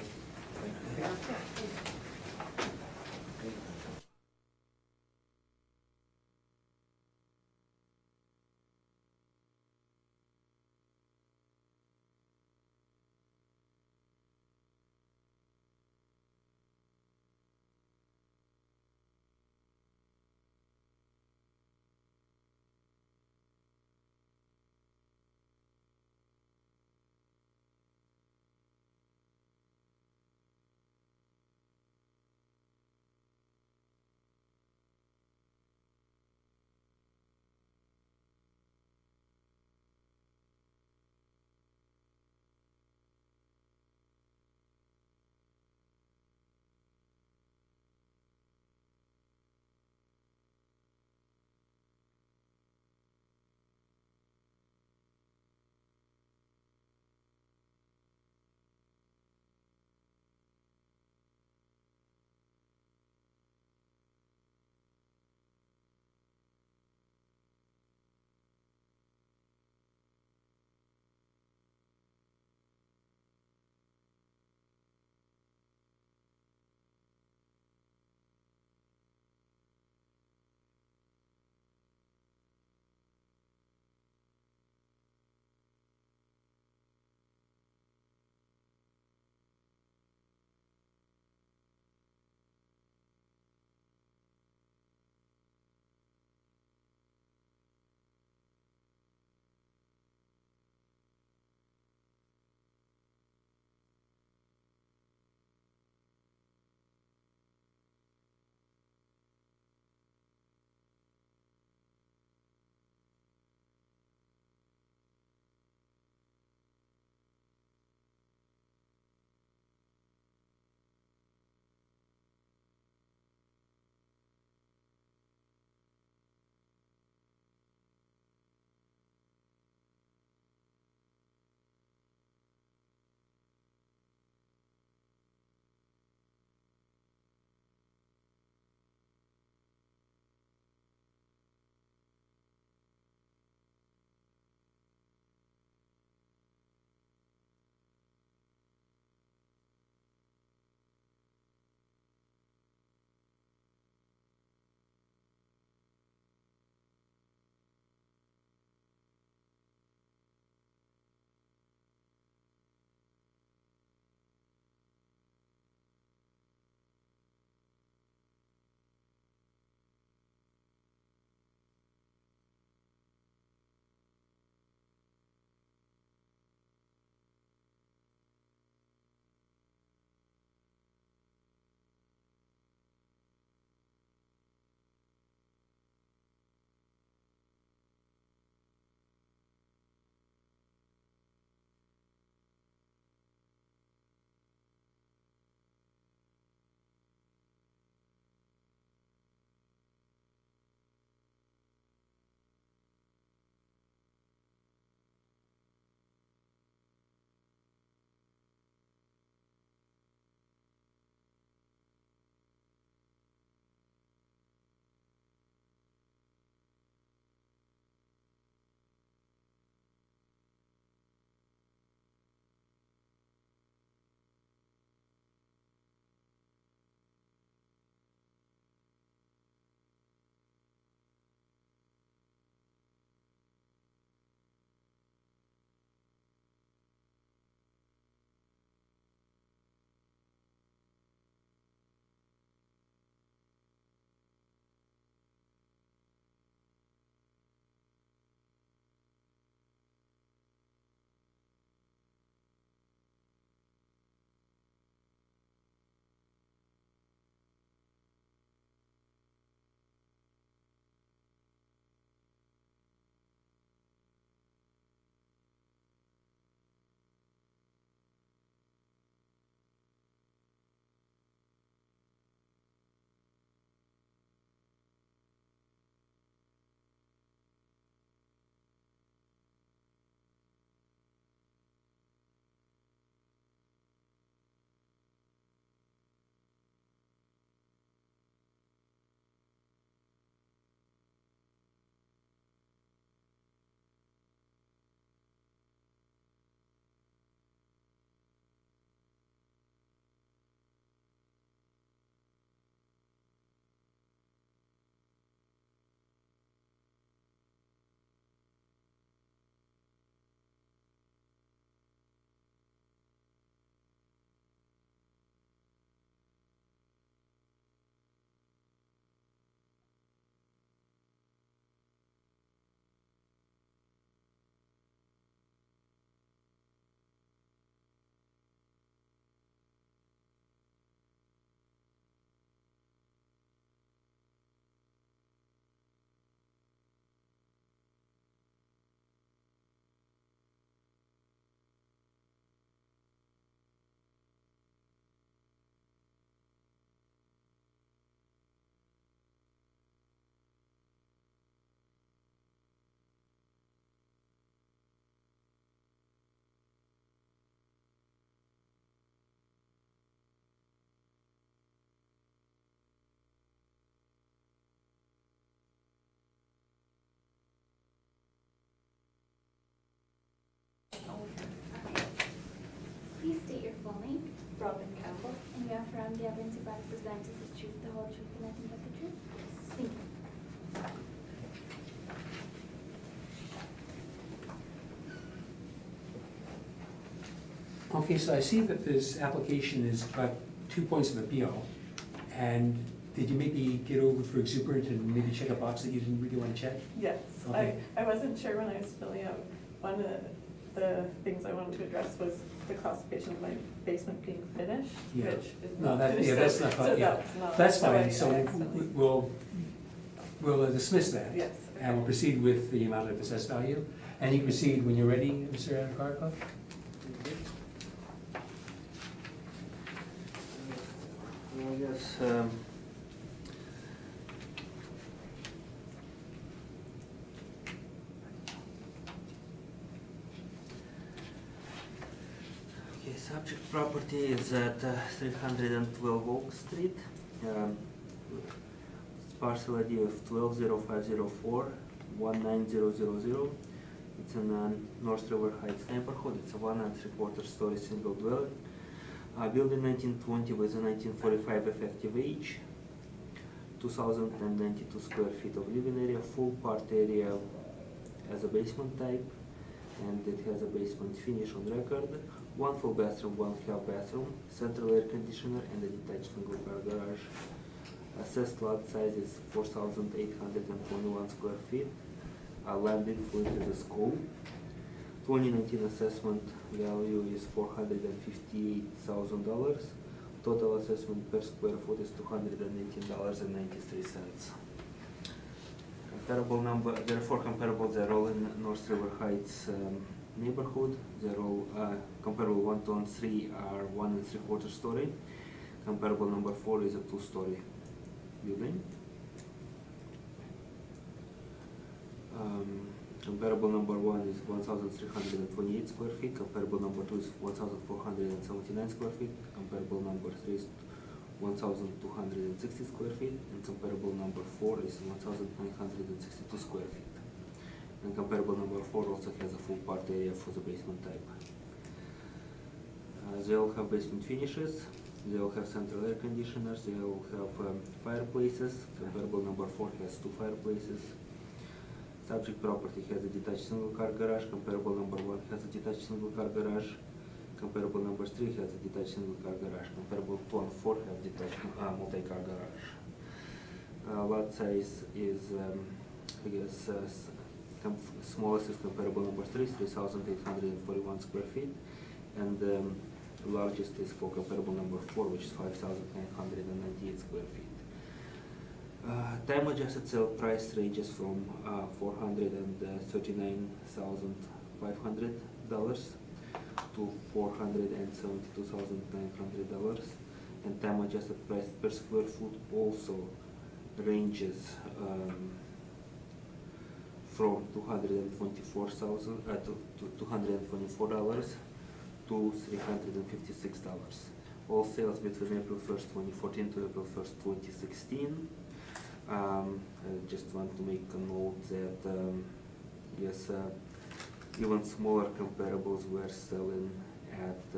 Okay. Please state your full name. Robin Campbell. And you affirm the evidence about to present is the truth, the whole truth, and nothing but the truth? Thank you. Okay, so I see that this application has got 2 points of appeal. And did you maybe get over for exuberant and maybe check a box that you didn't really want to check? Yes, Okay. I wasn't sure when I was filling out, one of the things I wanted to address was the classification of my basement being finished, Yeah. which is No, not that, finished. yeah, that's not, So yeah, that's not. that's so I fine, so accidentally- we'll dismiss that. Yes. And we'll proceed with the amount of assessed value. And you can proceed when you're ready, Mr. Anacarco. Yes, okay, subject property is at 312 Oak Street. Parcel ID of 120504-19000. It's in North River Heights neighborhood. It's a 1 3/4 story single dwelling. Built in 1920 with a 1945 effective age. 2,092 square feet of living area, full part area as a basement type, and it has a basement finish on record. 1 full bathroom, 1 half bathroom, central air conditioner, and a detached single car garage. Assessed lot size is 4,821 square feet. Landing foot is a school. 2019 assessment value is $458,000. Total assessment per square foot is $218.93. Comparable number, there are 4 comparables. They're all in North River Heights neighborhood. They're all comparable 1, 2, and 3 are 1 3/4 story. Comparable number 4 is a 2-story building. Comparable number 1 is 1,328 square feet. Comparable number 2 is 1,479 square feet. Comparable number 3 is 1,260 square feet. And comparable number 4 is 1,962 square feet. And comparable number 4 also has a full part area for the basement type. They all have basement finishes. They all have central air conditioners. They all have fireplaces. Comparable number 4 has 2 fireplaces. Subject property has a detached single car garage. Comparable number 1 has a detached single car garage. Comparable number 3 has a detached single car garage. Comparable 2 and 4 have detached multi-car garage. Lot size is, I guess, smallest is comparable number 3, 3,841 square feet. And largest is for comparable number 4, which is 5,998 square feet. Time adjusted sale price ranges from $439,500 to $472,900, and time adjusted price per square foot also ranges from $224,000 to $224 to $356. All sales between April 1st, 2014 to April 1st, 2016. I just want to make a note that yes, even smaller comparables were selling at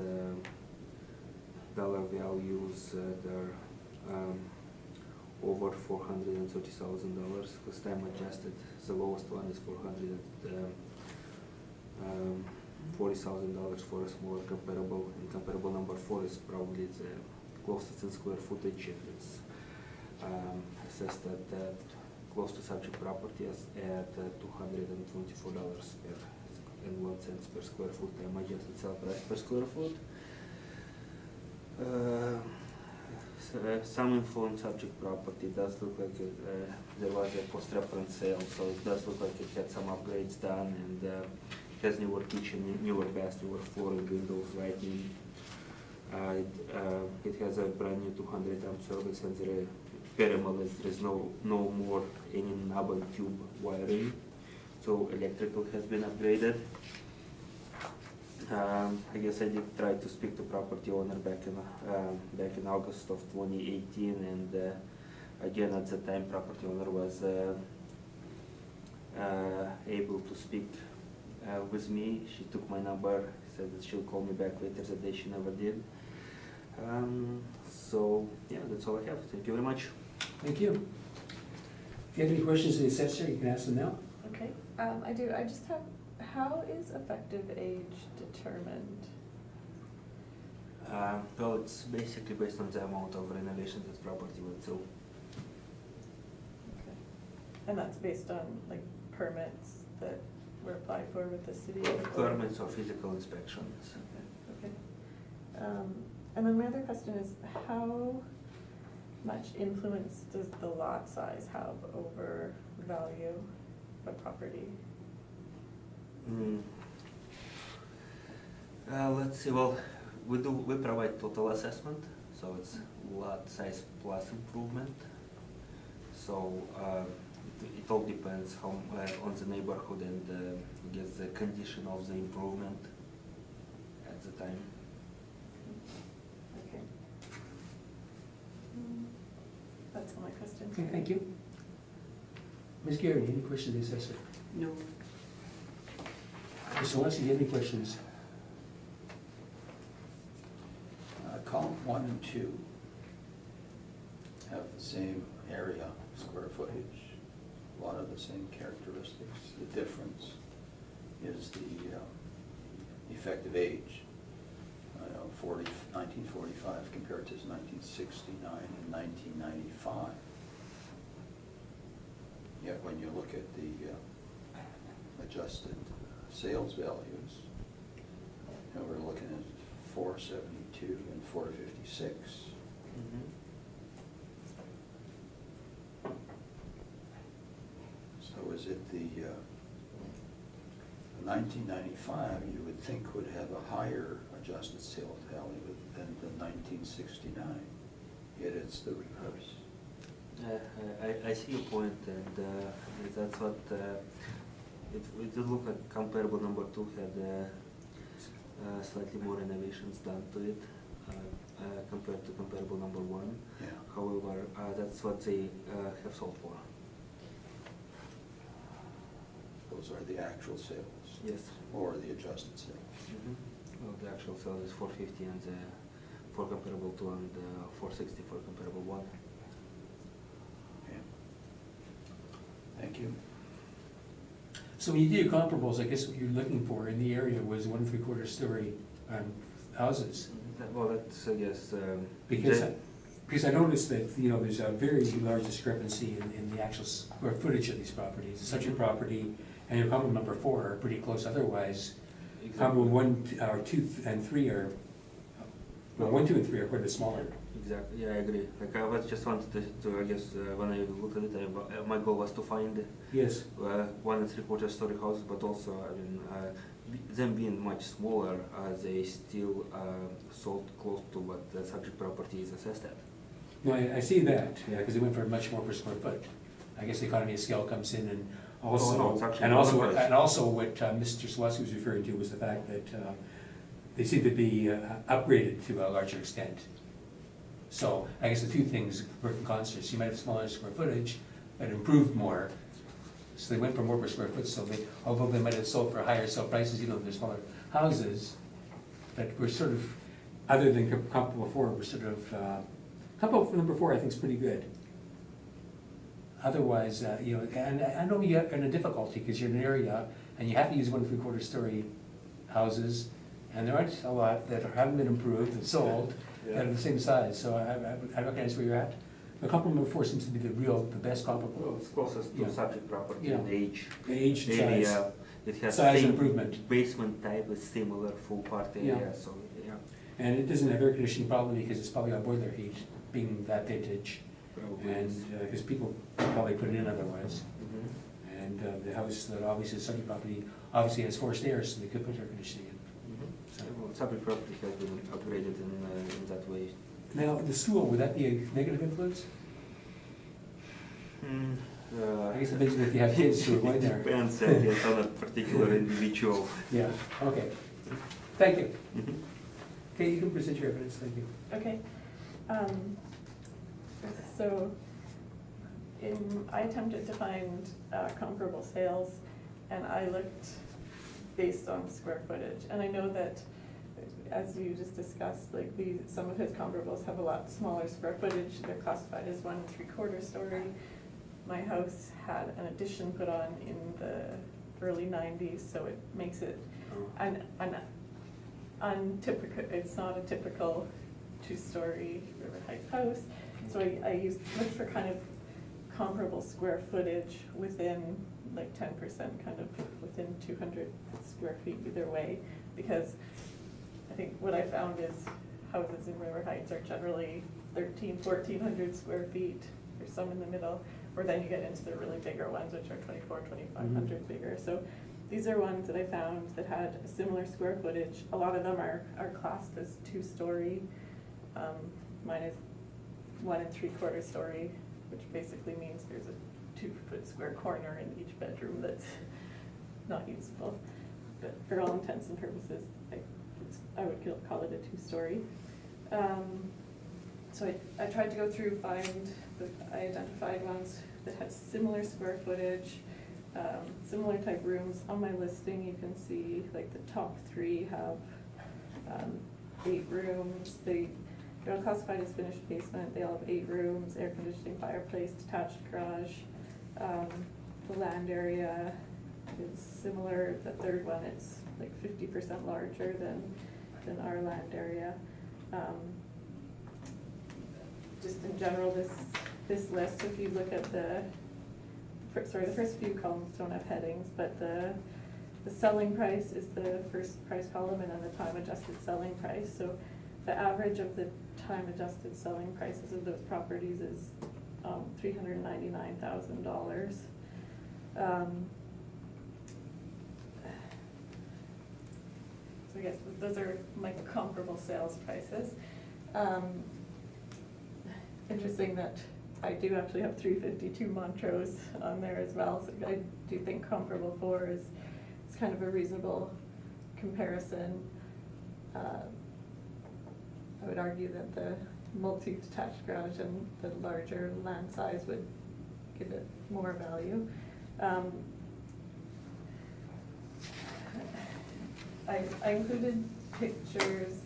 dollar values that are over $430,000, because time adjusted, the lowest one is $440,000 for a smaller comparable, and comparable number 4 is probably the closest in square footage, and it's assessed at close to subject property at $224.01 per square foot, time adjusted sale price per square foot. Some info on subject property. Does look like there was a post-reference sale, so it does look like it had some upgrades done, and has newer kitchen, newer bath, newer flooring, windows, lighting. It has a brand new 200 amp service, and there is no more any knob and tube wiring, so electrical has been upgraded. I guess I did try to speak to property owner back in August of 2018, and again at the time property owner was able to speak with me. She took my number, said that she'll call me back later that day. She never did. So yeah, that's all I have. Thank you very much. Thank you. If you have any questions to the assessor, you can ask them now. Okay, I do, I just have, how is effective age determined? Well, it's basically based on the amount of renovation that property went through. Okay. And that's based on like permits that were applied for with the city? Permits or physical inspections. Okay. And then my other question is, how much influence does the lot size have over value of property? Let's see, well, we provide total assessment, so it's lot size plus improvement. So it all depends on the neighborhood and I guess the condition of the improvement at the time. Okay. That's all my questions. Okay, thank you. Ms. Gary, any questions to the assessor? No. Mr. Leslie, do you have any questions? Column 1 and 2 have the same area, square footage, a lot of the same characteristics. The difference is the effective age. 1945 compared to 1969 and 1995. Yet when you look at the adjusted sales values, we're looking at 472 and 456. So is it the 1995 you would think would have a higher adjusted sales value than the 1969, yet it's the reverse. I see your point, and that's what it did look like. Comparable number 2 had slightly more renovations done to it compared to comparable number 1. Yeah. However, that's what they have sold for. Those are the actual sales. Yes. Or the adjusted sales. Well, the actual sale is 450 and for comparable 2 and 460 for comparable 1. Okay. Thank you. So when you do your comparables, I guess what you're looking for in the area was 1 3/4 story houses. Well, that's, I guess, Because I noticed that, there's a very large discrepancy in the actual square footage of these properties. Such a property and your comparable number 4 are pretty close otherwise. Comparable 1, 2, and 3 are, well, 1, 2, and 3 are quite a bit smaller. Exactly, yeah, I agree. Like I was just wanted to I guess, when I looked at it, my goal was to find Yes. 1 3/4 story houses, but also, them being much smaller, they still sold close to what the subject property is assessed at. No, I see that, yeah, because they went for much more per square foot. I guess the economy of scale comes in, and also, no, it's actually and also, another price. and also what Mr. Selesky was referring to was the fact that they seem to be upgraded to a larger extent. So I guess the two things work in concert. So you might have smaller square footage, but improved more. So they went for more per square foot, so although they might have sold for higher sale prices, even though they're smaller houses, but we're sort of, other than comparable 4, we're sort of, comparable number 4 I think is pretty good. Otherwise, and I know you're in a difficulty because you're in an area and you have to use 1 3/4 story houses, and there aren't a lot that haven't been improved and sold that are the same size, so I recognize where you're at. The comparable number 4 seems to be the best comparable. Well, it's closest to Yeah. subject property Yeah. and age. The age, Area, size, it has size same improvement. basement type with similar full part area, Yeah. so yeah. And it doesn't have air conditioning probably because it's probably got boiler heat, being that vintage. Probably And, is. because people probably put it in otherwise. Mhm. And the house that obviously is subject property obviously has 4 stairs, so they could put air conditioning in. Mhm. Well, subject property has been upgraded in that way. Now, the school, would that be a negative influence? I guess it depends if you have kids who are going there. It depends, I guess, on a particular individual. Yeah, okay. Thank you. Mhm. Okay, you can present your evidence, thank you. Okay. So I attempted to find comparable sales, and I looked based on square footage. And I know that, as you just discussed, like some of his comparables have a lot smaller square footage. They're classified as 1 3/4 story. My house had an addition put on in the early 90s, so it makes it an untypical, it's not a typical 2-story River Heights house. So I looked for kind of comparable square footage within like 10%, kind of within 200 square feet either way, because I think what I found is houses in River Heights are generally 1,400 square feet. There's some in the middle, or then you get into the really bigger ones, which are 2,500 bigger. So these are ones that I found that had a similar square footage. A lot of them are classed as 2-story. Mine is 1 3/4 story, which basically means there's a 2-foot square corner in each bedroom that's not usable. But for all intents and purposes, I would call it a 2-story. So I tried to go through, I identified ones that had similar square footage, similar type rooms. On my listing, you can see like the top 3 have 8 rooms. They're all classified as finished basement. They all have 8 rooms, air conditioning, fireplace, detached garage. The land area is similar. The third one, it's like 50% larger than our land area. Just in general, this list, if you look at the first few columns don't have headings, but the selling price is the first price column, and then the time adjusted selling price. So the average of the time adjusted selling prices of those properties is $399,000. So I guess those are my comparable sales prices. Interesting that I do actually have 352 Montrose on there as well, so I do think comparable 4 is kind of a reasonable comparison. I would argue that the multi-detached garage and the larger land size would give it more value. I included pictures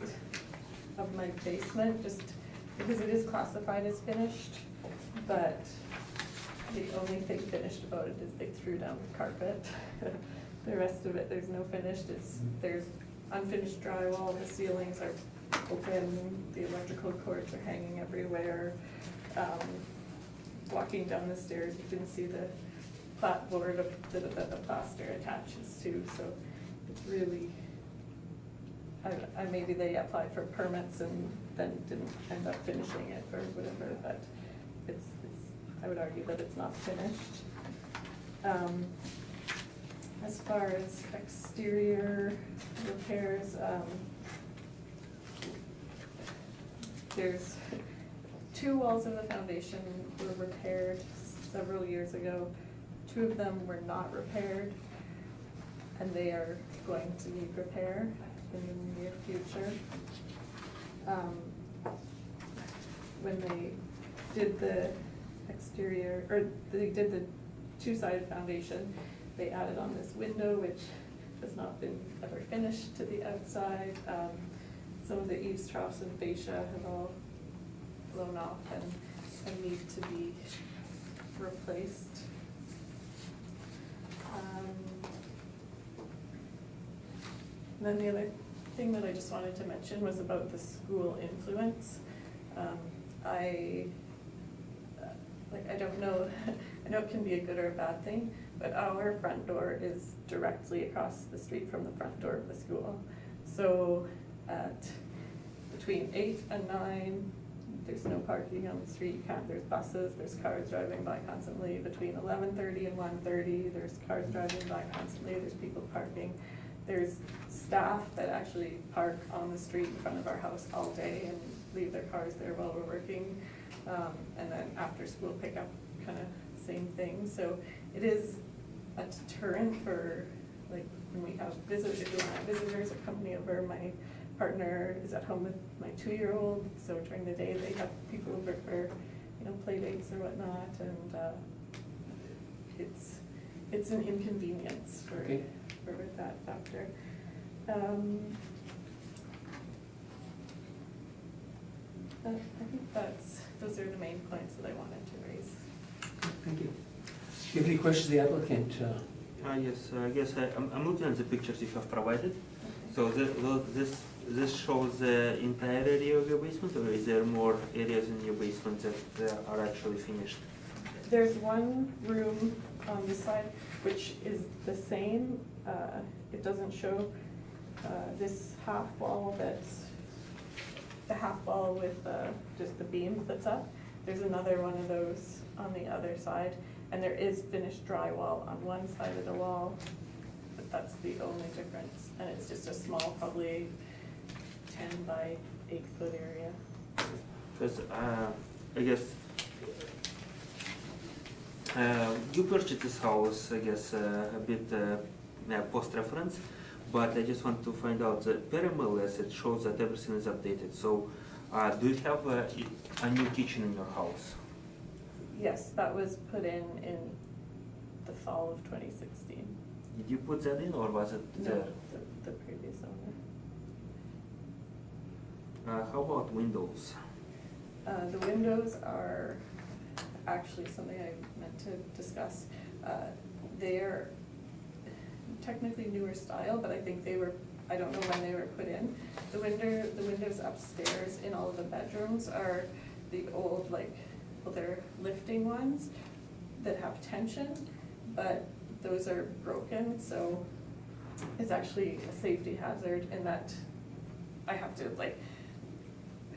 of my basement just because it is classified as finished, but the only thing finished about it is they threw down the carpet. The rest of it, there's no finished. There's unfinished drywall, the ceilings are open, the electrical cords are hanging everywhere. Walking down the stairs, you can see the clapboard that the plaster attaches to, so it's really, maybe they applied for permits and then didn't end up finishing it or whatever, but it's I would argue that it's not finished. As far as exterior repairs, there's 2 walls of the foundation were repaired several years ago. 2 of them were not repaired, and they are going to need repair in the near future. When they did the exterior, or they did the 2-sided foundation, they added on this window, which has not been ever finished to the outside. Some of the eaves troughs and fascia have all blown off and need to be replaced. And then the other thing that I just wanted to mention was about the school influence. I don't know, I know it can be a good or a bad thing, but our front door is directly across the street from the front door of the school. So between 8 and 9, there's no parking on the street. There's buses, there's cars driving by constantly. Between 11:30 and 1:30, there's cars driving by constantly. There's people parking. There's staff that actually park on the street in front of our house all day and leave their cars there while we're working. And then after school pickup, kind of same thing. So it is a deterrent for, like, when we have visitors or company over. My partner is at home with my 2-year-old, so during the day they have people over for, play dates or whatnot, and it's an inconvenience for Okay. for that factor. I think those are the main points that I wanted to raise. Thank you. Do you have any questions of the applicant? Yes, I guess I'm looking at the pictures you have provided. So this shows the entire area of your basement, or is there more areas in your basement that are actually finished? There's one room on this side which is the same. It doesn't show this half wall that's the half wall with just the beams that's up. There's another one of those on the other side, and there is finished drywall on one side of the wall, but that's the only difference. And it's just a small, probably 10 by 8 foot area. Because I guess you purchased this house, I guess, a bit post-reference, but I just want to find out the per-MLS, it shows that everything is updated. So do you have a new kitchen in your house? Yes, that was put in the fall of 2016. Did you put that in, or was it No, there? the previous owner. How about windows? The windows are actually something I meant to discuss. They're technically newer style, but I think I don't know when they were put in. The windows upstairs in all of the bedrooms are the old, they're lifting ones that have tension, but those are broken, so it's actually a safety hazard in that I have to,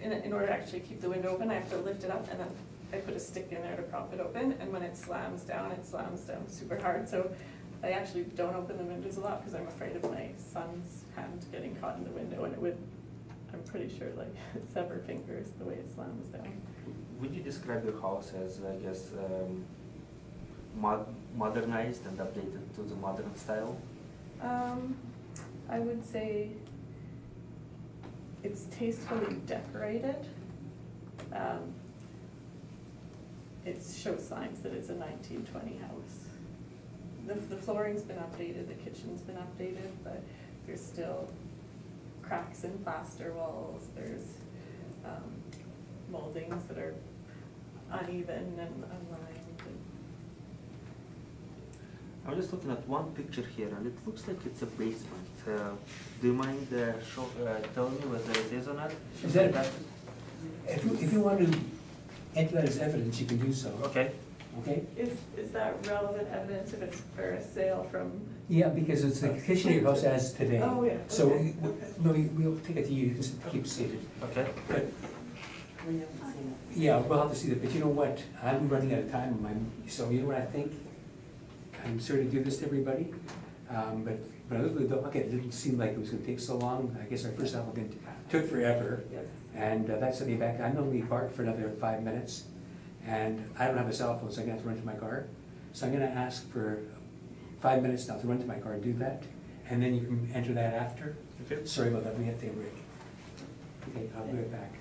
in order to actually keep the window open, I have to lift it up, and then I put a stick in there to prop it open, and when it slams down super hard. So I actually don't open the windows a lot because I'm afraid of my son's hand getting caught in the window, and it would, I'm pretty sure, sever fingers the way it slams down. Would you describe your house as, I guess, modernized and updated to the modern style? I would say it's tastefully decorated. It shows signs that it's a 1920 house. The flooring's been updated, the kitchen's been updated, but there's still cracks in plaster walls. There's moldings that are uneven and unlined. I'm just looking at one picture here, and it looks like it's a basement. Do you mind telling me whether it is or not? Is that, if you want to enter that as evidence, you can do so. Okay. Okay? Is that relevant evidence if it's for a sale from? Yeah, because it's the kitchen of your house as today. Oh, yeah, So, okay. we'll take it to you, just keep seated. Okay. But, We haven't seen it. yeah, we'll have to see that, but you know what? I'm running out of time, so you know what I think? I'm sorry to do this to everybody, but I looked at the docket, it didn't seem like it was gonna take so long. I guess our first applicant took forever, and that set me back. I'm only parked for another 5 minutes, and I don't have a cell phone, so I'm gonna have to run to my car. So I'm gonna ask for 5 minutes now to run to my car and do that, and then you can enter that after. Okay. Sorry about that, we have to take a break. Okay, I'll be right back.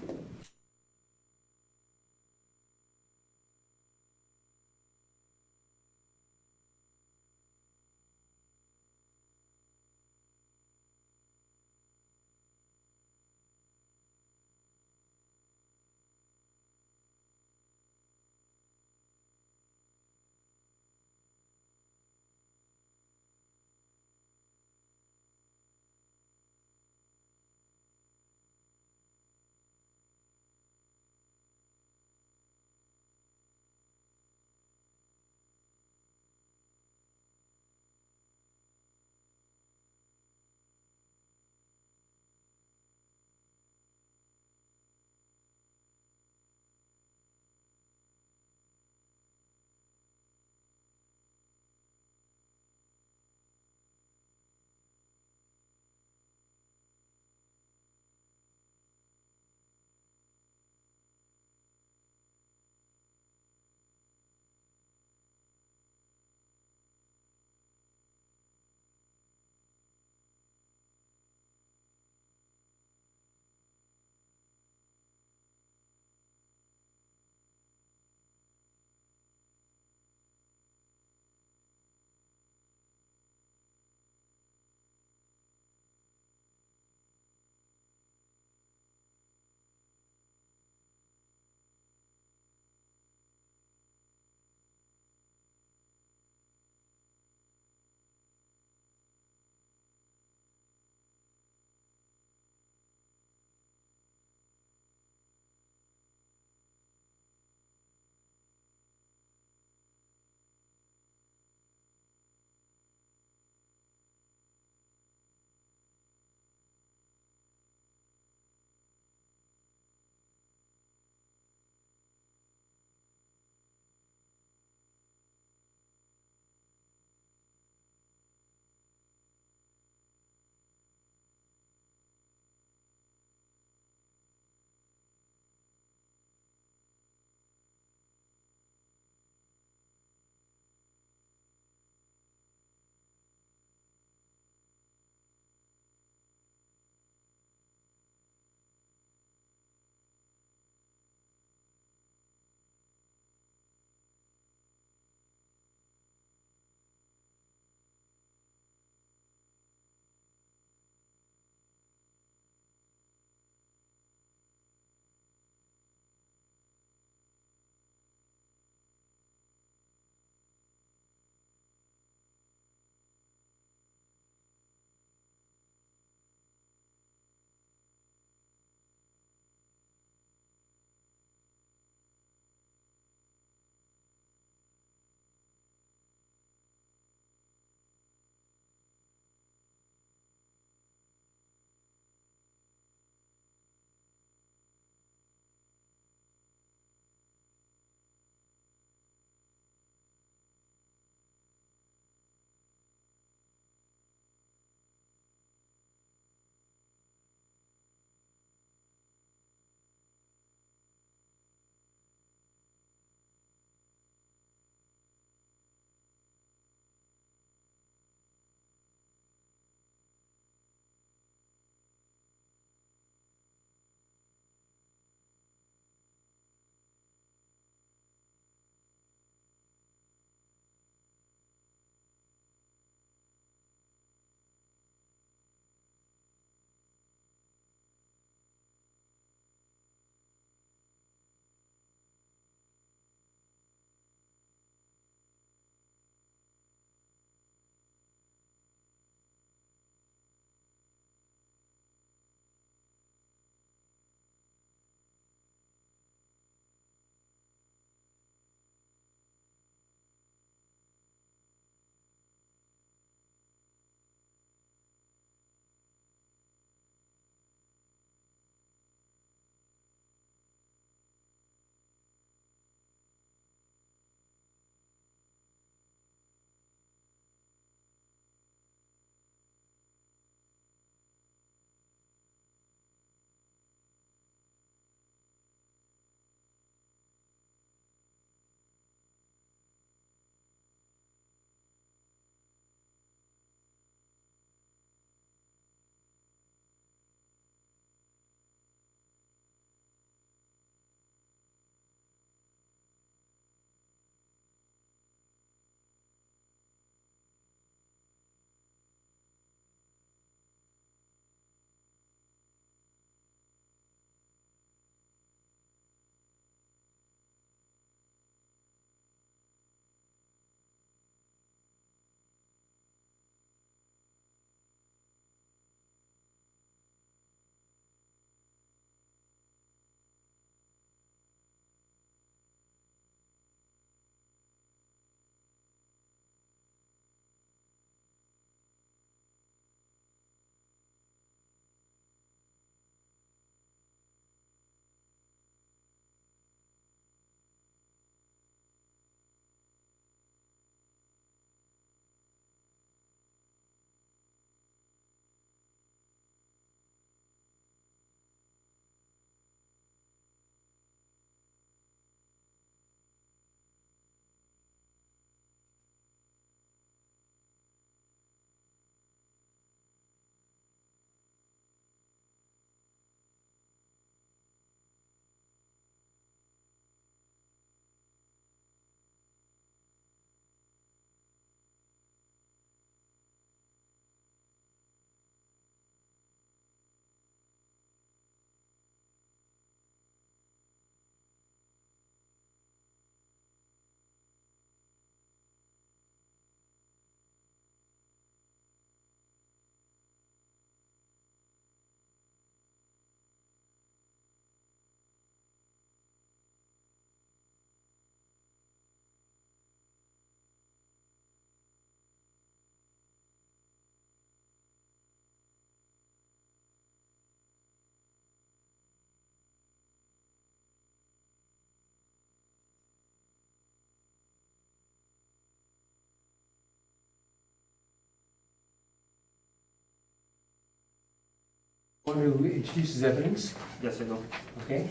Want to introduce his evidence? Yes, I do. Okay.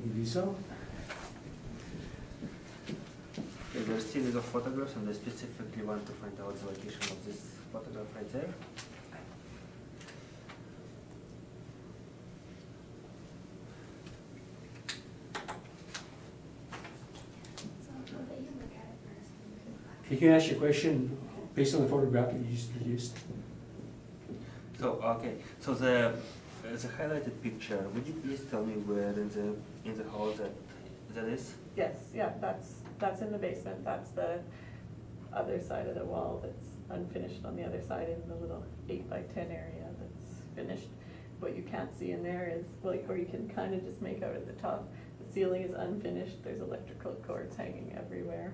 You do so? Okay, there's a series of photographs, and I specifically want to find out the location of this photograph right there. So we'll let you look at it first. You can ask your question based on the photograph that you just produced. So, okay, so the highlighted picture, would you please tell me where in the hall that is? Yes, yeah, that's in the basement, that's the other side of the wall that's unfinished on the other side in the little 8x10 area that's finished. What you can't see in there is, well, or you can kind of just make out at the top, the ceiling is unfinished, there's electrical cords hanging everywhere.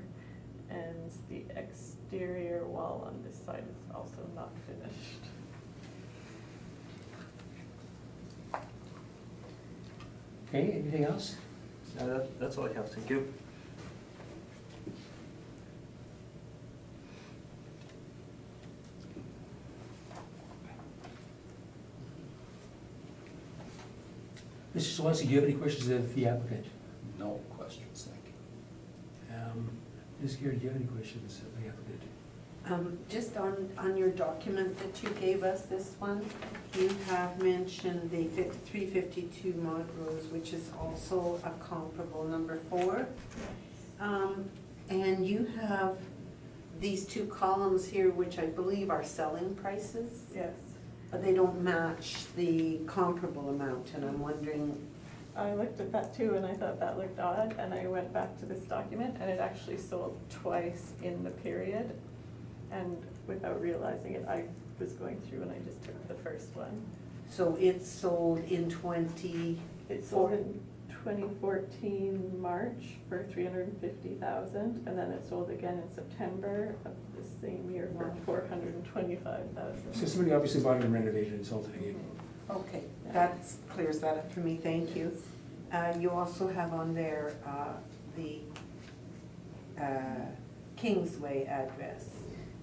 And the exterior wall on this side is also not finished. Okay, anything else? That's all I have, thank you. Mr. Solonski, do you have any questions of the applicant? No questions, thank you. Ms. Gear, do you have any questions of the applicant? Just on your document that you gave us, this one, you have mentioned the 352 Montrose, which is also a comparable number 4. And you have these 2 columns here, which I believe are selling prices, Yes. but they don't match the comparable amount, and I'm wondering, I looked at that too and I thought that looked odd, and I went back to this document and it actually sold twice in the period. And without realizing it, I was going through and I just took the first one. so it's sold in 20... It sold in 2014 March for $350,000, and then it sold again in September of the same year for So $425,000. somebody obviously bought it and renovated and sold it again. Okay, that clears that up for me, thank you. You also have on there the Kingsway address.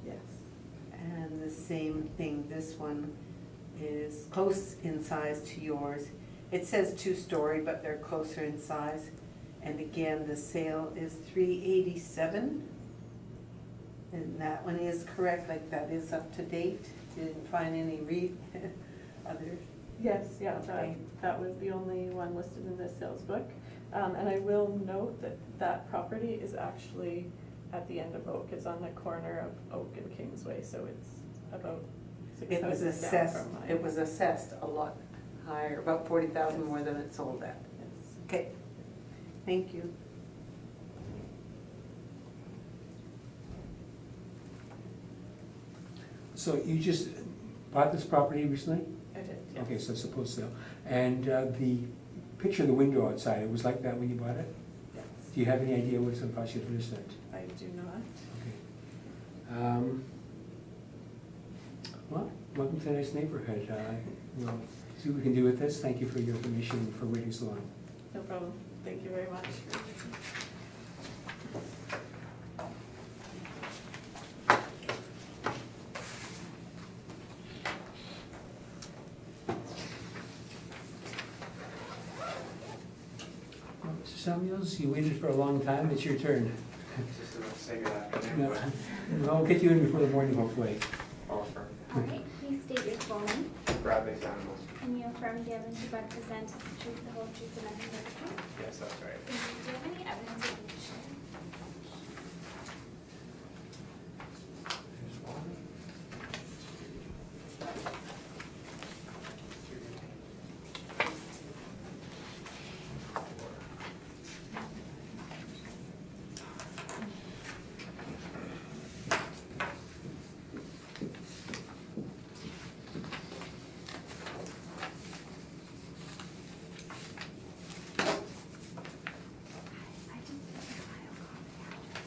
Yes. And the same thing, this one is close in size to yours. It says 2-story, but they're closer in size. And again, the sale is $387. And that one is correct, like that is up to date. You didn't find any other. Yes, yeah, Okay. that was the only one listed in the sales book. And I will note that that property is actually at the end of Oak. It's on the corner of Oak and Kingsway, so it's about 6 It was houses down assessed, from mine. it was assessed a lot higher, about 40,000 more than it sold at. Yes. Okay, thank you. So you just bought this property recently? I did, yes. Okay, so it's a post sale. And the picture of the window outside, it was like that when you bought it? Yes. Do you have any idea what it's going to cost you to finish that? I do not. Okay. Well, welcome to the nice neighborhood. We'll see what we can do with this. Thank you for your information and for waiting so long. No problem. Thank you very much. Well, Mr. Samuels, you waited for a long time. It's your turn. Just about to say good afternoon, No, but I'll get you in before the morning, hopefully. offer. All right, please state your full name, Grab these animals. and you affirm the evidence you represent is the truth, the whole truth, and nothing but the truth. Yes, that's right. Thank you. Do you have any evidence you can share? Here's one. I just need a file copy.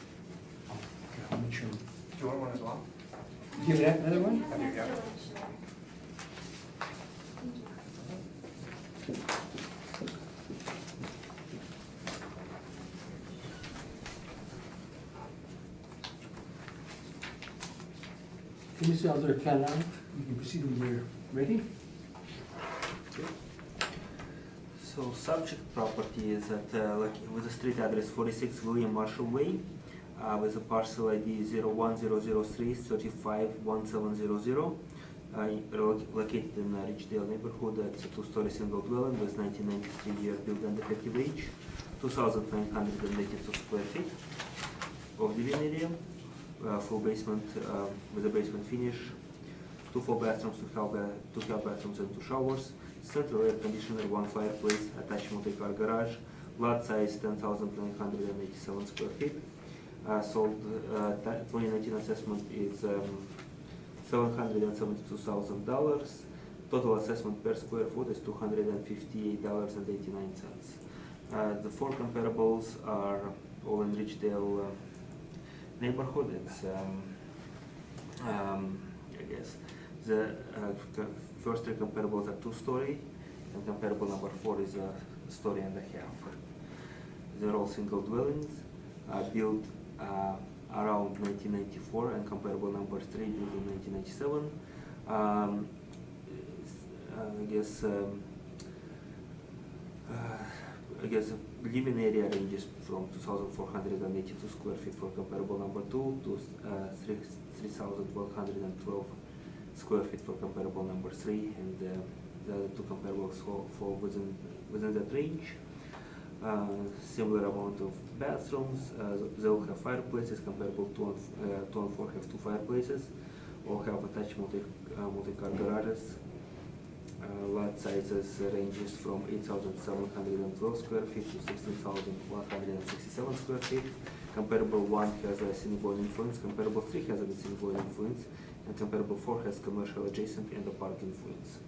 Okay, I'll make sure. Do you want one as well? Do you have another one? I do, yeah. Yes, sure. Thank you. Okay, Mr. Elder, can you can proceed with your Ready? So subject property is at, with a street address 46 William Marshall Way, with a parcel ID 01003-351700, located in Ridgedale neighborhood. It's a two-story single dwelling with 1993 year build and effective age, 2,982 square feet of living area, full basement with a basement finish, 2 full bathrooms, 2 half bathrooms and 2 showers, central air conditioner, 1 fireplace, attached multi-car garage, lot size 10,987 square feet. Sold 2019 assessment is $772,000. Total assessment per square foot is $258.89. The 4 comparables are all in Ridgedale neighborhood. It's I guess the first 3 comparables are 2-story, and comparable number 4 is a story and a half. They're all single dwellings, built around 1994, and comparable number 3 built in 1997. I guess living area ranges from 2,482 square feet for comparable number 2 to 3,112 square feet for comparable number 3, and the other 2 comparables fall within that range. Similar amount of bathrooms. They'll have fireplaces. Comparable 2 and 4 have 2 fireplaces. All have attached multi-car garages. Lot sizes ranges from 8,712 square feet to 16,167 square feet. Comparable 1 has a Cinnabon influence. Comparable 3 has a Cinnabon influence, and comparable 4 has commercial adjacent and a park influence.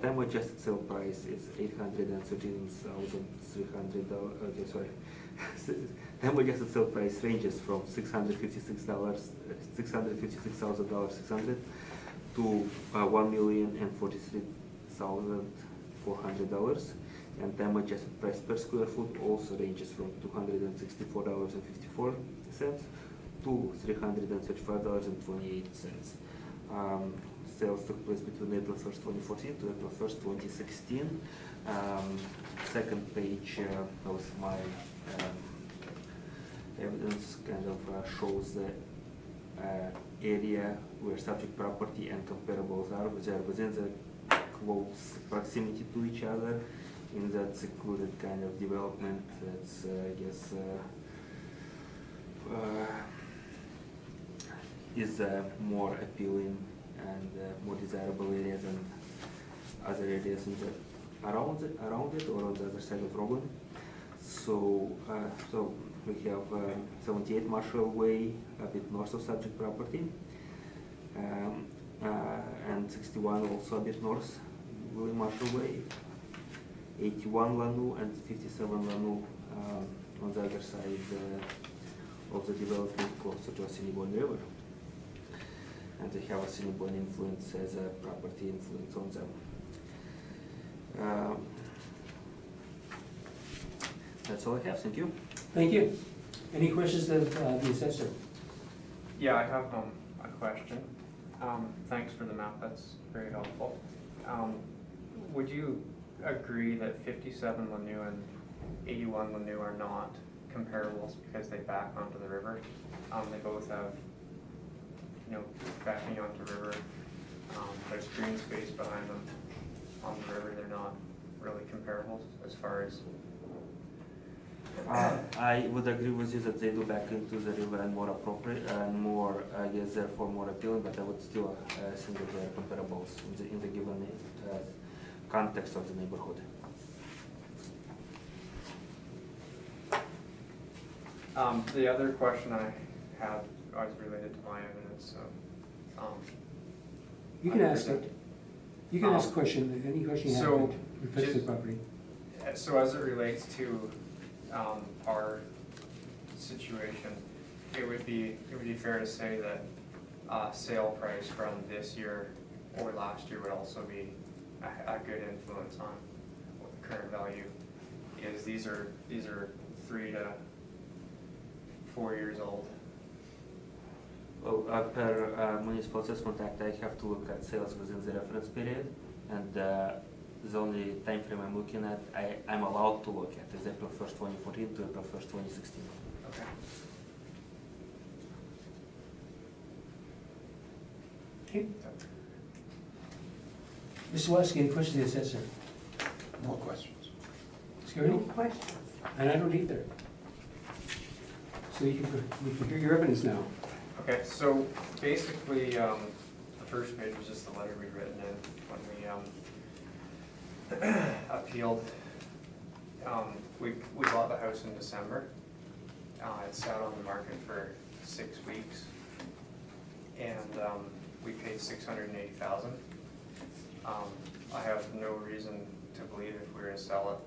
Time adjusted sale price is $813,300. Sorry. Time adjusted sale price ranges from $656,600 to $1,043,400, and time adjusted price per square foot also ranges from $264.54 to $335.28. Sales took place between April 1st, 2014 to April 1st, 2016. Second page of my evidence kind of shows the area where subject property and comparables are. They are within the close proximity to each other in that secluded kind of development. That's, I guess, is more appealing and more desirable area than other areas in the around it or on the other side of Rogan. So we have 78 Marshall Way, a bit north of subject property, and 61 also a bit north, William Marshall Way, 81 Lanu and 57 Lanu on the other side of the development close to the Cinnabon River. And they have a Cinnabon influence as a property influence on them. That's all I have. Thank you. Thank you. Any questions of the assessor? Yeah, I have a question. Thanks for the map, that's very helpful. Would you agree that 57 Lanu and 81 Lanu are not comparables because they back onto the river? They both have, backing onto the river. There's green space behind them on the river. They're not really comparables as far as. I would agree with you that they do back into the river and more appropriate and more, I guess, therefore more appealing. But I would still think that they are comparables in the given context of the neighborhood. The other question I had was related to my evidence. You can ask it. You can ask question, any question you have So, with respect to the property. So as it relates to our situation, it would be fair to say that sale price from this year or last year would also be a good influence on what the current value is. These are 3 to 4 years old. Well, per Municipal Assessment Act, I have to look at sales within the reference period, and the only time frame I'm looking at, I'm allowed to look at is April 1st, 2014 to April 1st, 2016. Okay. Okay. Mr. Watsky, any questions of the assessor? No questions. Security? Questions? And I don't either. So we can hear your evidence now. Okay, so basically, the first page was just the letter we'd written in when we appealed. We bought the house in December. It sat on the market for 6 weeks, and we paid $680,000. I have no reason to believe if we were to sell it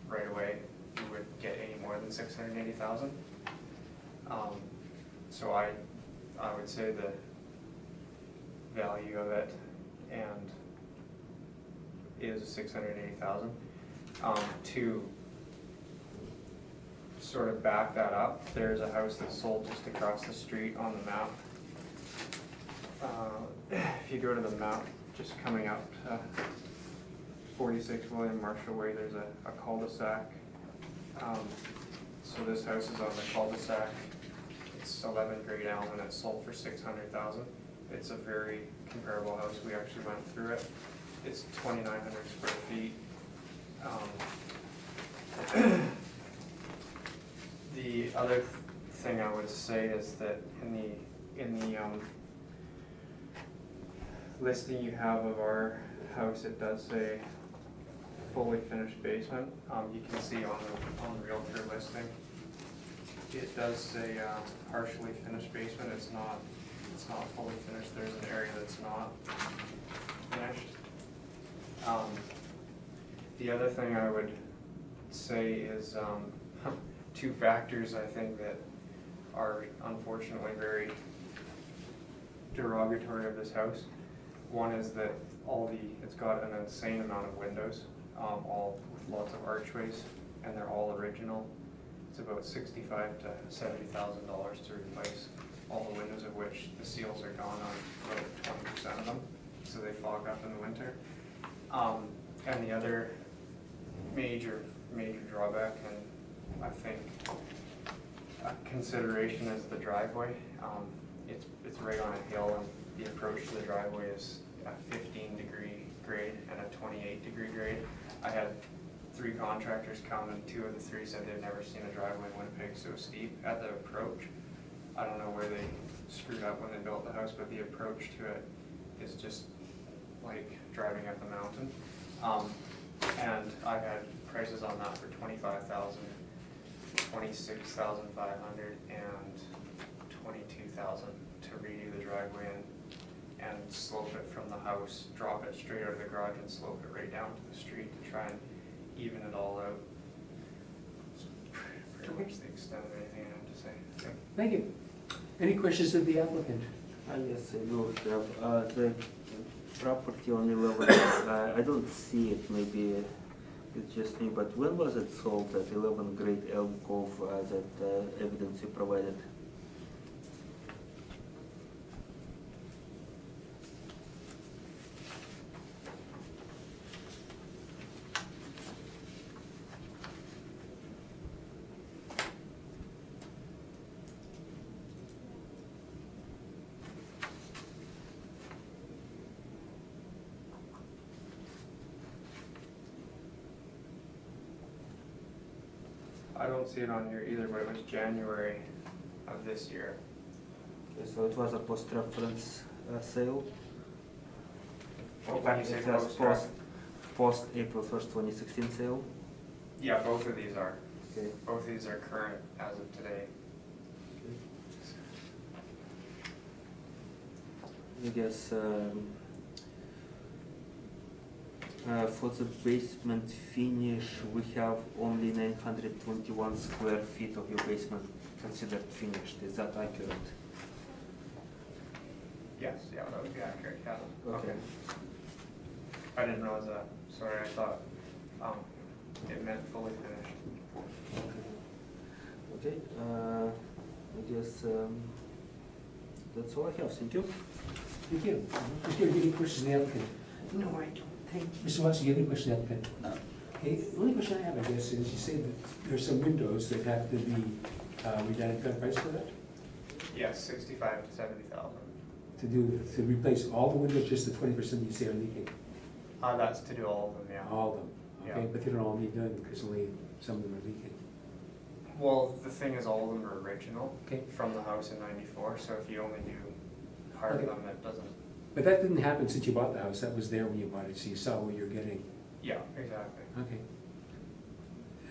right away, we would get any more than $680,000. So I would say the value of it and is $680,000. To sort of back that up, there's a house that's sold just across the street on the map. If you go to the map, just coming up to 46 William Marshall Way, there's a cul-de-sac. So this house is on the cul-de-sac. It's 11 Great Elm and it's sold for $600,000. It's a very comparable house. We actually went through it. It's 2,900 square feet. The other thing I would say is that in the listing you have of our house, it does say fully finished basement. You can see on the realtor listing, it does say partially finished basement. It's not fully finished. There's an area that's not finished. The other thing I would say is two factors I think that are unfortunately very derogatory of this house. One is that it's got an insane amount of windows, all with lots of archways, and they're all original. It's about $65,000 to $70,000 to replace all the windows, of which the seals are gone on about 20% of them, so they fog up in the winter. And the other major drawback, and I think a consideration, is the driveway. It's right on a hill, and the approach to the driveway is a 15-degree grade and a 28-degree grade. I had 3 contractors come, and 2 of the 3 said they've never seen a driveway in Winnipeg so steep at the approach. I don't know where they screwed up when they built the house, but the approach to it is just like driving up a mountain. And I had prices on that for $25,000, $26,500, and $22,000 to redo the driveway and slope it from the house, drop it straight out of the garage and slope it right down to the street to try and even it all out. It's pretty much the extent of anything I have to say. Yep. Thank you. Any questions of the applicant? Yes, I do have the property on 11. I don't see it, maybe it's just me, but when was it sold at 11 Great Elm Cove, that evidence you provided? I don't see it on here either, but it was January of this year. Okay, so it was a post-reference sale? When you say It was post-reference? post April 1st, 2016 sale? Yeah, both of these are. Okay. Both of these are current as of today. I guess for the basement finish, we have only 921 square feet of your basement considered finished. Is that accurate? Yes, yeah, that would be accurate, yeah. Okay. I didn't realize that. Sorry, I thought it meant fully finished. Okay, I guess That's all I have, thank you. Thank you. Mr. Gary, any questions of the applicant? No, I don't, thank you. Mr. Watson, do you have any questions of the applicant? No. Okay, the only question I have, I guess, is you say that there's some windows that have to be redone. Got a price for that? Yes, 65 to 70,000. To replace all the windows, just the 20% you say are leaking? That's to do all of them, yeah. All of them? Okay, Yeah. but they don't all need done because only some of them are leaking. Well, the thing is, all of them are original Okay. from the house in '94, so if you only do part Okay. of them, it doesn't. But that didn't happen since you bought the house. That was there when you bought it, so you saw what you're getting. Yeah, exactly. Okay.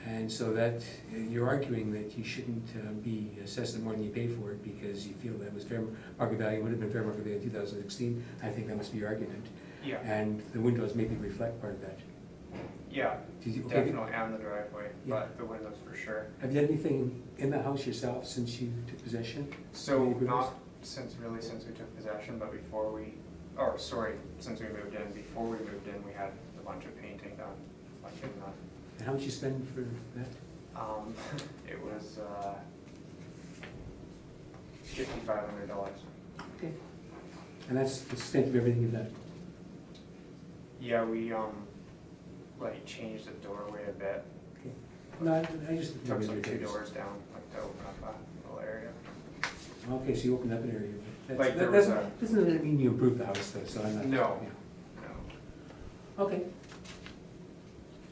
And so that, you're arguing that you shouldn't be assessed more than you pay for it because you feel that was fair market value, would have been fair market value in 2016. I think that must be your argument. Yeah, And the windows maybe reflect part of that. yeah, Okay. definitely, and the driveway, Yeah. but the windows for sure. Have you done anything in the house yourself since you took possession? So Any not since we took possession, but since we moved in. Before we moved in, we had a bunch of painting done, like in the, And how much you spend for that? it was, $5,500. Okay. And that's the extent of everything you've done? Yeah, we, like changed the doorway a bit, Okay. No, I just. took some two doors down, like to open up a little area. Okay, so you opened up an area. Like there That was doesn't really mean you improved the house though, so I'm not. No. yeah. No. Okay.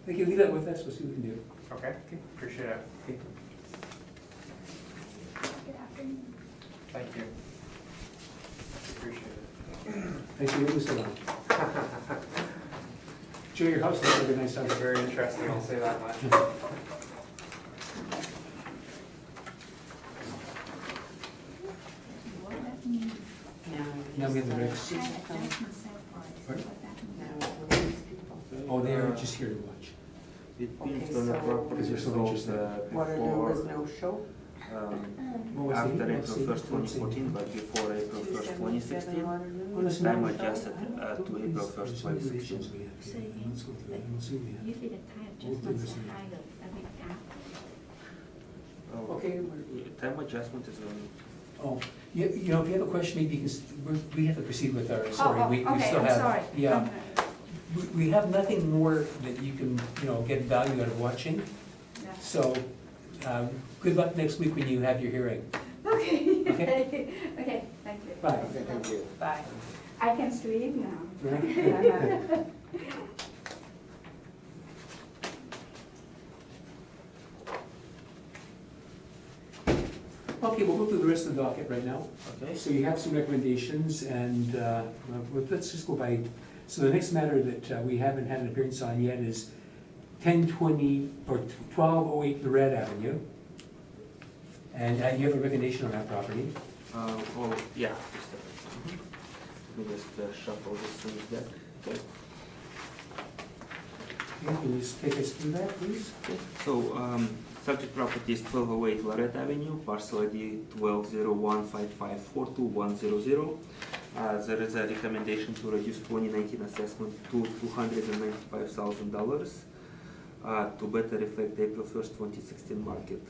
Thank you, leave that with us, we'll see what we can do. Okay, appreciate it. Okay. Good afternoon. Thank you. Appreciate it. Thanks for moving so long. Enjoy your house, have a nice Sounds house. very interesting, I'll say that much. Now we have the regs. Pardon? Oh, they are just here to watch. It Okay, means when the so- property Because we're is so sold interested. What are there before, was no show? What was the after heat? April 1st, 2014, but before April 1st, 2016. Oh, that's Time not- adjusted to April 1st, 2016. Let's go through it, we'll see what we have. Usually the time adjustments are higher every after. Oh, Okay. Time adjustment is on. Oh, you know, if you have a question, maybe you can, we have to proceed with our story. We okay, still I'm have- sorry. Yeah, Okay. we have nothing more that you can, get value out of watching. Yeah. So, good luck next week when you have your hearing. Okay. Okay. Okay, thank you. Bye. Thank you. Bye. I can stream now. Okay, we'll go through the rest of the docket right now. Okay. So you have some recommendations, and let's just go by, so the next matter that we haven't had an appearance on yet is 1020, or 1208 Lorette Avenue. And you have a recommendation on that property. Oh, yeah. Just a second. Let me just shuffle this thing back. Okay. Can you just take us through that, please? So, subject property is 1208 Lorette Avenue, parcel ID 120155421000. There is a recommendation to reduce 2019 assessment to $295,000 to better reflect April 1st, 2016 market.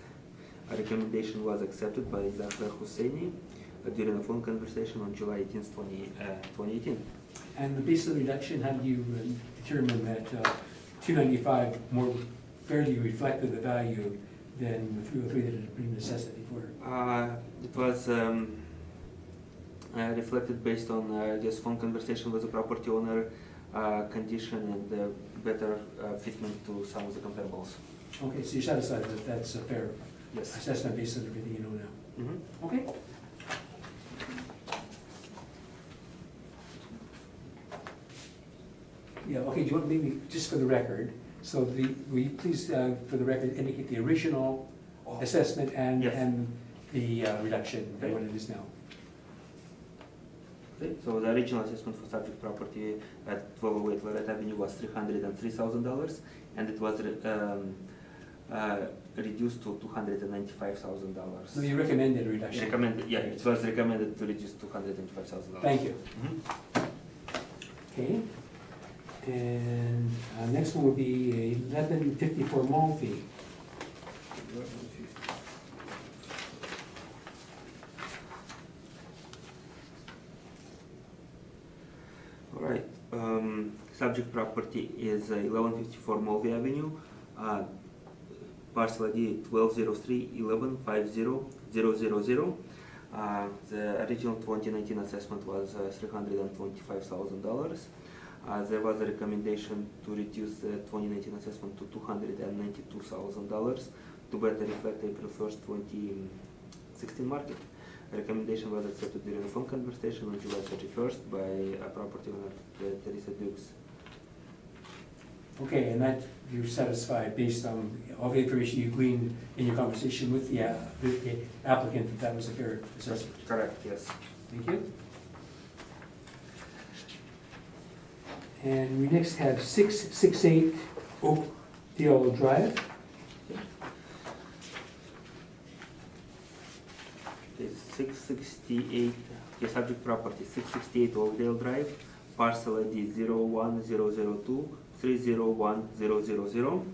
A recommendation was accepted by Dr. Husseini during a phone conversation on July 18th, 2018. And the basis of the reduction, how do you determine that 295 more fairly reflected the value than the 303 that had been assessed before? It was reflected based on, I guess, phone conversation with the property owner, condition, and better fitment to some of the comparables. Okay, so you're satisfied that that's a fair Yes. assessment based on everything you know now? Mm-hmm. Okay. Yeah, okay, do you want maybe, just for the record, so will you please, for the record, indicate the original assessment and, Yes. and the reduction, and what it is now? Okay, so the original assessment for subject property at 1208 Lorette Avenue was $303,000, and it was reduced to $295,000. No, you recommended a reduction. Recommended, yeah, it was recommended to reduce to $295,000. Thank you. Mhm. Okay. And next one would be 1154 Malfi. Subject property is 1154 Mulvey Avenue, parcel ID 1203-1150-000. The original 2019 assessment was $325,000. There was a recommendation to reduce the 2019 assessment to $292,000 to better reflect April 1st, 2016 market. A recommendation was accepted during a phone conversation on July 31st by a property owner, Teresa Dukes. Okay, and that you're satisfied based on all the information you gleaned in your conversation with the applicant, that was a fair assessment? Correct, yes. Thank you. And we next have 668 Oakdale Drive. Okay, 668, okay, subject property, 668 Oakdale Drive, parcel ID 01002-301000.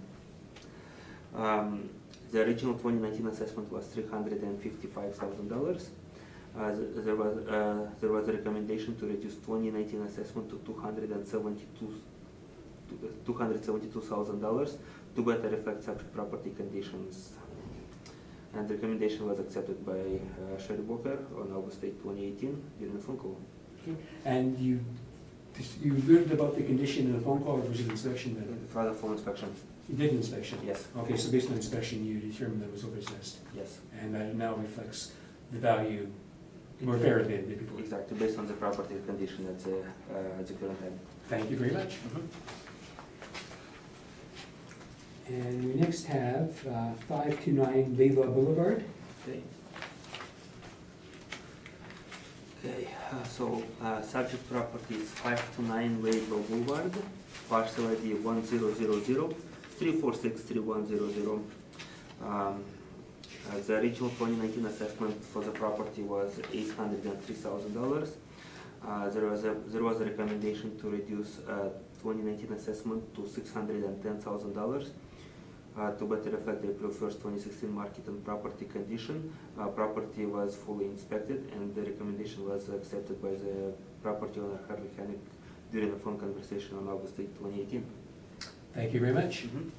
The original 2019 assessment was $355,000. There was a recommendation to reduce 2019 assessment to $272,000 to better reflect subject property conditions. And the recommendation was accepted by Sherry Walker on August 8, 2018 during a phone call. And you learned about the condition in a phone call, or was it inspection then? It was a full inspection. You did an inspection? Yes. Okay, so based on inspection, you determined that it was overassessed, Yes. and that now reflects the value more fairly than it did before. Exactly, based on the property condition at the current time. Thank you very much. And we next have 529 Layla Boulevard. Okay. Okay, so subject property is 529 Laidlaw Boulevard, parcel ID 1000-346-3100. The original 2019 assessment for the property was $803,000. There was a recommendation to reduce 2019 assessment to $610,000 to better reflect the April 1st, 2016 market and property condition. Property was fully inspected, and the recommendation was accepted by the property owner, Harvey Hennick, during a phone conversation on August 8, 2018. Thank you very much. And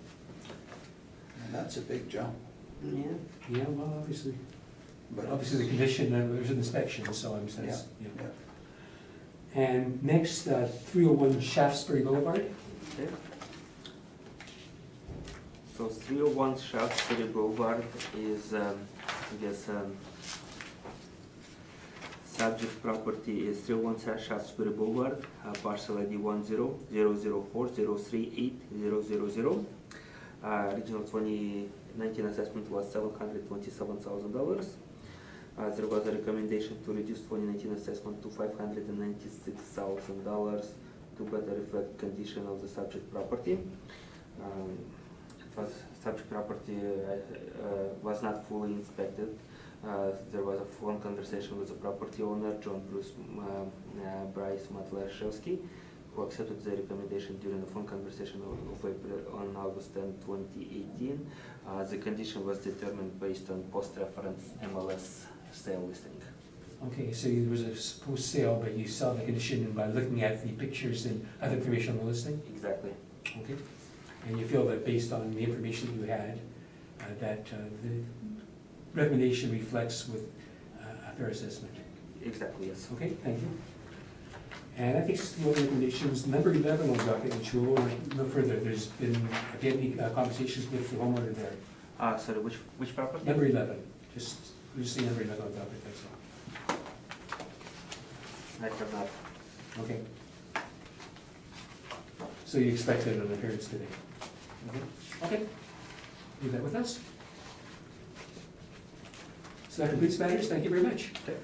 that's a big jump. Yeah. Yeah, well, obviously But the condition, there's an inspection, so I'm Yeah, says, yeah. yeah. And next, 301 Shaftesbury Boulevard. Okay. So 301 Shaftesbury Boulevard is, subject property is 301 Shaftesbury Boulevard, parcel ID 1000403800. Original 2019 assessment was $727,000. There was a recommendation to reduce 2019 assessment to $596,000 to better reflect condition of the subject property. Subject property was not fully inspected. There was a phone conversation with the property owner, John Bruce Bryce Matlashevsky, who accepted the recommendation during the phone conversation on August 10, 2018. The condition was determined based on post-reference MLS sale listing. Okay, so there was a supposed sale, but you saw the condition by looking at the pictures and other information on the listing? Exactly. Okay. And you feel that based on the information that you had, that the recommendation reflects with a fair assessment? Exactly, yes. Okay, thank you. And I think just the other recommendations, number 11 on the docket, which will no further. There's been, have you had any conversations with the homeowner there? Sorry, which property? Number 11, just say number 11 on the docket, that's all. I have not. Okay. So you expected an appearance today? Okay. Leave that with us. So that completes matters. Thank you very much. Okay.